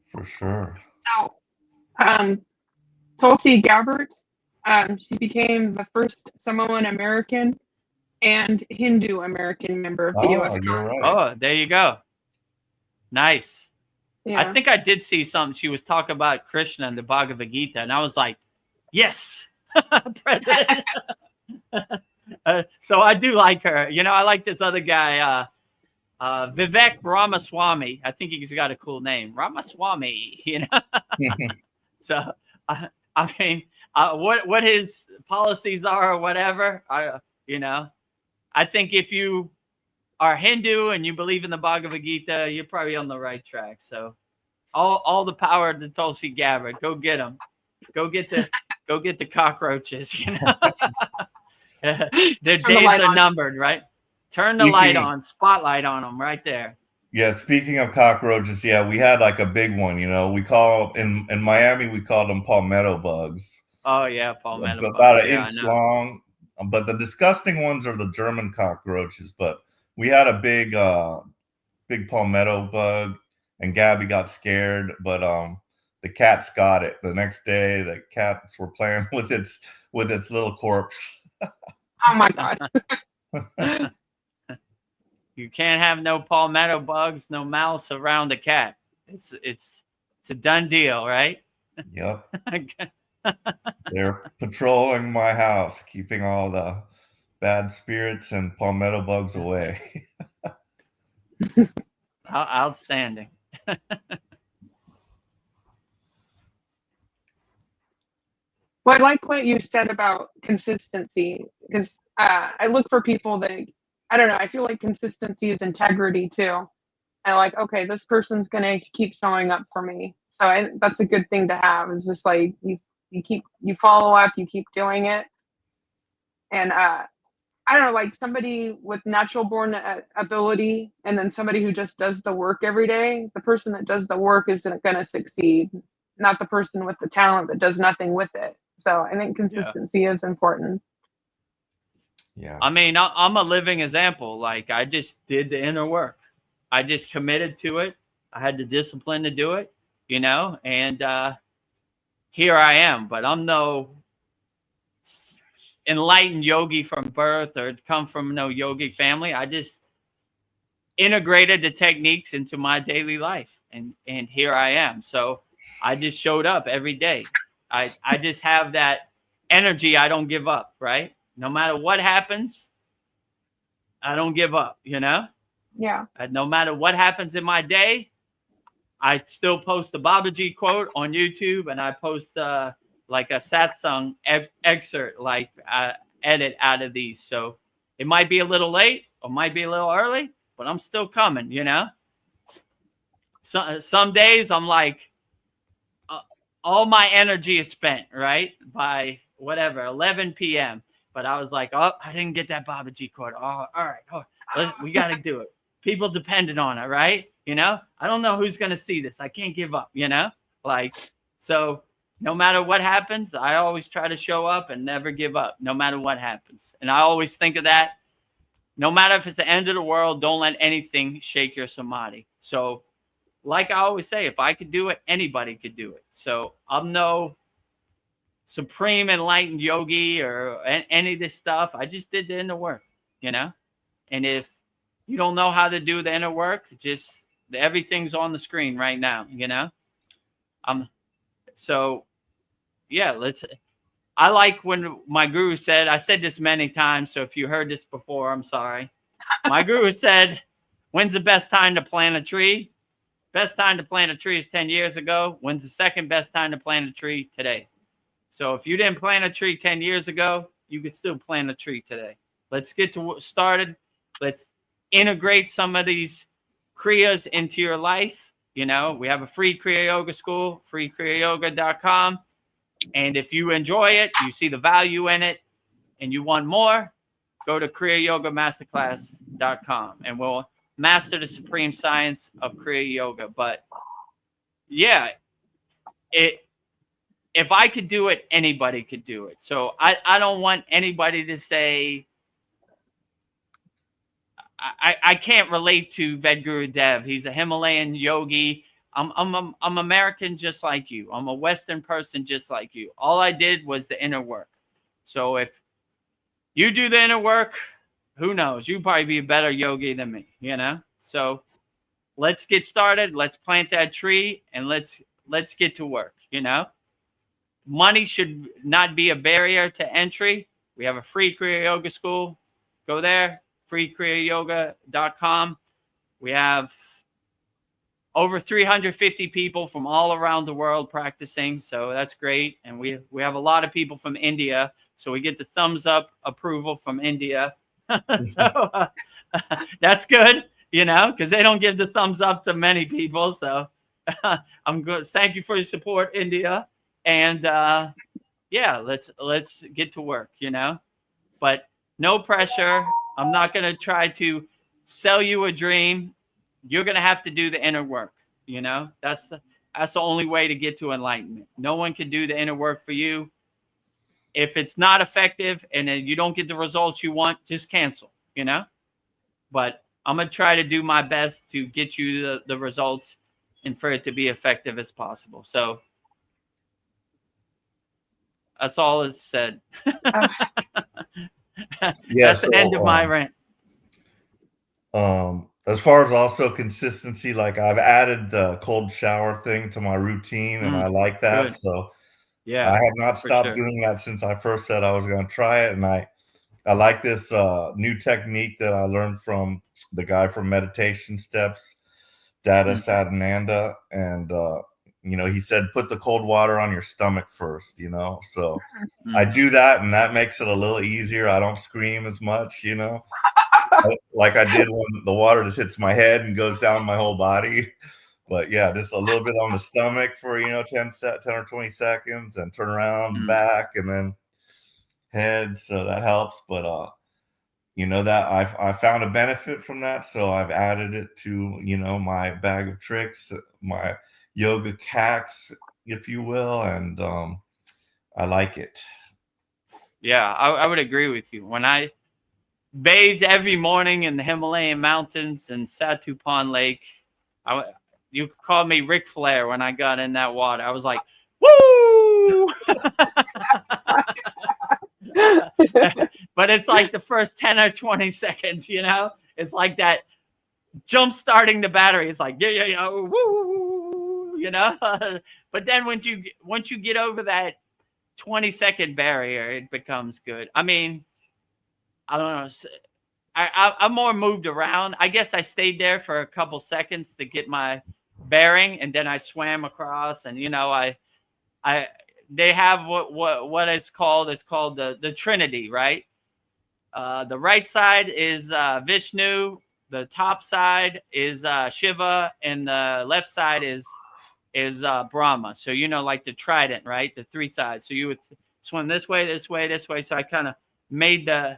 For sure. So, Tulsi Gabbard, she became the first Samoan American and Hindu American member of the U.S. You're right. Oh, there you go. Nice. Yeah. I think I did see something. She was talking about Krishna and the Bhagavad Gita, and I was like, yes, So I do like her. You know, I like this other guy, Vivek Ramaswamy. I think he's got a cool name, Ramaswamy. You know, so I mean, what his policies are or whatever. You know, I think if you are Hindu and you believe in the Bhagavad Gita, you're probably on the right track. So all the power to Tulsi Gabbard. Go get them. Go get the cockroaches. You know, their Turn the days light are on. numbered, right? Turn the light on, spotlight on them right there. Yeah, speaking of cockroaches, yeah, we had like a big one, you know. We call in Miami, we called them palmetto bugs. Oh yeah, palmetto About bugs. an Yeah, I inch know. long. But the disgusting ones are the German cockroaches. But we had a big palmetto bug, and Gabby got scared, but the cats got it. The next day, the cats were playing with its little corpse. Oh my God. You can't have no palmetto bugs, no mouse around the cat. It's a done deal, right? Yep. They're patrolling my house, keeping all the bad spirits and palmetto bugs away. Outstanding. Well, I like what you said about consistency, because I look for people that, I don't know, I feel like consistency is integrity too. And like, okay, this person's gonna keep showing up for me. So that's a good thing to have. It's just like you follow up, you keep doing it. And I don't know, like somebody with natural born ability, and then somebody who just does the work every day. The person that does the work isn't going to succeed, not the person with the talent that does nothing with it. So I think consistency is important. Yeah. I mean, I'm a living example. Like I just did the inner work. I just committed to it. I had the discipline to do it, you know, and here I am. But I'm no enlightened yogi from birth or come from no yogic family. I just integrated the techniques into my daily life, and here I am. So I just showed up every day. I just have that energy. I don't give up, right? No matter what happens, I don't give up, you know? Yeah. No matter what happens in my day, I still post the Babaji quote on YouTube, and I post like a satsang excerpt, like edit out of these. So it might be a little late or might be a little early, but I'm still coming, you know? Some days I'm like, all my energy is spent, right? By whatever, 11 p.m. But I was like, oh, I didn't get that Babaji quote. Oh, all right. We got to do it. People depended on it, right? You know, I don't know who's going to see this. I can't give up, you know? Like, so no matter what happens, I always try to show up and never give up, no matter what happens. And I always think of that. No matter if it's the end of the world, don't let anything shake your samadhi. So, like I always say, if I could do it, anybody could do it. So I'm no supreme enlightened yogi or any of this stuff. I just did the inner work, you know? And if you don't know how to do the inner work, just everything's on the screen right now, you know? So yeah, I like when my guru said, I said this many times, so if you heard this before, I'm sorry. My guru said, when's the best time to plant a tree? Best time to plant a tree is 10 years ago. When's the second best time to plant a tree? Today. So if you didn't plant a tree 10 years ago, you could still plant a tree today. Let's get started. Let's integrate some of these kriyas into your life. You know, we have a free Kriya Yoga school, freekriyayogamasterclass.com. And if you enjoy it, you see the value in it, and you want more, go to kriyayogamasterclass.com, and we'll master the supreme science of Kriya Yoga. But yeah, if I could do it, anybody could do it. So I don't want anybody to say, I can't relate to Vedagurudev. He's a Himalayan yogi. I'm American just like you. I'm a Western person just like you. All I did was the inner work. So if you do the inner work, who knows? You'll probably be a better yogi than me, you know? So let's get started. Let's plant that tree, and let's get to work, you know? Money should not be a barrier to entry. We have a free Kriya Yoga school. Go there, freekriyayogamasterclass.com. We have over 350 people from all around the world practicing, so that's great. And we have a lot of people from India, so we get the thumbs up approval from India. So that's good, because they don't give the thumbs up to many people. So I'm good. Thank you for your support, India. And yeah, let's get to work, but no pressure. I'm not going to try to sell you a dream. You're going to have to do the inner work. That's the only way to get to enlightenment. No one can do the inner work for you. If it's not effective and then you don't get the results you want, just cancel, but I'm going to try to do my best to get you the results and for it to be effective as possible. So that's all is said. That's the end of my rant. As far as also consistency, like I've added the cold shower thing to my routine, and I like that. Good. So Yeah, I have not stopped doing that since I first said I was going to try it. And I like this new technique that I learned from the guy from Meditation Steps, Dada Sadananda. And, he said, put the cold water on your stomach first, so I do that, and that makes it a little easier. I don't scream as much, like I did when the water just hits my head and goes down my whole body. But yeah, just a little bit on the stomach for 10 or 20 seconds, and turn around, back, and then head. So that helps. But that I found a benefit from that, so I've added it to my bag of tricks, my yoga hacks, if you will, and I like it. Yeah, I would agree with you. When I bathed every morning in the Himalayan mountains and Satupon Lake, you called me Ric Flair when I got in that water. I was like, woo! But it's like the first 10 or 20 seconds, it's like that jump starting the battery. It's like, yeah, woo, but then once you get over that 20-second barrier, it becomes good. I mean, I don't know. I'm more moved around. I guess I stayed there for a couple seconds to get my bearing, and then I swam across. And they have what it's called. It's called the Trinity, right? The right side is Vishnu. The top side is Shiva, and the left side is Brahma. So like the trident, right? The three sides. So you would swim this way, this way, this way. So I kind of made the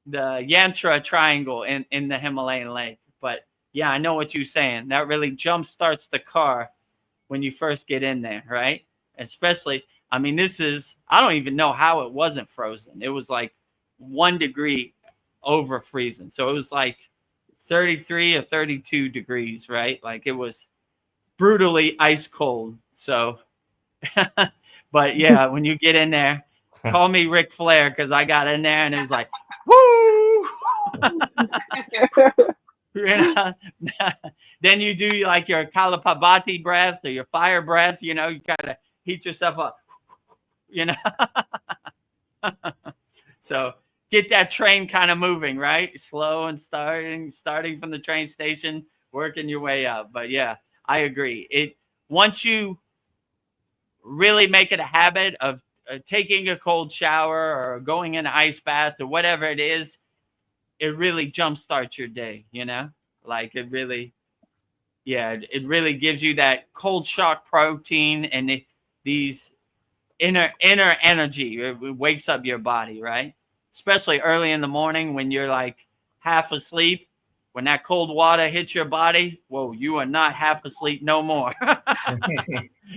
yantra triangle in the Himalayan lake. But yeah, I know what you're saying. That really jump starts the car when you first get in there, right? Especially, I mean, I don't even know how it wasn't frozen. It was like 1 degree over freezing. So it was like 33 or 32 degrees, right? Like it was brutally ice cold. So, but yeah, when you get in there, call me Ric Flair, because I got in there and it was like, woo! Then you do like your Kalapabati breath or your fire breath, you kind of heat yourself up, So get that train kind of moving, right? Slow and starting from the train station, working your way up. But yeah, I agree. Once you really make it a habit of taking a cold shower or going in an ice bath or whatever it is, it really jumpstarts your day, like it really gives you that cold shock protein and these inner energy. It wakes up your body, right? Especially early in the morning when you're like half asleep. When that cold water hits your body, whoa, you are not half asleep no more.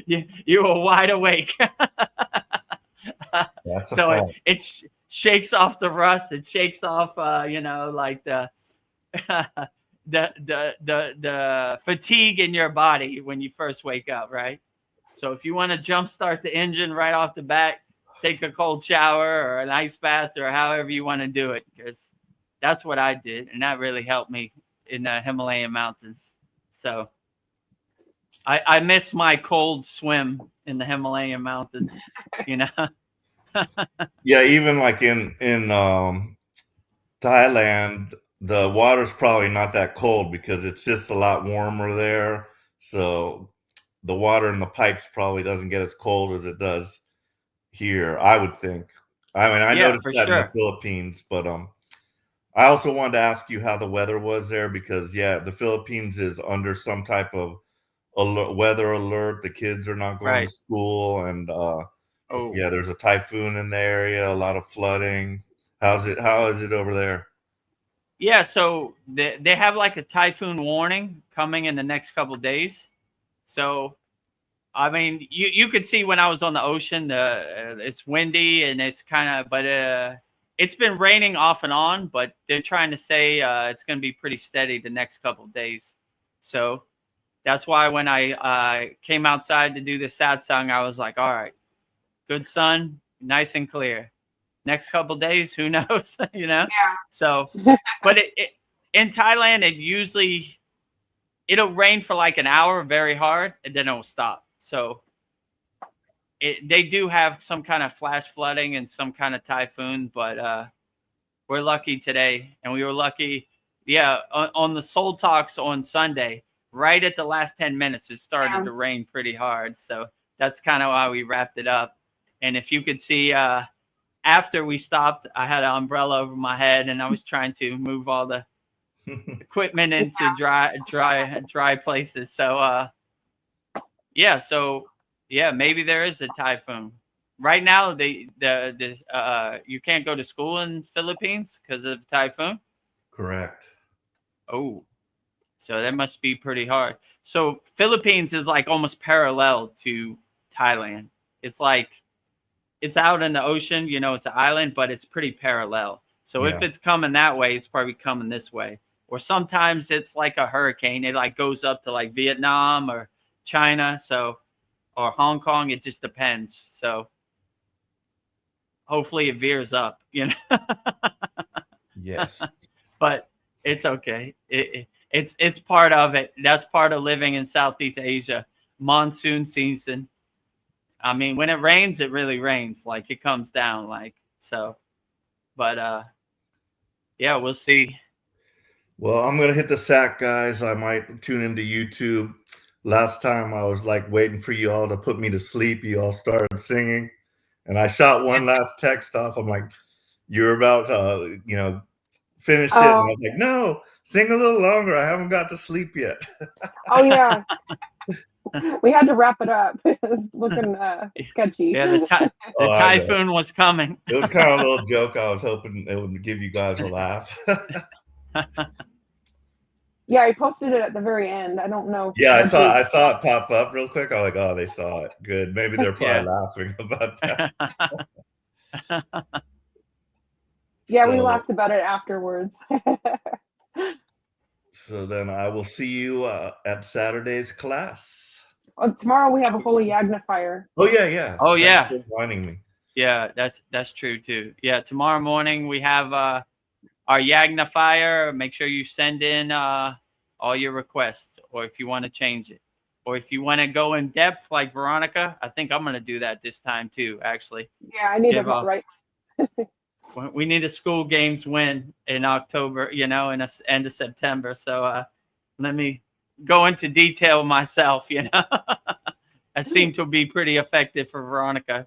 You are wide awake. So it shakes off the rust. It shakes off, like the fatigue in your body when you first wake up, right? So if you want to jumpstart the engine right off the bat, take a cold shower or an ice bath or however you want to do it, because that's what I did, and that really helped me in the Himalayan mountains. So I miss my cold swim in the Himalayan mountains, Yeah, even like in Thailand, the water's probably not that cold because it's just a lot warmer there. So the water in the pipes probably doesn't get as cold as it does here, I would think. I mean, I Yeah, noticed for that in the sure. Philippines, but I also wanted to ask you how the weather was there because yeah, the Philippines is under some type of weather alert. The kids are not going to Right. school, and Oh, yeah, there's a typhoon in the area, a lot of flooding. How is it over there? yeah. So they have like a typhoon warning coming in the next couple days. So I mean, you could see when I was on the ocean, it's windy and it's kind of, but it's been raining off and on. But they're trying to say it's going to be pretty steady the next couple of days. So that's why when I came outside to do the satsang, I was like, all right, good sun, nice and clear. Next couple of days, who knows, you know? So, but in Thailand, it'll rain for like an hour very hard and then it'll stop. So they do have some kind of flash flooding and some kind of typhoon, but we're lucky today, and we were lucky. Yeah, on the Soul Talks on Sunday, right at the last 10 minutes, it started Yeah. to rain pretty hard. So that's kind of why we wrapped it up. And if you could see, after we stopped, I had an umbrella over my head, and I was trying to move all the equipment into dry places. So yeah, so yeah, maybe there is a typhoon. Right now, you can't go to school in Philippines because of typhoon. Correct. Oh, so that must be pretty hard. So Philippines is like almost parallel to Thailand. It's like it's out in the ocean, it's an island, but it's pretty parallel. So if Yeah. it's coming that way, it's probably coming this way. Or sometimes it's like a hurricane. It like goes up to like Vietnam or China. So or Hong Kong. It just depends. So hopefully it veers up. Yes. But it's okay. It's part of it. That's part of living in Southeast Asia. Monsoon season. I mean, when it rains, it really rains. Like it comes down. Like so. But yeah, we'll see. Well, I'm gonna hit the sack, guys. I might tune into YouTube. Last time I was like waiting for you all to put me to sleep. You all started singing, and I shot one last text off. I'm like, "You're about to, finish it," and I Oh, was like, "No, sing a little longer. I haven't got to sleep yet." oh yeah. We had to wrap it up. It's looking sketchy. Yeah, the Oh, I know. typhoon was coming. It was kind of a little joke. I was hoping it would give you guys a laugh. Yeah, I posted it at the very end. I don't know Yeah, what you. I saw it pop up real quick. I'm like, oh, they saw it. Good. Maybe they're probably Yeah. laughing about that. Yeah, we So laughed about it afterwards. so then I will see you at Saturday's class. Well, tomorrow we have a holy Yagna fire. Oh yeah, yeah. Oh Thanks yeah. for reminding me. Yeah, that's true too. Yeah, tomorrow morning we have our Yagna fire. Make sure you send in all your requests, or if you want to change it, or if you want to go in depth like Veronica. I think I'm going to do that this time too. Actually, Yeah, I need to give a write. we need a school games win in October, in end of September. So let me go into detail myself. That seemed to be pretty effective for Veronica.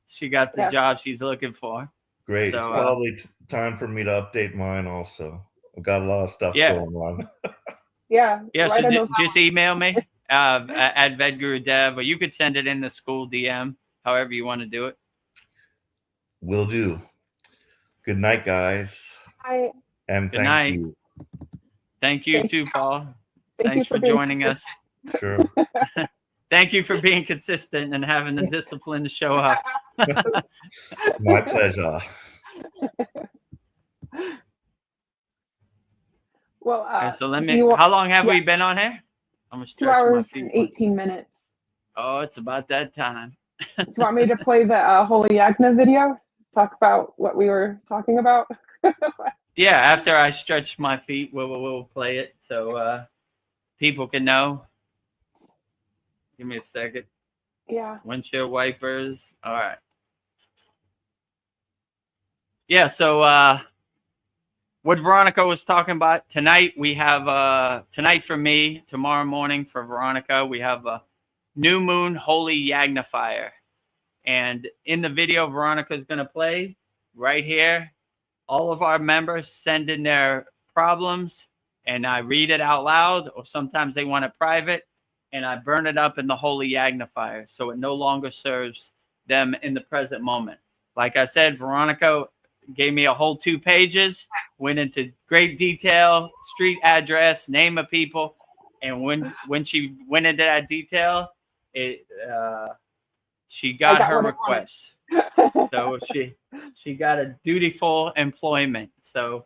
She got the Yeah, job she's looking for. Great. It's So probably time for me to update mine also. I've got a lot of stuff yeah, going on. yeah, yeah. So write on those. just email me at Vedagurudev, or you could send it in the school DM, however you want to do it. Will do. Good night, guys. Hi. And Good thank night. you. Thank you too, Paul. Thank you Thanks for being joining us. Sure. Thank you for being consistent and having the discipline to show up. My pleasure. Well, So how long have we been on here? I'm gonna 2 stretch my hours feet. and 18 minutes. Oh, it's about that time. Do you want me to play the Holy Yagna video? Talk about what we were talking about? Yeah, after I stretch my feet, we'll play it so people can know. Give me a second. Yeah. Windshield wipers. All right. Yeah, so what Veronica was talking about tonight, we have tonight for me, tomorrow morning for Veronica, we have a new moon holy yagnifier. And in the video Veronica is going to play right here, all of our members send in their problems and I read it out loud, or sometimes they want it private, and I burn it up in the holy yagnifier so it no longer serves them in the present moment. Like I said, Veronica gave me a whole 2 pages, went into great detail, street address, name of people, and when she went into that detail, it she I got got her what I request. wanted. So she got a dutiful employment. So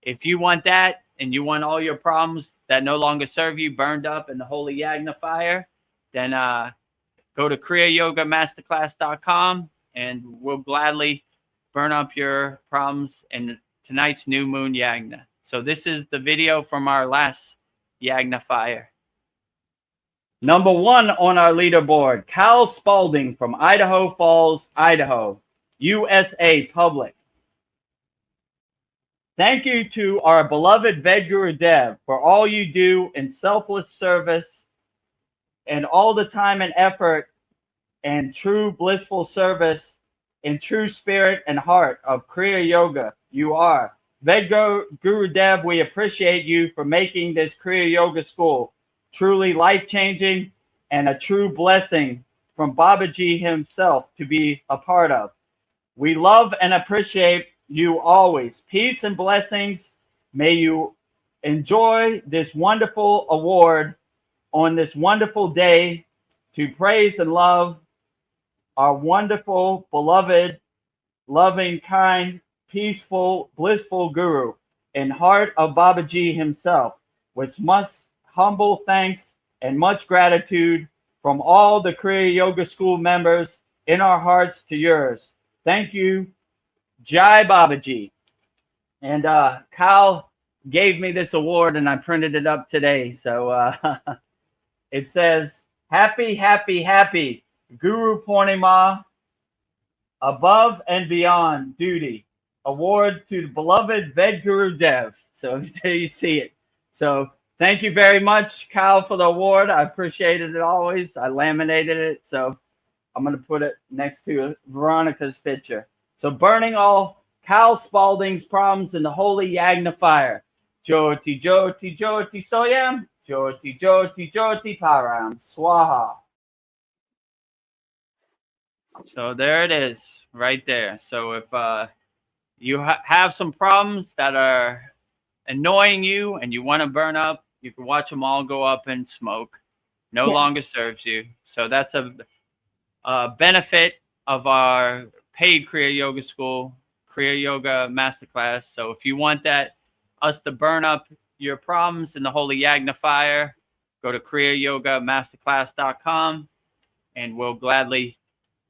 if you want that and you want all your problems that no longer serve you burned up in the holy yagna fire, then go to kriyayogamasterclass.com and we'll gladly burn up your problems in tonight's new moon yagna. So this is the video from our last yagna fire. Number 1 on our leaderboard, Cal Spalding from Idaho Falls, Idaho, USA Public. Thank you to our beloved Vedagurudev for all you do in selfless service and all the time and effort and true blissful service in true spirit and heart of Kriya Yoga. You are. Vedagurudev, we appreciate you for making this Kriya Yoga school truly life-changing and a true blessing from Babaji himself to be a part of. We love and appreciate you always. Peace and blessings. May you enjoy this wonderful award on this wonderful day to praise and love our wonderful, beloved, loving, kind, peaceful, blissful Guru in heart of Babaji himself, which must humble thanks and much gratitude from all the Kriya Yoga School members in our hearts to yours. Thank you, Jai Babaji. And Kyle gave me this award and I printed it up today. So it says, happy, happy, happy Guru Purnima, above and beyond duty. Award to the beloved Vedagurudev. So there you see it. So thank you very much, Kyle, for the award. I appreciated it always. I laminated it. So I'm going to put it next to Veronica's picture. So burning all Cal Spalding's problems in the holy yagna fire. Jyoti, Jyoti, Jyoti Soyam. Jyoti, Jyoti, Jyoti Param. Swaha. So there it is, right there. So if you have some problems that are annoying you and you want to burn up, you can watch them all go up in smoke. No Yes. longer serves you. So that's a benefit of our paid Kriya Yoga School, Kriya Yoga Masterclass. So if you want us to burn up your problems in the holy yagna fire, go to kriyayogamasterclass.com and we'll gladly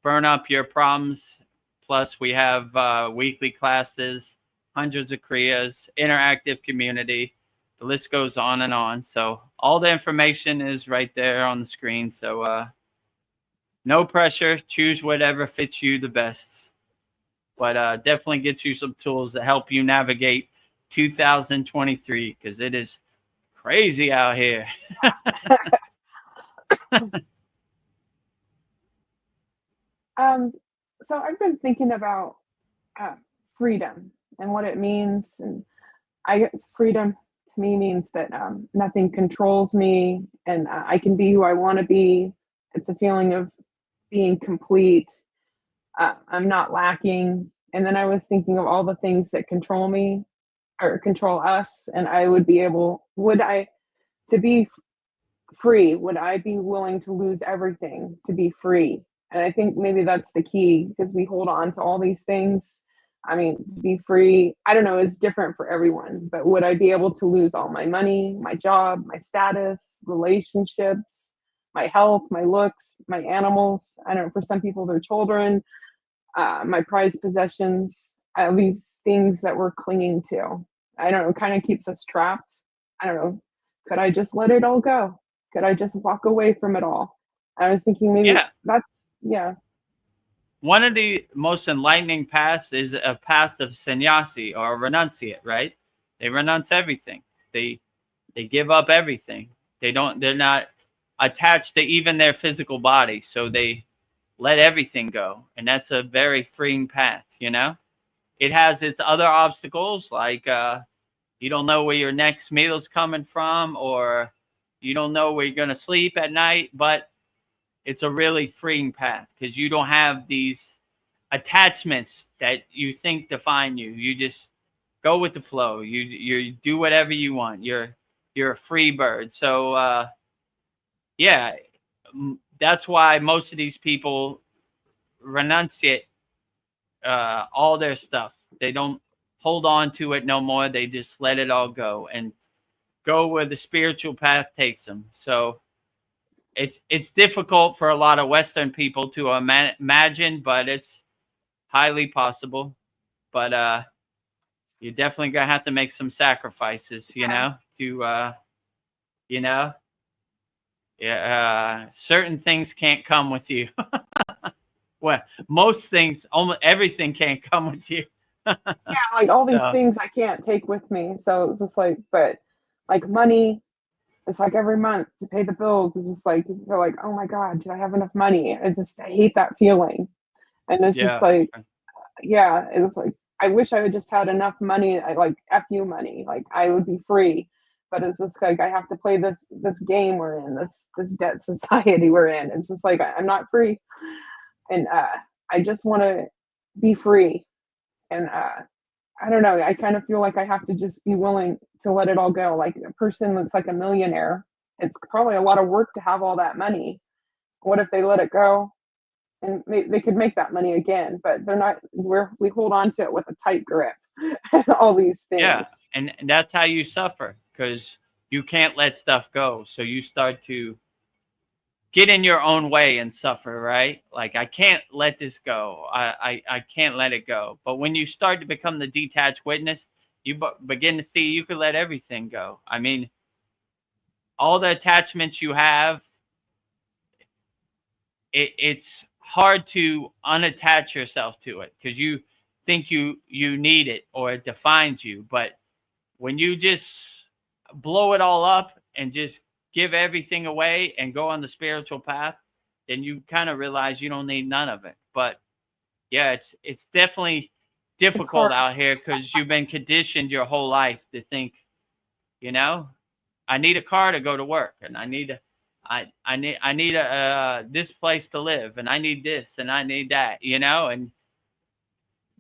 burn up your problems. Plus, we have weekly classes, hundreds of Kriyas, interactive community. The list goes on and on. So all the information is right there on the screen. So no pressure. Choose whatever fits you the best. But definitely get you some tools that help you navigate 2023 because it is crazy out here. So I've been thinking about freedom and what it means, and I guess freedom to me means that nothing controls me, and I can be who I want to be. It's a feeling of being complete. I'm not lacking. And then I was thinking of all the things that control me or control us, and I would be able, to be free, would I be willing to lose everything to be free? And I think maybe that's the key because we hold on to all these things. I mean, to be free, I don't know, it's different for everyone, but would I be able to lose all my money, my job, my status, relationships, my health, my looks, my animals? I don't know, for some people, their children, my prized possessions, these things that we're clinging to. I don't know, kind of keeps us trapped. I don't know. Could I just let it all go? Could I just walk away from it all? I was thinking maybe Yeah. that's, yeah. one of the most enlightening paths is a path of sannyasi or renunciate, right? They renounce everything. They give up everything. They're not attached to even their physical body. So they let everything go. And that's a very freeing path, you know? It has its other obstacles, like you don't know where your next meal is coming from, or you don't know where you're going to sleep at night, but it's a really freeing path because you don't have these attachments that you think define you. You just go with the flow. You do whatever you want. You're a free bird. So yeah, that's why most of these people renunciate all their stuff. They don't hold on to it no more. They just let it all go and go where the spiritual path takes them. So it's difficult for a lot of Western people to imagine, but it's highly possible. But you're definitely gonna have to make some sacrifices, you know, to you know, yeah, certain things can't come with you. Well, most things, almost everything can't come with you. Yeah, like all these So things I can't take with me. So it's just like, but like money, it's like every month to pay the bills. It's just like you're like, oh my God, do I have enough money? I hate that feeling. And it's just yeah, like, yeah, it's like I wish I would just had enough money, like FU money, like I would be free. But it's just like I have to play this game we're in, this debt society we're in. It's just like I'm not free, and I just want to be free. And I don't know. I kind of feel like I have to just be willing to let it all go. Like a person that's like a millionaire, it's probably a lot of work to have all that money. What if they let it go? And they could make that money again, but they're not. We hold on to it with a tight grip. All these things. yeah, and that's how you suffer because you can't let stuff go. So you start to get in your own way and suffer, right? Like I can't let this go. I can't let it go. But when you start to become the detached witness, you begin to see you can let everything go. I mean, all the attachments you have, it's hard to unattach yourself to it because you think you need it or it defines you. But when you just blow it all up and just give everything away and go on the spiritual path, then you kind of realize you don't need none of it. But yeah, it's definitely It's hard. difficult out here because you've been conditioned your whole life to think, you know, I need a car to go to work, and I need a this place to live, and I need this, and I need that, you know, and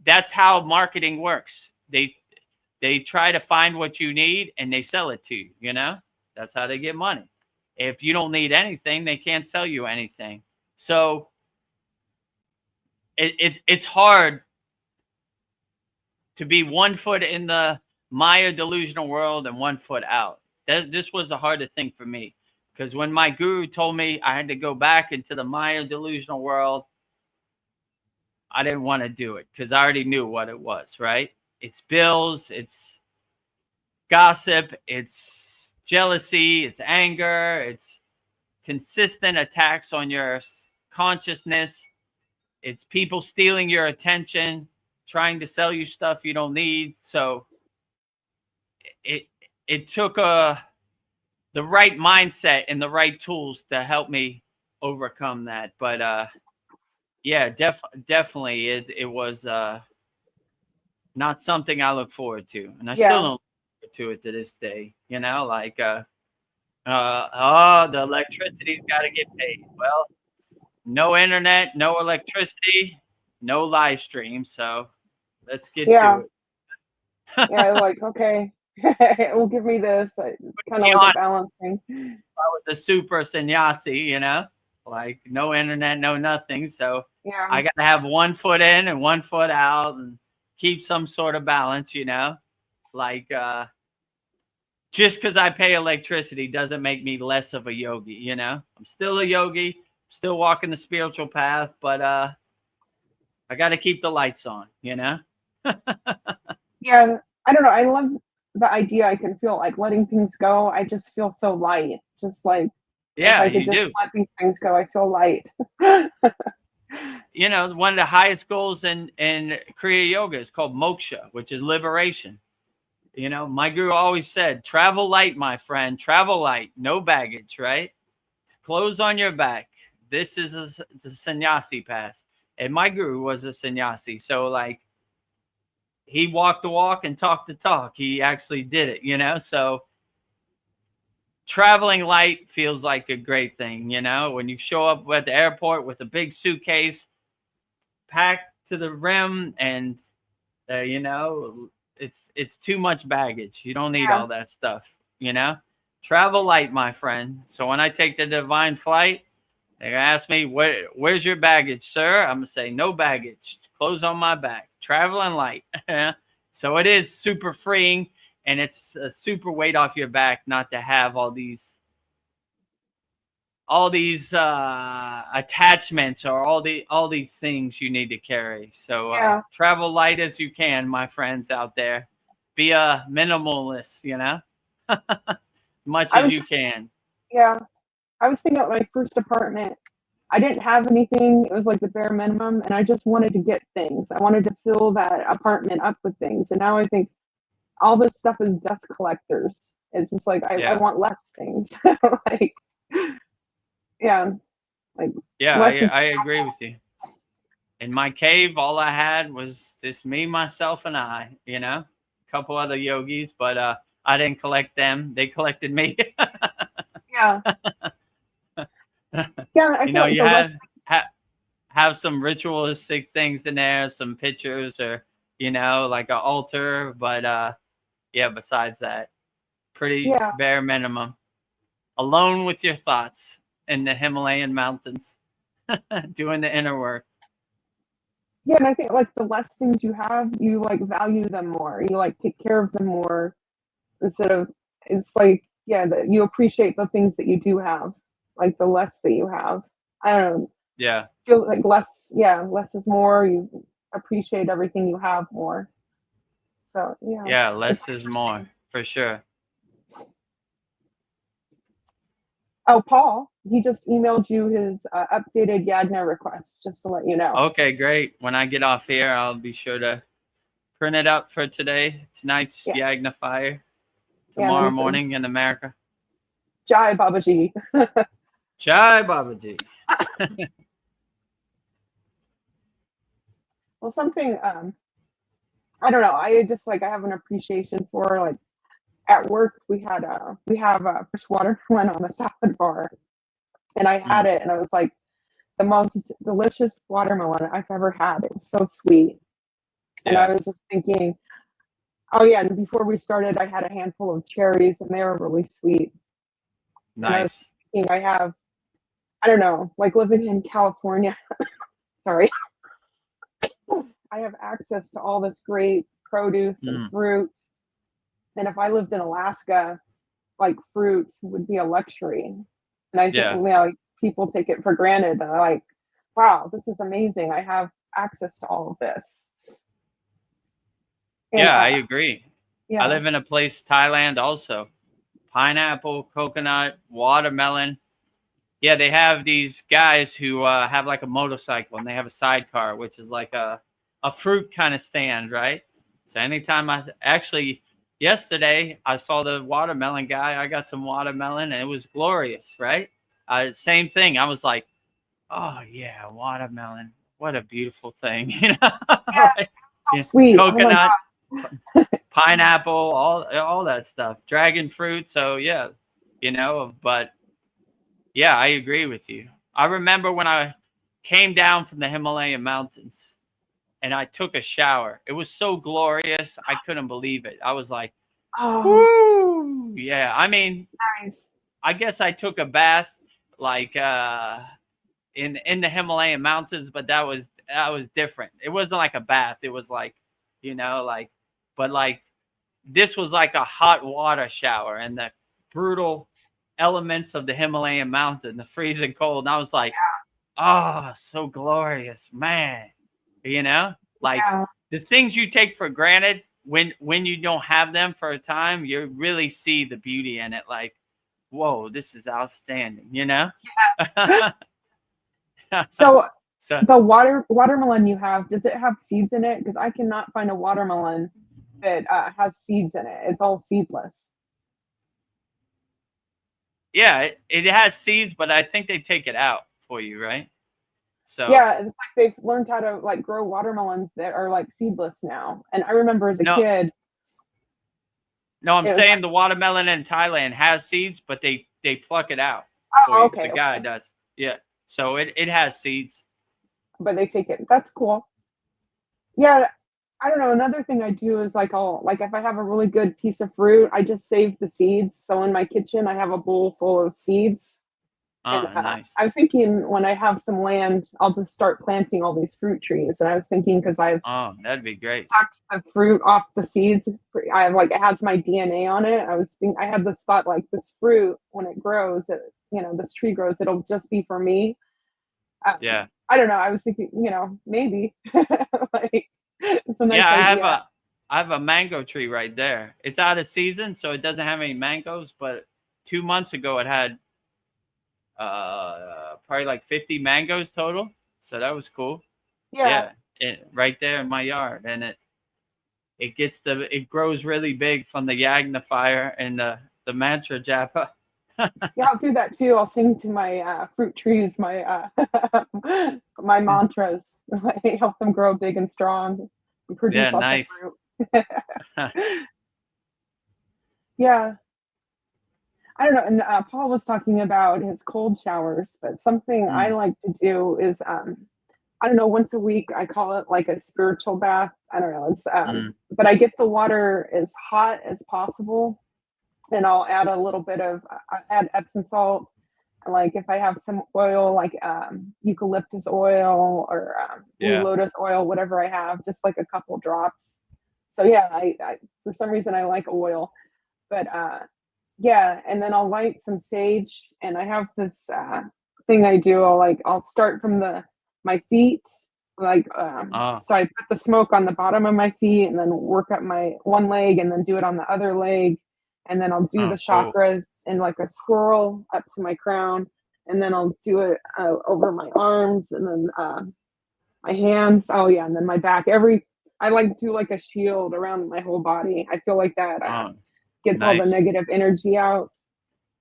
that's how marketing works. They try to find what you need and they sell it to you, you know? That's how they get money. If you don't need anything, they can't sell you anything. So it's hard to be 1 foot in the Maya delusional world and 1 foot out. This was the hardest thing for me because when my guru told me I had to go back into the Maya delusional world, I didn't want to do it because I already knew what it was, right? It's bills, it's gossip, it's jealousy, it's anger, it's consistent attacks on your consciousness, it's people stealing your attention, trying to sell you stuff you don't need. So it it took the right mindset and the right tools to help me overcome that. But yeah, definitely it was not something I look forward to, and I still Yeah. don't look forward to it to this day. You know, like oh, the electricity's got to get paid. Well, no internet, no electricity, no live stream. So let's get to Yeah. it. Yeah. Like okay, it will give me this. It's kind of Be like a honest, balancing. I was a super sannyasi, you know, like no internet, no nothing. So Yeah. I got to have 1 foot in and 1 foot out and keep some sort of balance, you know, like just because I pay electricity doesn't make me less of a yogi, you know. I'm still a yogi, still walking the spiritual path, but I got to keep the lights on, you know. Yeah. I don't know. I love the idea. I can feel like letting things go. I just feel so light. Just like if Yeah, I could you just do. let these things go, I feel light. you know, one of the highest goals in Kriya Yoga is called moksha, which is liberation. You know, my guru always said, travel light, my friend, travel light, no baggage, right? Clothes on your back. This is the sannyasi path. And my guru was a sannyasi. So, like, he walked the walk and talked the talk. He actually did it, you know? So, traveling light feels like a great thing, you know? When you show up at the airport with a big suitcase, packed to the rim, and, you know, it's too much baggage. You don't need Yeah. all that stuff, you know? Travel light, my friend. So when I take the divine flight, they're gonna ask me, where's your baggage, sir? I'm gonna say, no baggage. Clothes on my back. Traveling light. So it is super freeing, and it's a super weight off your back not to have all these attachments or all these things you need to carry. So Yeah. travel light as you can, my friends out there. Be a minimalist, you know, much I as was you just, can. yeah. I was thinking about my first apartment. I didn't have anything. It was like the bare minimum, and I just wanted to get things. I wanted to fill that apartment up with things. And now I think all this stuff is dust collectors. It's just like I Yeah. want less things. Like, yeah, like Yeah, less is I agree with you. In my cave, all I had was just me, myself, and I, you know, a couple other yogis, but I didn't collect them. They collected me. yeah, yeah. I You feel know, like you the less, have some ritualistic things in there, some pictures, or, you know, like an altar, but yeah, besides that, pretty yeah, bare minimum. Alone with your thoughts in the Himalayan mountains, doing the inner work. yeah. And I think like the less things you have, you like value them more. You like take care of them more instead of it's like yeah, that you appreciate the things that you do have, like the less that you have. I don't know. Yeah. Feel like less, yeah, less is more. You appreciate everything you have more. So yeah, Yeah, it's less is more, interesting. for sure. Oh, Paul, he just emailed you his updated Yagna request, just to let you know. Okay, great. When I get off here, I'll be sure to print it up for tonight's Yeah, Yagna Fire, yeah. And then tomorrow he says, morning in America. Jai Babaji. Jai Babaji. Well, something I don't know. I just like I have an appreciation for like at work we have a fresh watermelon on the salad bar, and I had Mm, it, and I was like the most delicious watermelon I've ever had. It was so sweet, and I yeah, was just thinking, oh yeah, and before we started, I had a handful of cherries, and they were really sweet. And I was nice. thinking, I don't know, like living in California. Sorry, I have access to all this great produce and Mm, fruit. And if I lived in Alaska, like fruit would be a luxury. And I think, yeah, you know, like, people take it for granted. They're like, wow, this is amazing. I have access to all of this. And yeah, I agree. I yeah, live in a place, Thailand, also. Pineapple, coconut, watermelon. Yeah, they have these guys who have like a motorcycle, and they have a sidecar, which is like a fruit kind of stand, right? So anytime yesterday I saw the watermelon guy, I got some watermelon, and it was glorious, right? Same thing. I was like, oh yeah, watermelon. What a beautiful thing, you know? yeah, Right? so Yeah. sweet. Oh my Coconut, god. pineapple, all that stuff. Dragon fruit. So yeah, you know, but yeah, I agree with you. I remember when I came down from the Himalayan mountains and I took a shower. It was so glorious. I couldn't believe it. I was like, Oh, woo. Yeah. I mean, nice. I guess I took a bath like in the Himalayan mountains, but that was different. It wasn't like a bath. It was like, you know, like but like this was like a hot water shower and the brutal elements of the Himalayan mountain, the freezing cold. And I was like, oh, so glorious, man. You know, like Yeah, the things you take for granted when you don't have them for a time, you really see the beauty in it. Like, whoa, this is outstanding, you know? so So The watermelon you have, does it have seeds in it? Because I cannot find a watermelon that has seeds in it. It's all seedless. yeah, it has seeds, but I think they take it out for you, right? So Yeah, it's like they've learned how to like grow watermelons that are like seedless now. And I remember as a no, kid, no, I'm it was saying like, the watermelon in Thailand has seeds, but they pluck it out for oh, you. The okay, guy okay. does. Yeah. So it has seeds. But they take it. That's cool. Yeah, I don't know. Another thing I do is like I'll like if I have a really good piece of fruit, I just save the seeds. So in my kitchen, I have a bowl full of seeds. And Oh, nice. I was thinking when I have some land, I'll just start planting all these fruit trees. And I was thinking because I've Oh, that'd be great. sucked the fruit off the seeds, I have like it has my DNA on it. I had this thought like this fruit when it grows, this tree grows, it'll just be for me. Yeah. I don't know. I was thinking, maybe like it's a Yeah, nice idea. I have a mango tree right there. It's out of season, so it doesn't have any mangoes, but 2 months ago it had probably like 50 mangoes total. So that was cool. Yeah, Yeah, right there in my yard, and it grows really big from the yagnifier and the mantra japa. yeah, I'll do that too. I'll sing to my fruit trees, my my mantras, help them grow big and strong, and produce Yeah, lots of nice. fruit. Yeah, I don't know. And Paul was talking about his cold showers, but something I Mm, like to do is, I don't know, once a week, I call it like a spiritual bath. I don't know. mm. But I get the water as hot as possible, and I'll add a little bit of, I add Epsom salt. Like if I have some oil, like eucalyptus oil or blue Yeah. lotus oil, whatever I have, just like a couple drops. So yeah, I for some reason I like oil, but yeah, and then I'll light some sage, and I have this thing I do. I'll start from my feet, Oh, so I put the smoke on the bottom of my feet, and then work up my one leg, and then do it on the other leg, and then I'll do the oh, cool. chakras in like a swirl up to my crown, and then I'll do it over my arms, and then my hands. Oh yeah, and then my back. I like do like a shield around my whole body. I feel like that Oh, gets all the nice. negative energy out.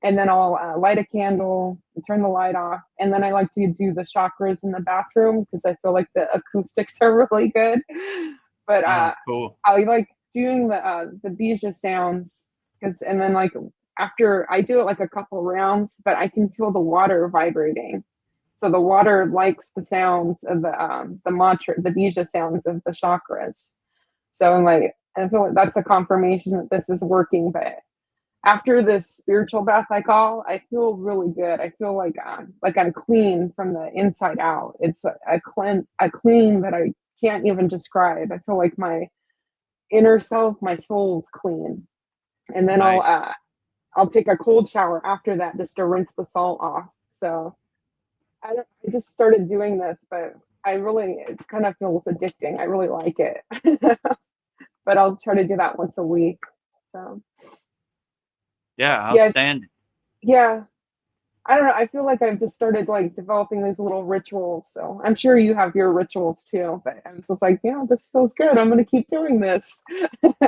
And then I'll light a candle and turn the light off. And then I like to do the chakras in the bathroom because I feel like the acoustics are really good. But Oh, cool. I like doing the bija sounds and then like after I do it like a couple rounds, but I can feel the water vibrating. So the water likes the sounds of the mantra, the bija sounds of the chakras. So I'm like, I feel like that's a confirmation that this is working. But after this spiritual bath I feel really good. I feel like I'm clean from the inside out. It's a clean that I can't even describe. I feel like my inner self, my soul's clean. And then Nice. I'll take a cold shower after that just to rinse the salt off. So I just started doing this, but it kind of feels addicting. I really like it. But I'll try to do that once a week. So Yeah, yeah, outstanding. yeah. I don't know. I feel like I've just started like developing these little rituals. So I'm sure you have your rituals too. But I'm just like, this feels good. I'm gonna keep doing this.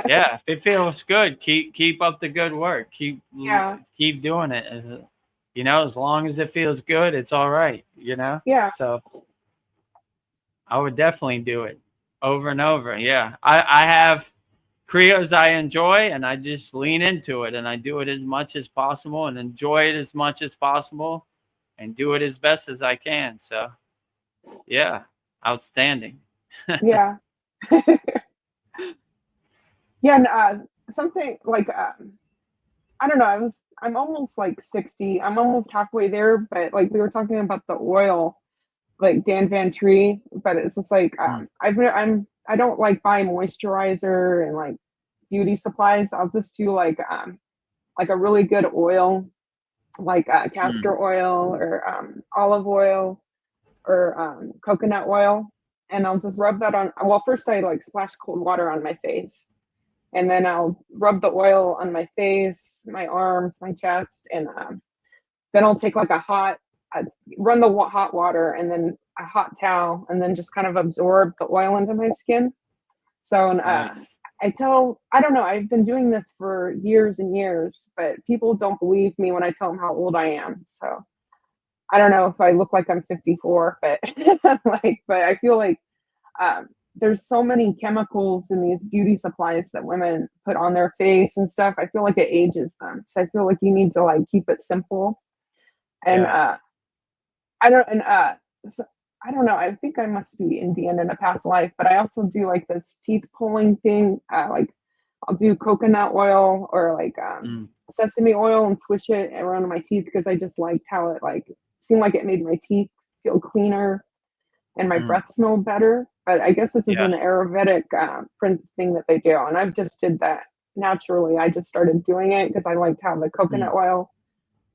Yeah, if it feels good, keep up the good work. Yeah, Keep doing it. As long as it feels good, it's all right. yeah, So I would definitely do it over and over. Yeah, I have Kriyas I enjoy, and I just lean into it, and I do it as much as possible, and enjoy it as much as possible, and do it as best as I can. So yeah, outstanding. yeah, yeah. And something like I don't know. I'm almost like 60. I'm almost halfway there. But like we were talking about the oil, like Dan Van Tree. But it's just like Mm, I don't like buy moisturizer and like beauty supplies. I'll just do like a really good oil, like mm, castor oil or olive oil or coconut oil, and I'll just rub that on. Well, first I like splash cold water on my face, and then I'll rub the oil on my face, my arms, my chest, and then I'll take like a hot run the hot water and then a hot towel and then just kind of absorb the oil into my skin. So Nice. I don't know, I've been doing this for years and years, but people don't believe me when I tell them how old I am. So I don't know if I look like I'm 54, but but I feel like there's so many chemicals in these beauty supplies that women put on their face and stuff. I feel like it ages them. So I feel like you need to like keep it simple. And Yeah. so I don't know. I think I must be Indian in a past life, but I also do like this teeth pulling thing. Like I'll do coconut oil or like Mm. sesame oil and swish it around my teeth because I just liked how it like seemed like it made my teeth feel cleaner and my Mm. breath smelled better. But I guess this is Yeah. an Ayurvedic print thing that they do, and I've just did that naturally. I just started doing it because I liked how the Mm. coconut oil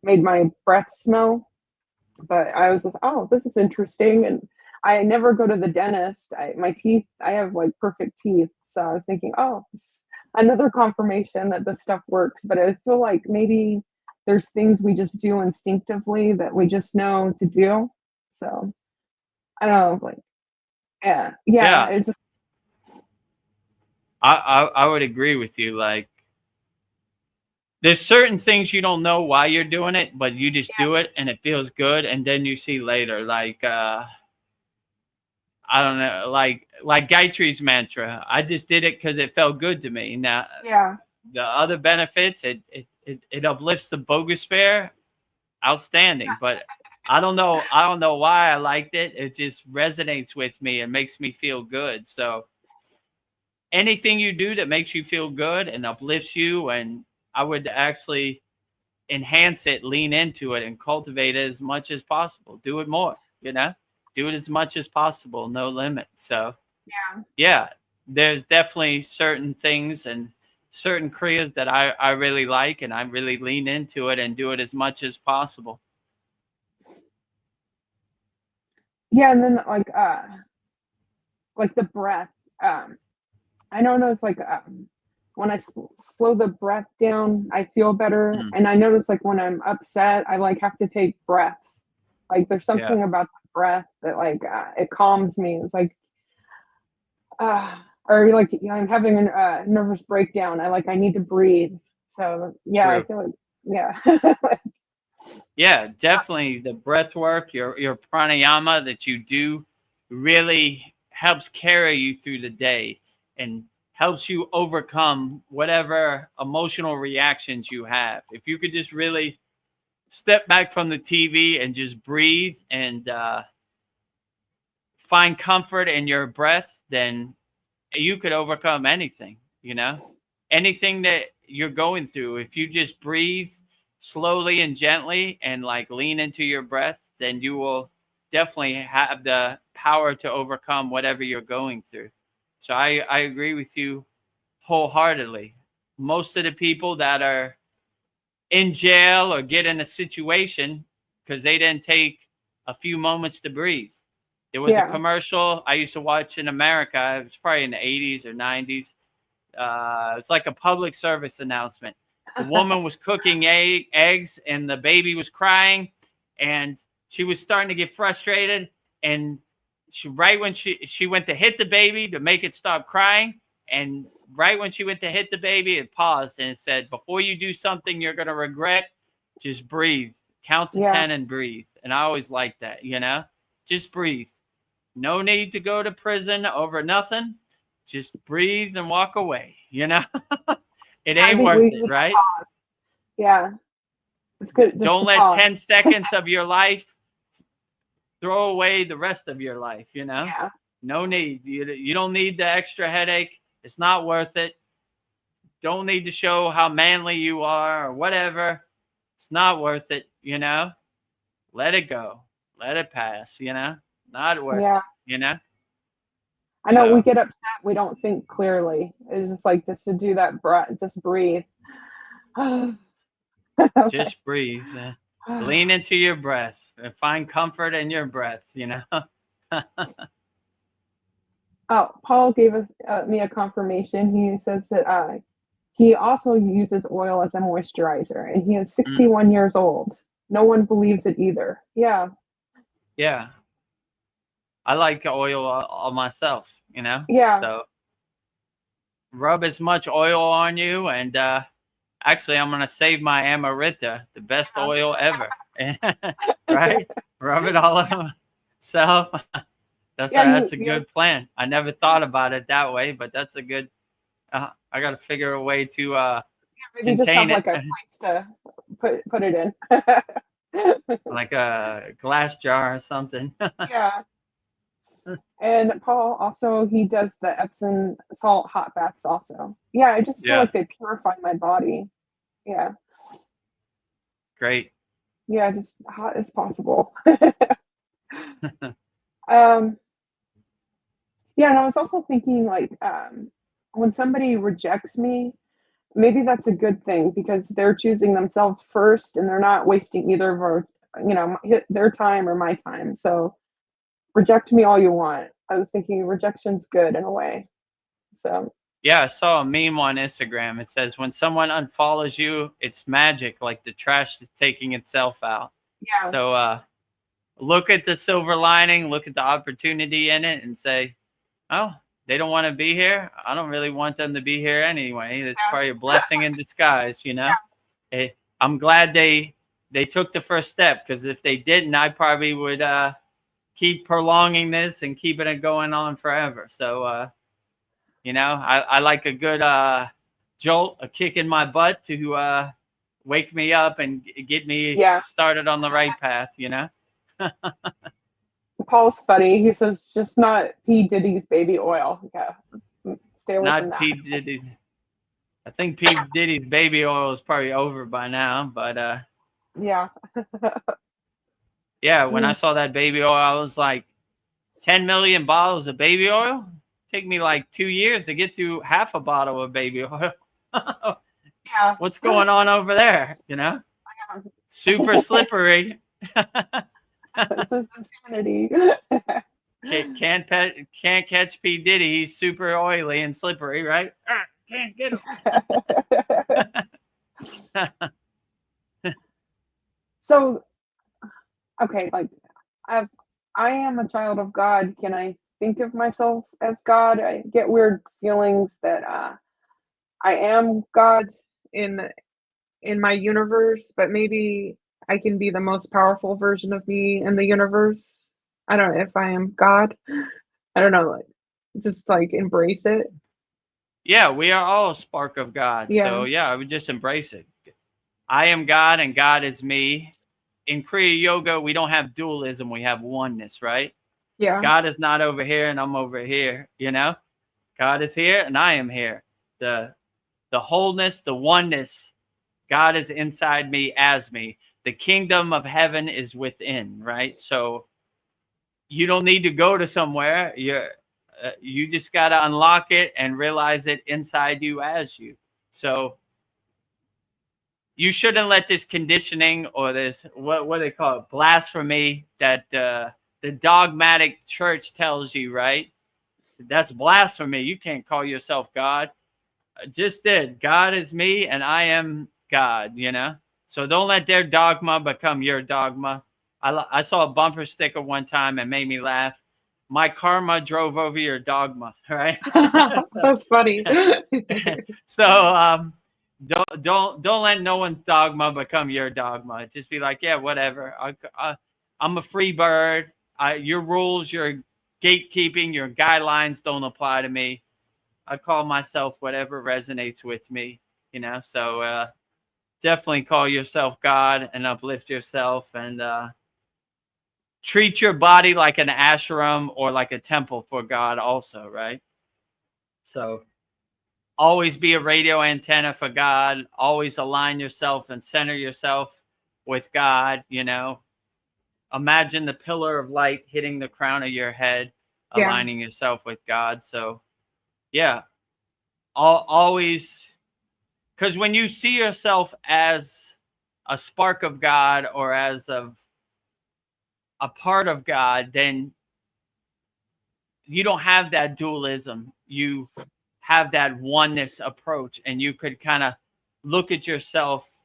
made my breath smell. But I was just, oh, this is interesting. And I never go to the dentist. My teeth, I have like perfect teeth. So I was thinking, oh, another confirmation that this stuff works. But I feel like maybe there's things we just do instinctively that we just know to do. So I don't know, like, yeah, Yeah. it's just, I would agree with you. Like, there's certain things you don't know why you're doing it, but you just do it and it feels good, and then you see later. Like, I don't know, like Gayatri's mantra. I just did it because it felt good to me. Now, yeah, the other benefits, it uplifts the bogosphere, outstanding. But I don't know why I liked it. It just resonates with me and makes me feel good. So anything you do that makes you feel good and uplifts you, and I would actually enhance it, lean into it, and cultivate it as much as possible. Do it more, do it as much as possible, no limit. So yeah, yeah, there's definitely certain things and certain kriyas that I really like, and I really lean into it and do it as much as possible. yeah. And then like the breath. I notice like when I slow the breath down, I feel better. Mm, And I notice like when I'm upset, I like have to take breaths. Like there's yeah, something about the breath that like it calms me. It's like or like I'm having a nervous breakdown. I need to breathe. So yeah, I true. feel like yeah, Yeah, definitely the breath work, your pranayama that you do really helps carry you through the day and helps you overcome whatever emotional reactions you have. If you could just really step back from the TV and just breathe and find comfort in your breath, then you could overcome anything, anything that you're going through. If you just breathe slowly and gently and like lean into your breath, then you will definitely have the power to overcome whatever you're going through. So I agree with you wholeheartedly. Most of the people that are in jail or get in a situation because they didn't take a few moments to breathe. There was a yeah, commercial I used to watch in America. It was probably in the 80s or 90s. It's like a public service announcement. The woman was cooking eggs and the baby was crying, and she was starting to get frustrated. And right when she went to hit the baby to make it stop crying, and right when she went to hit the baby, it paused and it said, "Before you do something you're gonna regret, just breathe. Count to yeah. 10 and breathe." And I always like that, just breathe. No need to go to prison over nothing. Just breathe and walk away. It I ain't think worth we it, need to right? pause. Yeah, it's good just Don't to let pause. 10 seconds of your life throw away the rest of your life. Yeah, No need. You don't need the extra headache. It's not worth it. Don't need to show how manly you are or whatever. It's not worth it. Let it go. Let it pass. Not worth yeah. it. I know we So get upset. We don't think clearly. It's just like just to do that breath, just breathe. just breathe. Lean into your breath and find comfort in your breath. Oh, Paul gave us me a confirmation. He says that he also uses oil as a moisturizer, and he is Mm, 61 years old. no one believes it either. Yeah. Yeah. I like oil on myself, Yeah. So rub as much oil on you. And actually, I'm going to save my Amarita, the best oil ever. Right? Rub it all on myself. Yeah. That's a good plan. I never thought about it that way, but that's a good. I got to figure a way to maybe just have contain it, like a place to put it in. like a glass jar or something. Yeah. And Paul also, he does the Epsom salt hot baths also. Yeah, I just feel Yeah, like they purify my body. Yeah. great. Yeah, just hot as possible. um yeah, and I was also thinking like when somebody rejects me, maybe that's a good thing because they're choosing themselves first and they're not wasting either of our, their time or my time. So reject me all you want. I was thinking rejection's good in a way. So Yeah, I saw a meme on Instagram. It says when someone unfollows you, it's magic, like the trash is taking itself out. yeah, So look at the silver lining, look at the opportunity in it, and say, "Oh, they don't want to be here. I don't really want them to be here anyway. It's probably a blessing in disguise." Eh, I'm glad they took the first step because if they didn't, I probably would keep prolonging this and keeping it going on forever. So I like a good jolt, a kick in my butt to wake me up and get me yeah. started on the right path. Paul's funny. He says just not P Diddy's baby oil. Yeah, stay away from Not that. P Diddy. I think P Diddy's baby oil is probably over by now, but Yeah. yeah, when I saw that baby oil, I was like, 10 million bottles of baby oil? Take me like 2 years to get through half a bottle of baby oil. Yeah. What's going on over there? Super slippery. This is insanity. Can't catch P Diddy. He's super oily and slippery, right? Can't get him. So, okay, like I've, I am a child of God. Can I think of myself as God? I get weird feelings that I am God in in my universe, but maybe I can be the most powerful version of me in the universe. I don't know if I am God. I don't know, like just like embrace it. Yeah, we are all a spark of God. Yeah. So yeah, I would just embrace it. I am God and God is me. In Kriya Yoga, we don't have dualism. We have oneness, right? Yeah. God is not over here and I'm over here. God is here and I am here. The wholeness, the oneness, God is inside me as me. The kingdom of heaven is within, right? So you don't need to go to somewhere. You just got to unlock it and realize it inside you as you. So you shouldn't let this conditioning or this what they call it, blasphemy, that the dogmatic church tells you, right? That's blasphemy. You can't call yourself God. I just did. God is me and I am God. So don't let their dogma become your dogma. I saw a bumper sticker one time and made me laugh. My karma drove over your dogma, right? That's funny. So don't let no one's dogma become your dogma. Just be like, yeah, whatever. I'm a free bird. Your rules, your gatekeeping, your guidelines don't apply to me. I call myself whatever resonates with me. So definitely call yourself God and uplift yourself and treat your body like an ashram or like a temple for God also, right? So always be a radio antenna for God. Always align yourself and center yourself with God. Imagine the pillar of light hitting the crown of your head, Yeah. aligning yourself with God. So yeah, always, because when you see yourself as a spark of God or as a part of God, then you don't have that dualism. You have that oneness approach, and you could kind of look at yourself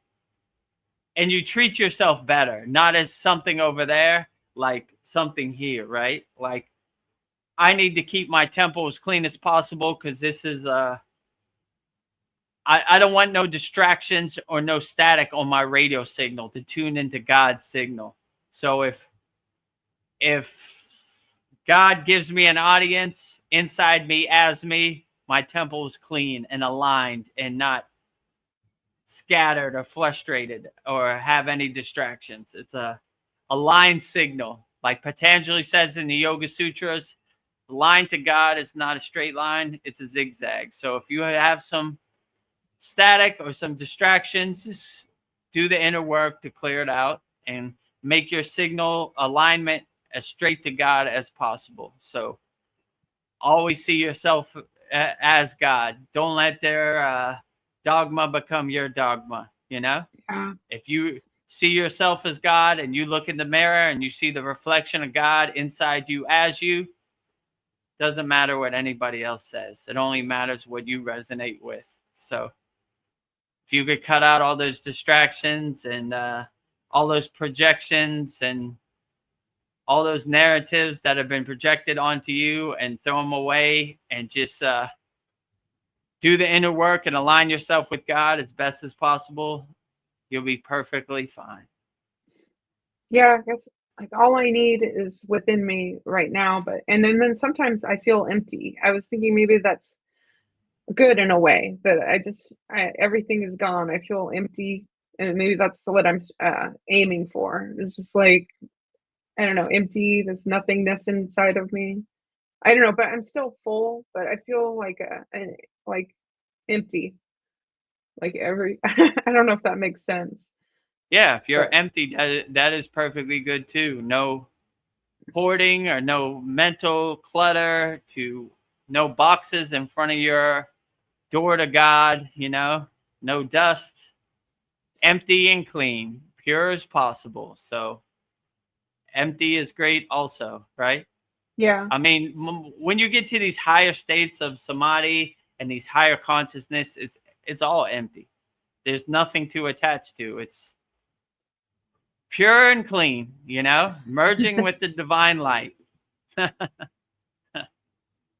and you treat yourself better, not as something over there, like something here, right? Like, I need to keep my temple as clean as possible because this is I don't want no distractions or no static on my radio signal to tune into God's signal. So if God gives me an audience inside me as me, my temple is clean and aligned and not scattered or frustrated or have any distractions. It's a line signal. Like Patanjali says in the Yoga Sutras, the line to God is not a straight line, it's a zigzag. So if you have some static or some distractions, just do the inner work to clear it out and make your signal alignment as straight to God as possible. So always see yourself as God. Don't let their dogma become your dogma, you know? Yeah. If you see yourself as God and you look in the mirror and you see the reflection of God inside you as you, doesn't matter what anybody else says. It only matters what you resonate with. So if you could cut out all those distractions and all those projections and all those narratives that have been projected onto you and throw them away and just do the inner work and align yourself with God as best as possible, you'll be perfectly fine. Yeah, I guess like all I need is within me right now, but and then sometimes I feel empty. I was thinking maybe that's good in a way, but everything is gone. I feel empty, and maybe that's what I'm aiming for. It's just like, I don't know, empty. There's nothingness inside of me. I don't know, but I'm still full, but I feel like like empty. Like I don't know if that makes sense. Yeah, if you're But empty, that is perfectly good too. No hoarding or no mental clutter, to no boxes in front of your door to God, you know, no dust, empty and clean, pure as possible. So empty is great also, right? yeah, I mean, when you get to these higher states of samadhi and these higher consciousness, it's all empty. There's nothing to attach to. It's pure and clean, you know, merging with the divine light. Paul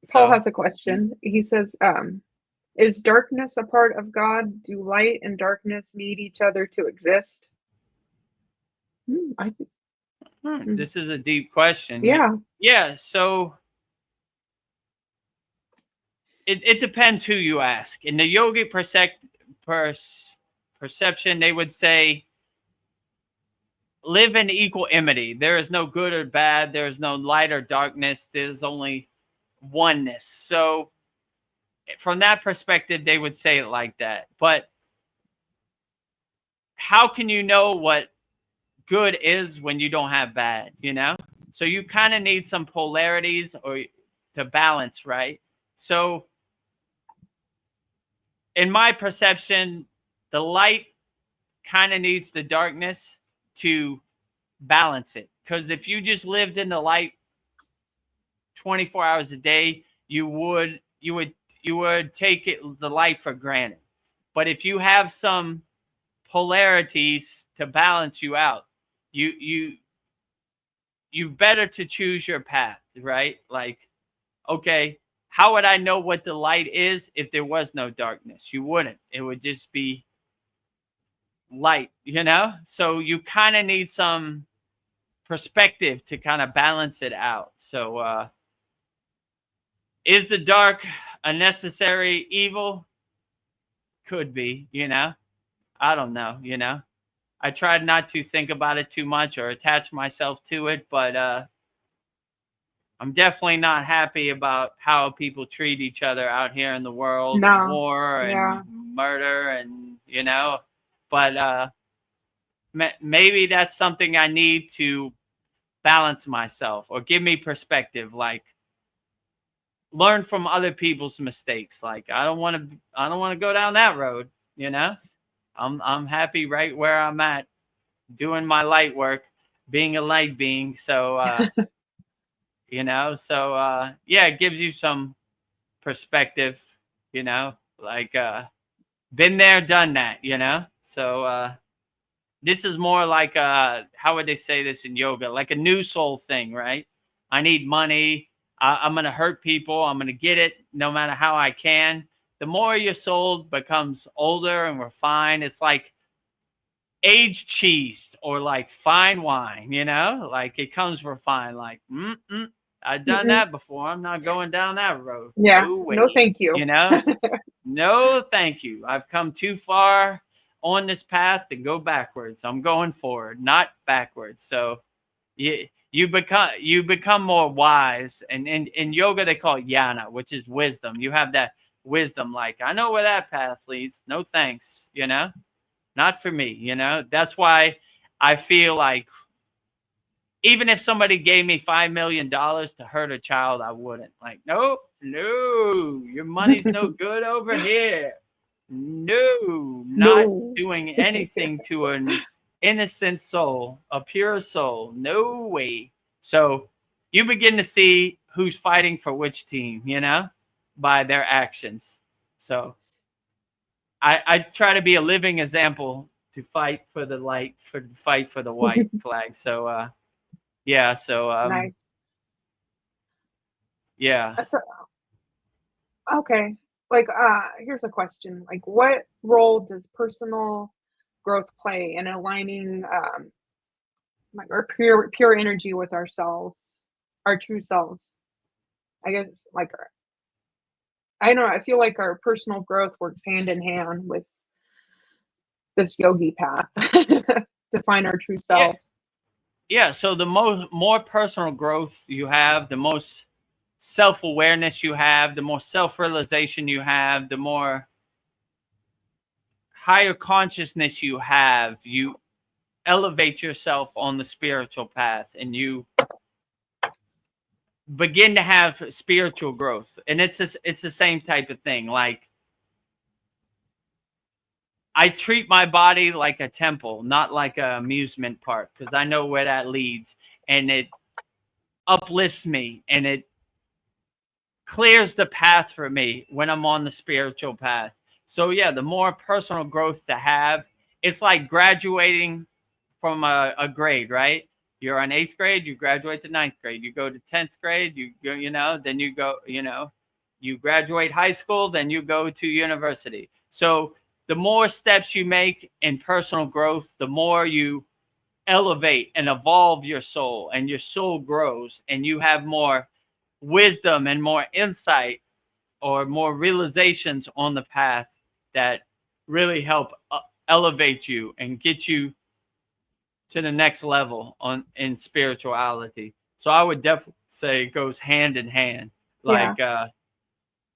So has a question. He says, is darkness a part of God? Do light and darkness need each other to exist? I think, this is a deep question. yeah, Yeah. So it depends who you ask. In the yogic perception, they would say, live in equanimity. There is no good or bad. There is no light or darkness. There's only oneness. So from that perspective, they would say it like that. But how can you know what good is when you don't have bad, you know? So you kind of need some polarities or to balance, right? So in my perception, the light kind of needs the darkness to balance it. Because if you just lived in the light 24 hours a day, you would take the light for granted. But if you have some polarities to balance you out, you better to choose your path, right? Like, okay, how would I know what the light is if there was no darkness? You wouldn't. It would just be light, you know? So you kind of need some perspective to kind of balance it out. So is the dark a necessary evil? Could be, you know? I don't know, you know? I tried not to think about it too much or attach myself to it, but I'm definitely not happy about how people treat each other out here in the world, no, war and yeah, murder, and you know, but maybe that's something I need to balance myself or give me perspective, like learn from other people's mistakes. Like I don't want to go down that road, you know? I'm happy right where I'm at, doing my light work, being a light being. So you know, so yeah, it gives you some perspective, you know, like been there, done that, you know. So this is more like a, how would they say this in yoga? Like a new soul thing, right? I need money. I'm going to hurt people. I'm going to get it no matter how I can. The more your soul becomes older and refined, it's like aged cheese or like fine wine, you know, like it comes refined, like, I've done Mm-mm. that before. I'm not going down that road. Yeah. No way, No, thank you. you know? No, thank you. I've come too far on this path to go backwards. I'm going forward, not backwards. So you become more wise. And in yoga, they call it jnana, which is wisdom. You have that wisdom, like, I know where that path leads. No thanks, you know? Not for me, you know? That's why I feel like even if somebody gave me $5 million to hurt a child, I wouldn't. Like, no, your money's no good over here. No, not No. doing anything to an innocent soul, a pure soul. No way. So you begin to see who's fighting for which team, you know, by their actions. So I try to be a living example to fight for the light, for the fight for the white flag. So yeah, so Nice. yeah. So, okay. Like, here's a question. Like, what role does personal growth play in aligning, like our pure energy with ourselves, our true selves? I guess, like, I don't know. I feel like our personal growth works hand in hand with this yogi path to find our true Yeah. selves. Yeah, so the more personal growth you have, the most self-awareness you have, the more self-realization you have, the more higher consciousness you have, you elevate yourself on the spiritual path and you begin to have spiritual growth. And it's the same type of thing. Like, I treat my body like a temple, not like an amusement park, because I know where that leads, and it uplifts me and it clears the path for me when I'm on the spiritual path. So yeah, the more personal growth to have, it's like graduating from a grade, right? You're on 8th grade, you graduate to 9th grade. You go to 10th grade, you go, you know, then you go, you know, you graduate high school, then you go to university. So the more steps you make in personal growth, the more you elevate and evolve your soul, and your soul grows and you have more wisdom and more insight or more realizations on the path that really help elevate you and get you to the next level on in spirituality. So I would definitely say it goes hand in hand. Yeah. Like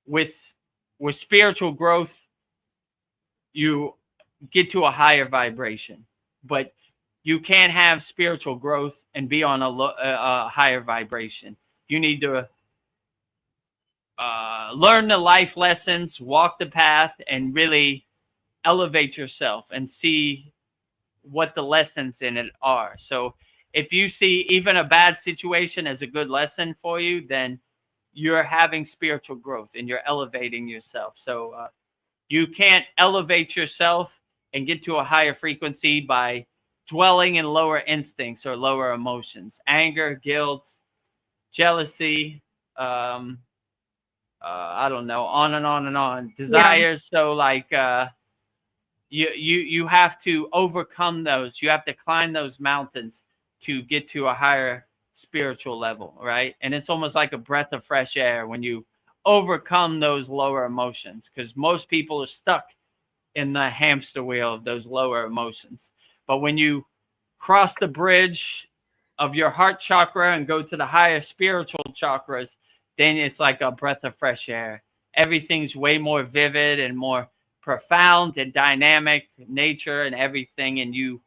with spiritual growth, you get to a higher vibration, but you can't have spiritual growth and be on a higher vibration. You need to learn the life lessons, walk the path, and really elevate yourself and see what the lessons in it are. So if you see even a bad situation as a good lesson for you, then you're having spiritual growth and you're elevating yourself. So you can't elevate yourself and get to a higher frequency by dwelling in lower instincts or lower emotions, anger, guilt, jealousy, um, I don't know, on and on and on. Yeah. Desires. So like you have to overcome those. You have to climb those mountains to get to a higher spiritual level, right? And it's almost like a breath of fresh air when you overcome those lower emotions, because most people are stuck in the hamster wheel of those lower emotions. But when you cross the bridge of your heart chakra and go to the higher spiritual chakras, then it's like a breath of fresh air. Everything's way more vivid and more profound and dynamic, nature and everything. And you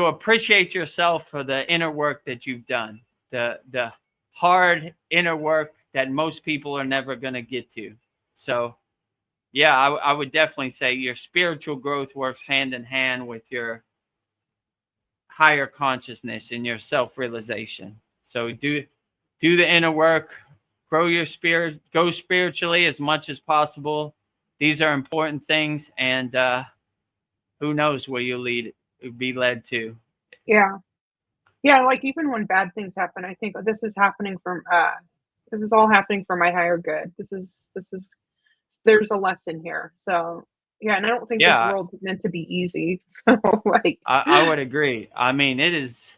appreciate yourself for the inner work that you've done, the hard inner work that most people are never going to get to. So yeah, I would definitely say your spiritual growth works hand in hand with your higher consciousness and your self-realization. So do the inner work, grow your spirit, go spiritually as much as possible. These are important things, and who knows where you'll be led to. Yeah. Yeah, like even when bad things happen, I think this is happening this is all happening for my higher good. This is there's a lesson here. So yeah, and I don't think this Yeah, world's meant to be easy. So like I would agree. I mean, it is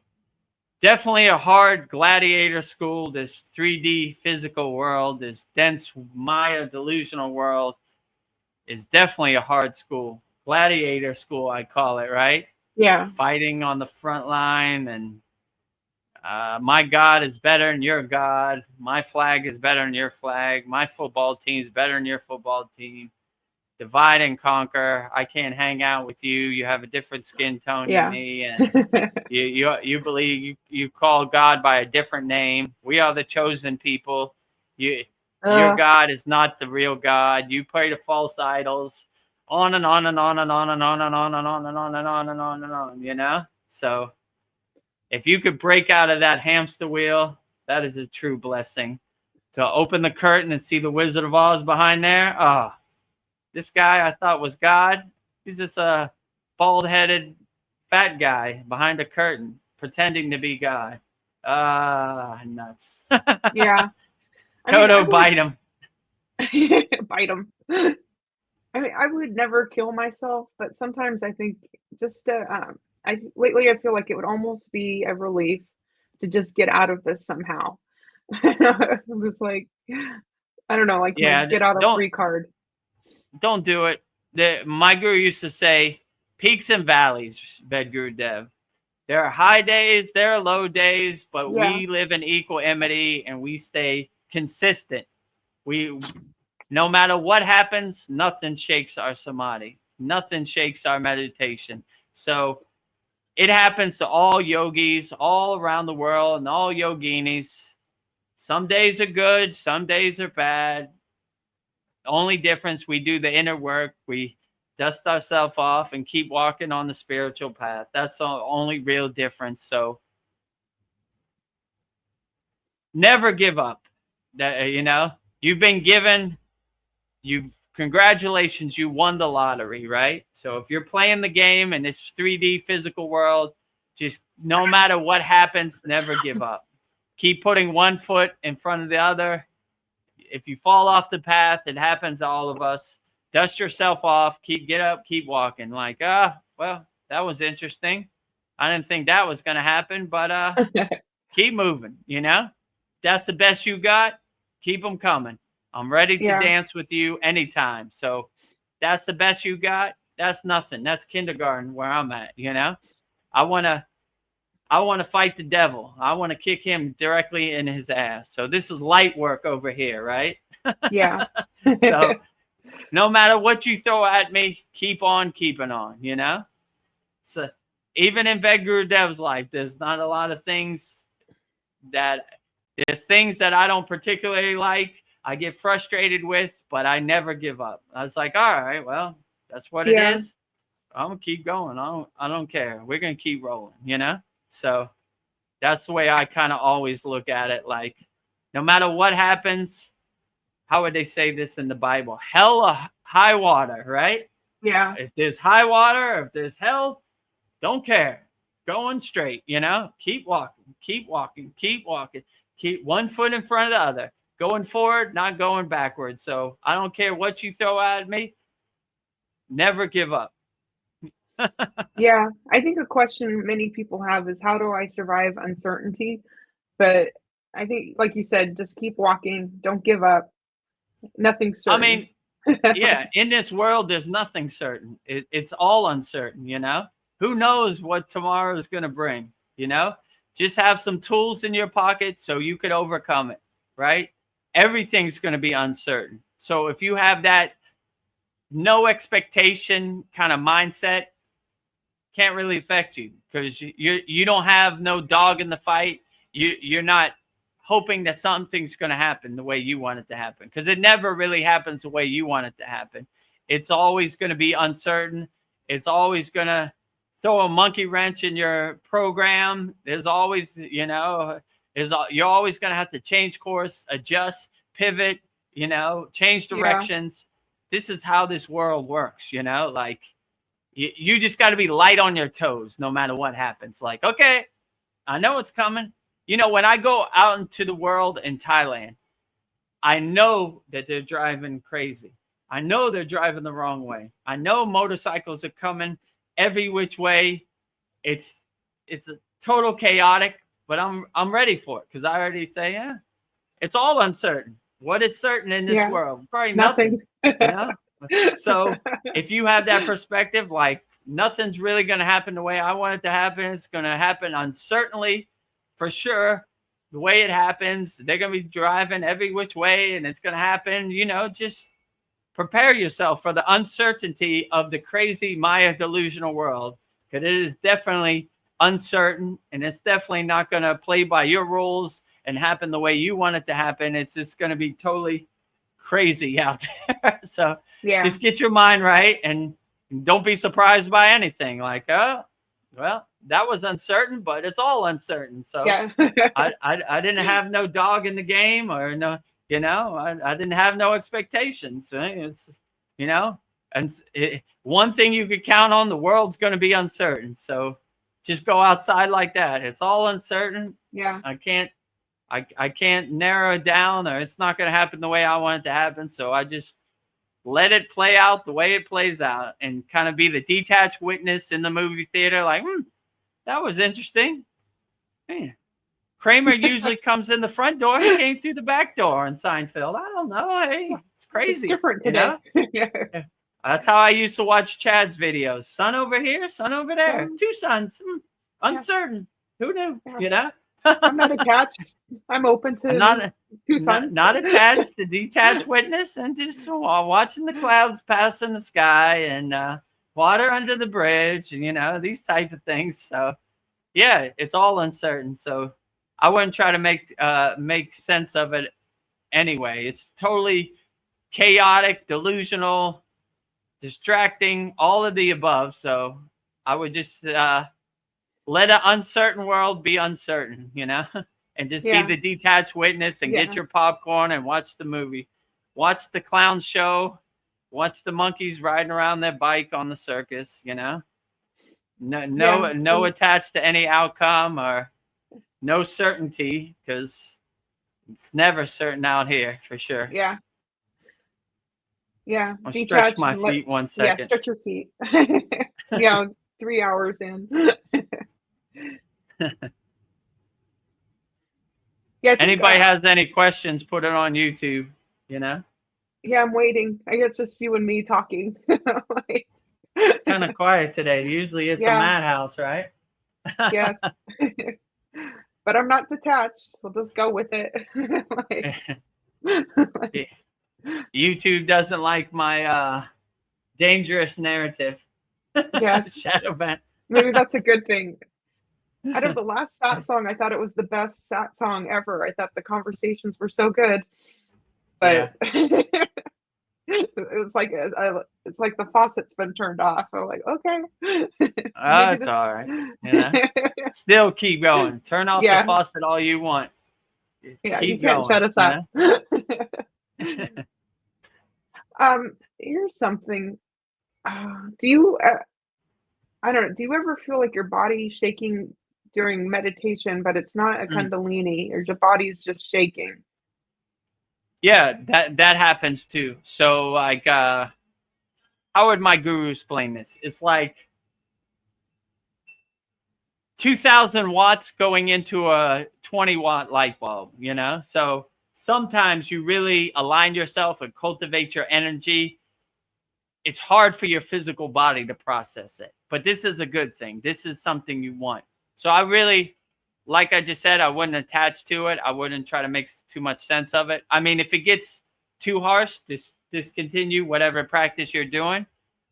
definitely a hard gladiator school. This 3D physical world, this dense Maya delusional world is definitely a hard school. Gladiator school, I call it, right? yeah. Fighting on the front line, and my God is better than your God. My flag is better than your flag. My football team is better than your football team. Divide and conquer. I can't hang out with you. You have a different skin tone than Yeah. me, and you believe you call God by a different name. We are the chosen people. Your uh, God is not the real God. You pray to false idols. On and on and on and on and on and on and on and on and on and on and on. You know. So if you could break out of that hamster wheel, that is a true blessing. To open the curtain and see the Wizard of Oz behind there. Ah. This guy I thought was God. He's this bald-headed fat guy behind a curtain pretending to be God. Nuts. yeah. I mean, I Toto, would bite him. bite them. I mean, I would never kill myself, but sometimes I think just lately I feel like it would almost be a relief to just get out of this somehow. It was like, I don't know, like my Yeah, get out of free card. don't do it. My guru used to say, peaks and valleys, Vedagurudev. There are high days, there are low days, but Yeah, we live in equanimity and we stay consistent. No matter what happens, nothing shakes our samadhi. Nothing shakes our meditation. So it happens to all yogis all around the world and all yoginis. Some days are good, some days are bad. The only difference, we do the inner work. We dust ourselves off and keep walking on the spiritual path. That's the only real difference. So never give up. That you've been given. Congratulations, you won the lottery, right? So if you're playing the game in this 3D physical world, just no matter what happens, never give up. Keep putting one foot in front of the other. If you fall off the path, it happens to all of us. Dust yourself off, get up, keep walking. Like, well, that was interesting. I didn't think that was going to happen, but keep moving, That's the best you got. Keep them coming. I'm ready to yeah, dance with you anytime. So that's the best you got. That's nothing. That's kindergarten where I'm at, I want to fight the devil. I want to kick him directly in his ass. So this is light work over here, right? yeah, So no matter what you throw at me, keep on keeping on, So even in Vedgurudev's life, there's things that I don't particularly like. I get frustrated with, but I never give up. I was like, all right, well, that's what it yeah, is. I'm gonna keep going. I don't care. We're gonna keep rolling, So that's the way I kind of always look at it. Like, no matter what happens, how would they say this in the Bible? Hell or high water, right? yeah, If there's high water, if there's hell, don't care. Going straight, Keep walking, keep walking, keep walking. Keep one foot in front of the other. Going forward, not going backwards. So I don't care what you throw at me. Never give up. yeah. I think a question many people have is how do I survive uncertainty? But I think, like you said, just keep walking. Don't give up. Nothing's I certain. mean, yeah, in this world, there's nothing certain. It's all uncertain, Who knows what tomorrow is going to bring, Just have some tools in your pocket so you could overcome it, right? Everything's going to be uncertain. So if you have that no expectation kind of mindset, can't really affect you because you don't have no dog in the fight. You're not hoping that something's going to happen the way you want it to happen, because it never really happens the way you want it to happen. It's always going to be uncertain. It's always going to throw a monkey wrench in your program. There's always, you're always going to have to change course, adjust, pivot, change Yeah, directions. This is how this world works, like You just got to be light on your toes no matter what happens. Like, okay, I know it's coming. You know, when I go out into the world in Thailand, I know that they're driving crazy. I know they're driving the wrong way. I know motorcycles are coming every which way. It's a total chaotic, but I'm ready for it because I already say, yeah, it's all uncertain. What is certain in this Yeah. world? Probably Nothing. nothing. You know. So if you have that perspective, like nothing's really going to happen the way I want it to happen, it's going to happen uncertainly, for sure. The way it happens, they're going to be driving every which way, and it's going to happen. You know, just prepare yourself for the uncertainty of the crazy Maya delusional world, because it is definitely uncertain, and it's definitely not going to play by your rules and happen the way you want it to happen. It's just going to be totally crazy out there. So Yeah. just get your mind right and don't be surprised by anything. Like, oh, well, that was uncertain, but it's all uncertain. So Yeah. I didn't have no dog in the game, or no, you know, I didn't have no expectations. Right? It's, you know, and one thing you could count on, the world's going to be uncertain. So just go outside like that. It's all uncertain. Yeah. I can't narrow it down, or it's not going to happen the way I want it to happen. So I just let it play out the way it plays out, and kind of be the detached witness in the movie theater. Like, that was interesting. Man, Kramer usually comes in the front door. He came through the back door in Seinfeld. I don't know. Hey, it's crazy. It's different today. You know? That's how I used to watch Chad's videos. Sun over here, sun over there. Two suns. Uncertain. Who knew? Yeah. You know? I'm not attached. I'm open to two suns. Not attached, to detached witness, and just watching the clouds pass in the sky, and water under the bridge, and, you know, these type of things. So, yeah, it's all uncertain. So I wouldn't try to make sense of it anyway. It's totally chaotic, delusional, distracting, all of the above. So I would just let an uncertain world be uncertain, you know, and just be the detached witness, and get your popcorn and watch the movie. Watch the clown show. Watch the monkeys riding around their bike on the circus, you know. No attached to any outcome, or no certainty, because it's never certain out here, for sure. Yeah. Yeah. I'll stretch my feet 1 second. Yeah, stretch your feet. Yeah, 3 hours in. Yeah. Anybody has any questions, put it on YouTube, you know? Yeah, I'm waiting. I guess it's just you and me talking. Like, kind of quiet today. Usually it's a madhouse, right? Yes. But I'm not detached. We'll just go with it. YouTube doesn't like my dangerous narrative. Yeah. Shadow ban. Maybe that's a good thing. Out of the last Sat song, I thought it was the best Sat song ever. I thought the conversations were so good. But it's like the faucet's been turned off. I'm like, okay. It's all right. You know? Still keep going. Turn off the faucet all you want. Yeah, keep you can't going, shut us up. You know? Here's something. Do you? I don't know. Do you ever feel like your body shaking during meditation, but it's not a kundalini, or your body's just shaking? Yeah, that happens too. So, like, how would my guru explain this? It's like 2,000 watts going into a 20-watt light bulb, you know? So sometimes you really align yourself and cultivate your energy. It's hard for your physical body to process it, but this is a good thing. This is something you want. So I really, like I just said, I wouldn't attach to it. I wouldn't try to make too much sense of it. I mean, if it gets too harsh, discontinue whatever practice you're doing,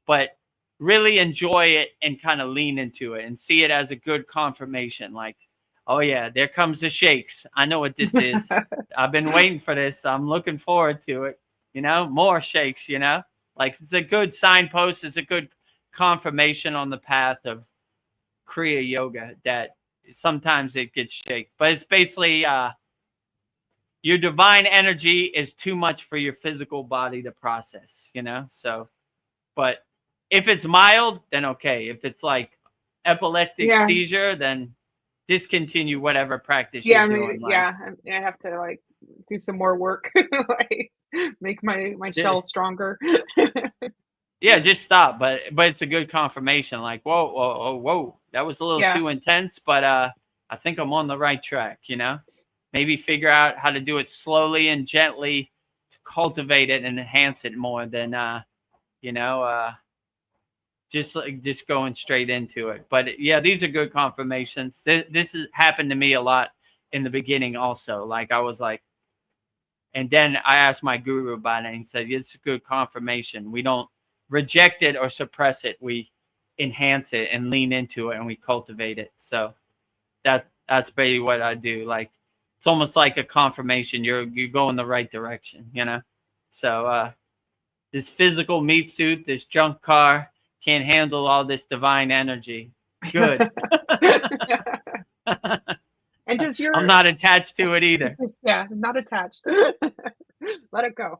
but really enjoy it and kind of lean into it and see it as a good confirmation. Like, oh yeah, there comes the shakes. I know what this is. I've been waiting for this. I'm looking forward to it. You know, more shakes, you know, like it's a good signpost. It's a good confirmation on the path of Kriya yoga that sometimes it gets shaked, but it's basically, your divine energy is too much for your physical body to process, you know? So, but if it's mild, then okay. If it's like epileptic Yeah. seizure, then discontinue whatever practice Yeah, you're maybe, doing. Like, yeah, I have to, like, do some more work, like, make my ju- shell stronger. yeah, just stop. But it's a good confirmation. Like, whoa, whoa, whoa, whoa, that was a little Yeah, too intense, but I think I'm on the right track. You know, maybe figure out how to do it slowly and gently to cultivate it and enhance it more than you know, just going straight into it. But yeah, these are good confirmations. This has happened to me a lot in the beginning also. Like I was like, and then I asked my guru about it, and he said, it's a good confirmation. We don't reject it or suppress it. We enhance it and lean into it, and we cultivate it. So that's basically what I do. Like it's almost like a confirmation. You're going the right direction, you know? So this physical meat suit, this junk car can't handle all this divine energy. Good. and does I'm your not attached to it either. yeah, not attached. Let it go.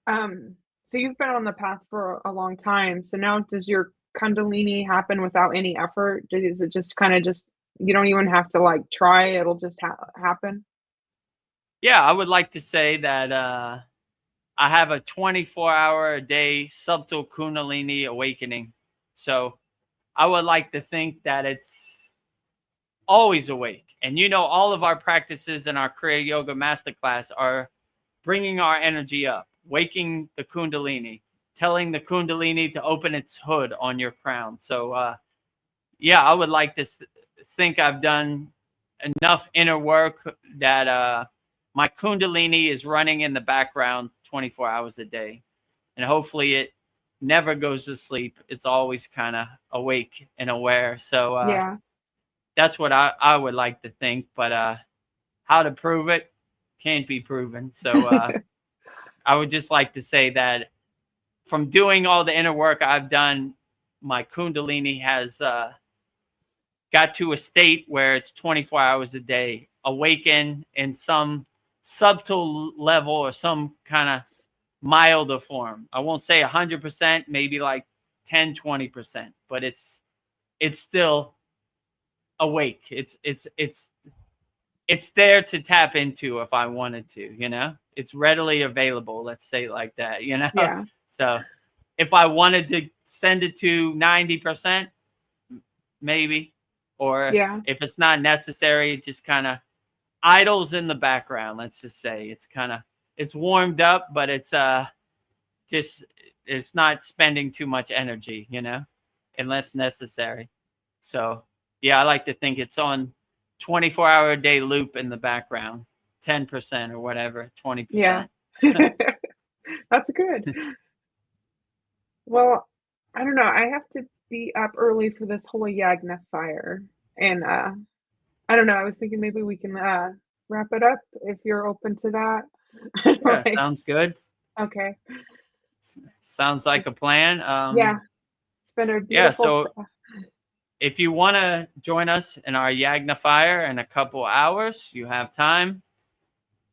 So you've been on the path for a long time. So now does your Kundalini happen without any effort? Is it just kind of just you don't even have to like try, it'll just happen? Yeah, I would like to say that I have a 24-hour a day subtle Kundalini awakening. So I would like to think that it's always awake. And you know, all of our practices in our Kriya Yoga Masterclass are bringing our energy up, waking the Kundalini, telling the Kundalini to open its hood on your crown. So, yeah, I would like to think I've done enough inner work that my Kundalini is running in the background 24 hours a day. And hopefully it never goes to sleep. It's always kind of awake and aware. So, Yeah. that's what I would like to think. But how to prove it can't be proven. So, I would just like to say that from doing all the inner work I've done, my Kundalini has got to a state where it's 24 hours a day, awaken in some subtle level or some kind of milder form. I won't say 100%, maybe like 10, 20%, but it's still awake. It's there to tap into if I wanted to, you know? It's readily available, let's say it like that, you know? Yeah. So if I wanted to send it to 90%, maybe, or Yeah. if it's not necessary, it just kind of idles in the background, let's just say. It's kind of it's warmed up, but it's just it's not spending too much energy, you know, unless necessary. So yeah, I like to think it's on 24-hour a day loop in the background, 10% or whatever, Yeah. 20%. That's good. Well, I don't know. I have to be up early for this whole Yagna fire. And I don't know. I was thinking maybe we can wrap it up if you're open to that. Yeah, Like, sounds good. okay. Sounds like a plan. Yeah. It's been a Yeah, beautiful so if you want to join us in our Yagna fire in a couple hours, you have time.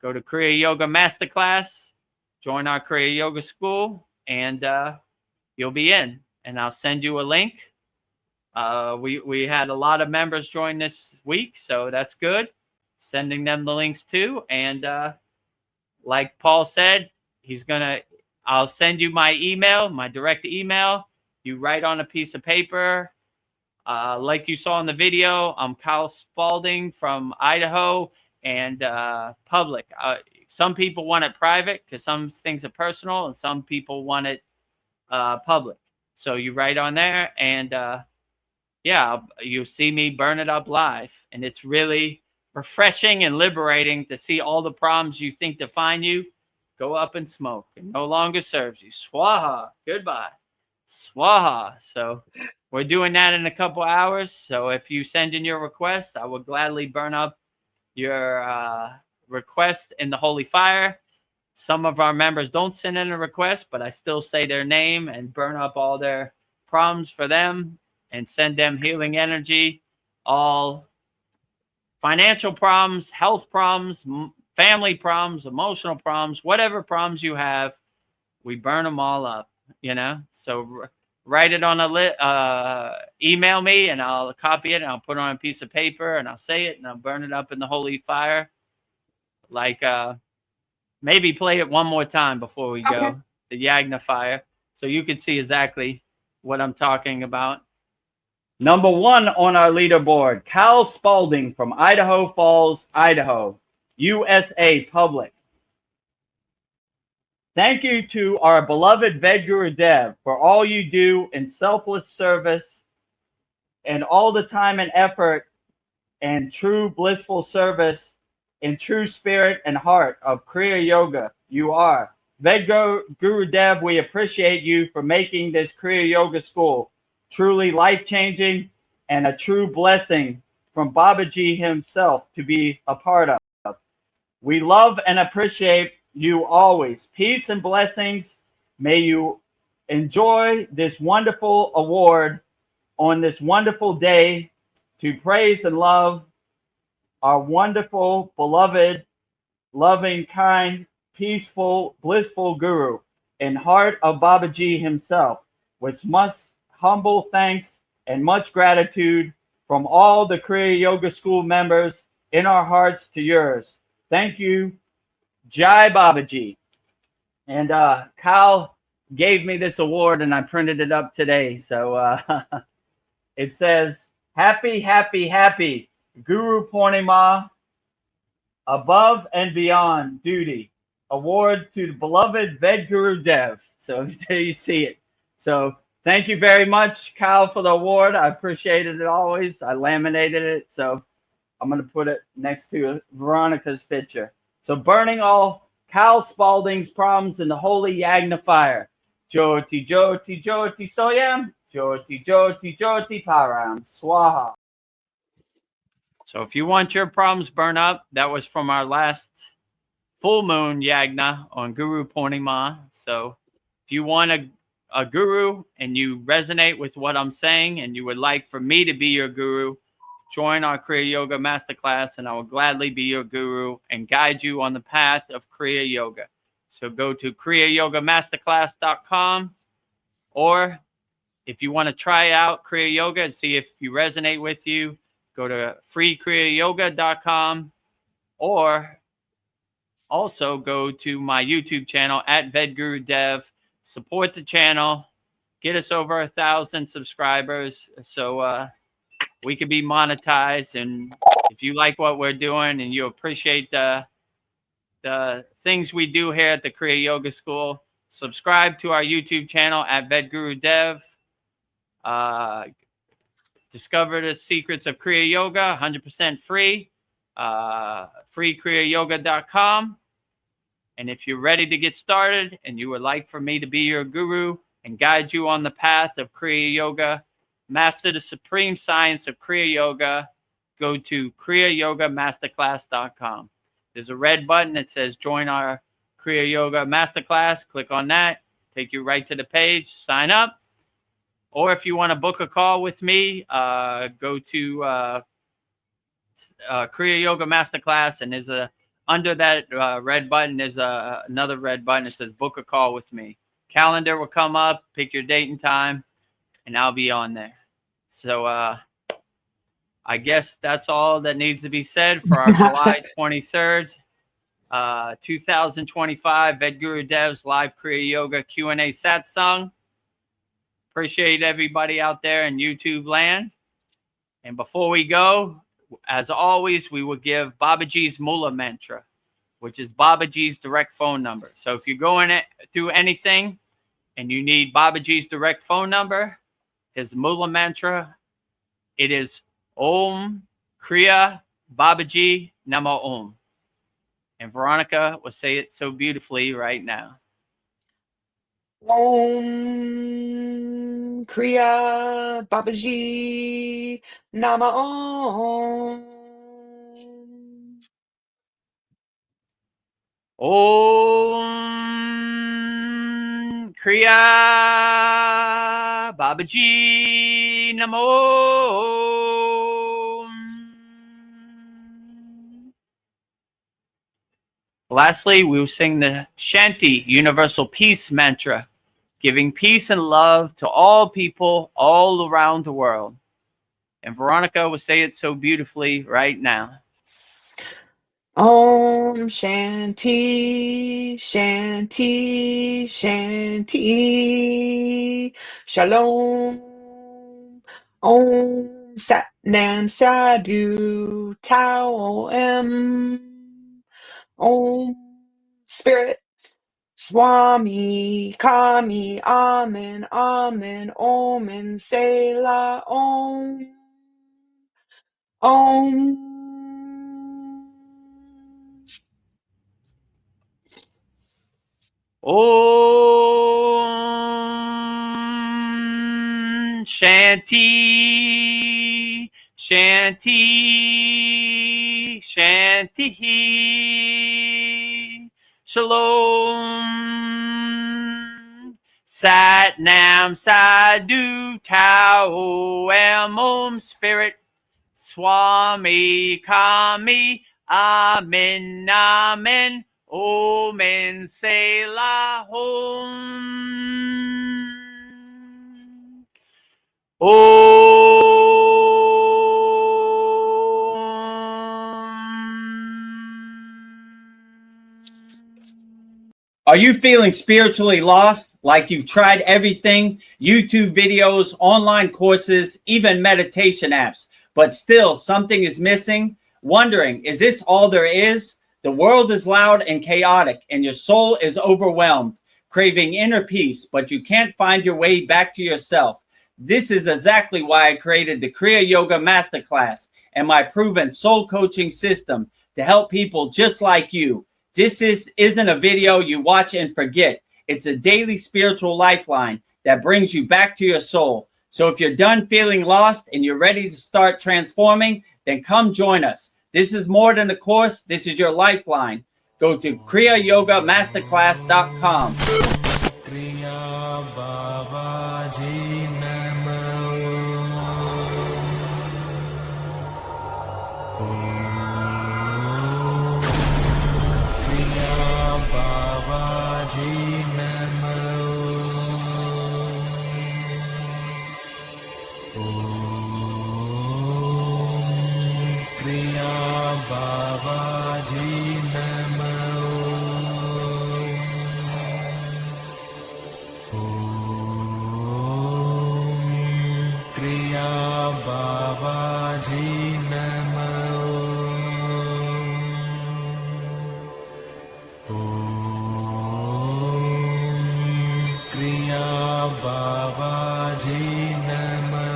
Go to Kriya Yoga Masterclass, join our Kriya Yoga school, and you'll be in. And I'll send you a link. We had a lot of members join this week, so that's good. Sending them the links too. And like Paul said, I'll send you my email, my direct email. You write on a piece of paper. Like you saw in the video, I'm Kyle Spalding from Idaho and public. Some people want it private because some things are personal, and some people want it public. So you write on there, and yeah, you see me burn it up live. And it's really refreshing and liberating to see all the problems you think define you go up in smoke and no longer serves you. Swaha. Goodbye. Swaha. So we're doing that in a couple hours. So if you send in your request, I will gladly burn up your request in the holy fire. Some of our members don't send in a request, but I still say their name and burn up all their problems for them and send them healing energy, all financial problems, health problems, family problems, emotional problems, whatever problems you have, we burn them all up. So write it on email me, and I'll copy it, and I'll put it on a piece of paper, and I'll say it, and I'll burn it up in the holy fire. Like, maybe play it one more time before we Okay. go, the Yagna fire, so you can see exactly what I'm talking about. Number 1 on our leaderboard, Cal Spalding from Idaho Falls, Idaho, USA Public. Thank you to our beloved Vedagurudev for all you do in selfless service and all the time and effort and true blissful service in true spirit and heart of Kriya Yoga. You are. Vedagurudev, we appreciate you for making this Kriya Yoga school truly life-changing and a true blessing from Babaji himself to be a part of. We love and appreciate you always. Peace and blessings. May you enjoy this wonderful award on this wonderful day to praise and love our wonderful, beloved, loving, kind, peaceful, blissful Guru in heart of Babaji himself, with much humble thanks and much gratitude from all the Kriya Yoga School members in our hearts to yours. Thank you. Jai Babaji. And Kyle gave me this award, and I printed it up today. So it says, happy, happy, happy Guru Purnima, above and beyond duty. Award to the beloved Vedagurudev. So there you see it. So thank you very much, Kyle, for the award. I appreciated it always. I laminated it. So I'm going to put it next to Veronica's picture. So burning all Cal Spalding's problems in the holy Yagna fire. Jyoti, Jyoti, Jyoti Soyam. Jyoti, Jyoti, Jyoti Param. Swaha. So if you want your problems burned up, that was from our last full moon Yagna on Guru Purnima. So if you want a guru and you resonate with what I'm saying and you would like for me to be your guru, join our Kriya Yoga Masterclass, and I will gladly be your guru and guide you on the path of Kriya Yoga. So go to kriyayogamasterclass.com, or if you want to try out Kriya Yoga and see if you resonate with you, go to freekriyayoga.com, or also go to my YouTube channel at Vedagurudev. Support the channel. Get us over 1,000 subscribers so we can be monetized. And if you like what we're doing and you appreciate the things we do here at the Kriya Yoga School, subscribe to our YouTube channel at Vedagurudev. Discover the secrets of Kriya Yoga, 100% free. Freekriyayoga.com. And if you're ready to get started and you would like for me to be your guru and guide you on the path of Kriya Yoga, master the supreme science of Kriya Yoga, go to kriyayogamasterclass.com. There's a red button that says join our Kriya Yoga Masterclass. Click on that. Take you right to the page. Sign up. Or if you want to book a call with me, go to Kriya Yoga Masterclass, and there's under that red button, there's another red button that says book a call with me. Calendar will come up, pick your date and time, and I'll be on there. So I guess that's all that needs to be said for our July 23rd, 2025 Vedgurudev's live Kriya Yoga Q&A Satsang. Appreciate everybody out there in YouTube land. And before we go, as always, we will give Babaji's Mula Mantra, which is Babaji's direct phone number. So if you're going through anything and you need Babaji's direct phone number, his Mula Mantra, it is Om Kriya Babaji Namo Om. And Veronica will say it so beautifully right now. Om Kriya Babaji Nama Om. Om Kriya Babaji Namo. Lastly, we will sing the Shanti Universal Peace Mantra. giving peace and love to all people all around the world. And Veronica will say it so beautifully right now. Om Shanti, Shanti, Shanti. Shalom. Om Sat Nam Sadhu Tao Em. Om Spirit. Swami, Kami, Amen, Amen, Omen, Selah, Om, Om. Om Shanti, Shanti, Shanti. Shalom. Sat Nam Sadhu Tao Am Om Spirit. Swami Kami Amen Amen. Omen Selah Om. Are you feeling spiritually lost, like you've tried everything, YouTube videos, online courses, even meditation apps, but still something is missing? Wondering, is this all there is? The world is loud and chaotic, and your soul is overwhelmed, craving inner peace, but you can't find your way back to yourself. This is exactly why I created the Kriya Yoga Masterclass and my proven soul coaching system to help people just like you. This isn't a video you watch and forget. It's a daily spiritual lifeline that brings you back to your soul. So if you're done feeling lost and you're ready to start transforming, then come join us. This is more than a course. This is your lifeline. Go to kriyayogamasterclass.com. Kriya Babaji Namo. Kriya Babaji Namo. Kriya Babaji Namo. Kriya Babaji Namo. Kriya Babaji Namo.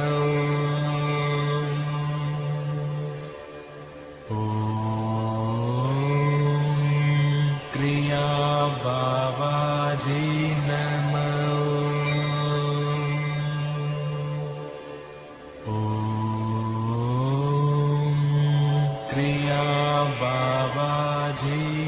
Kriya Babaji Namo. Kriya Babaji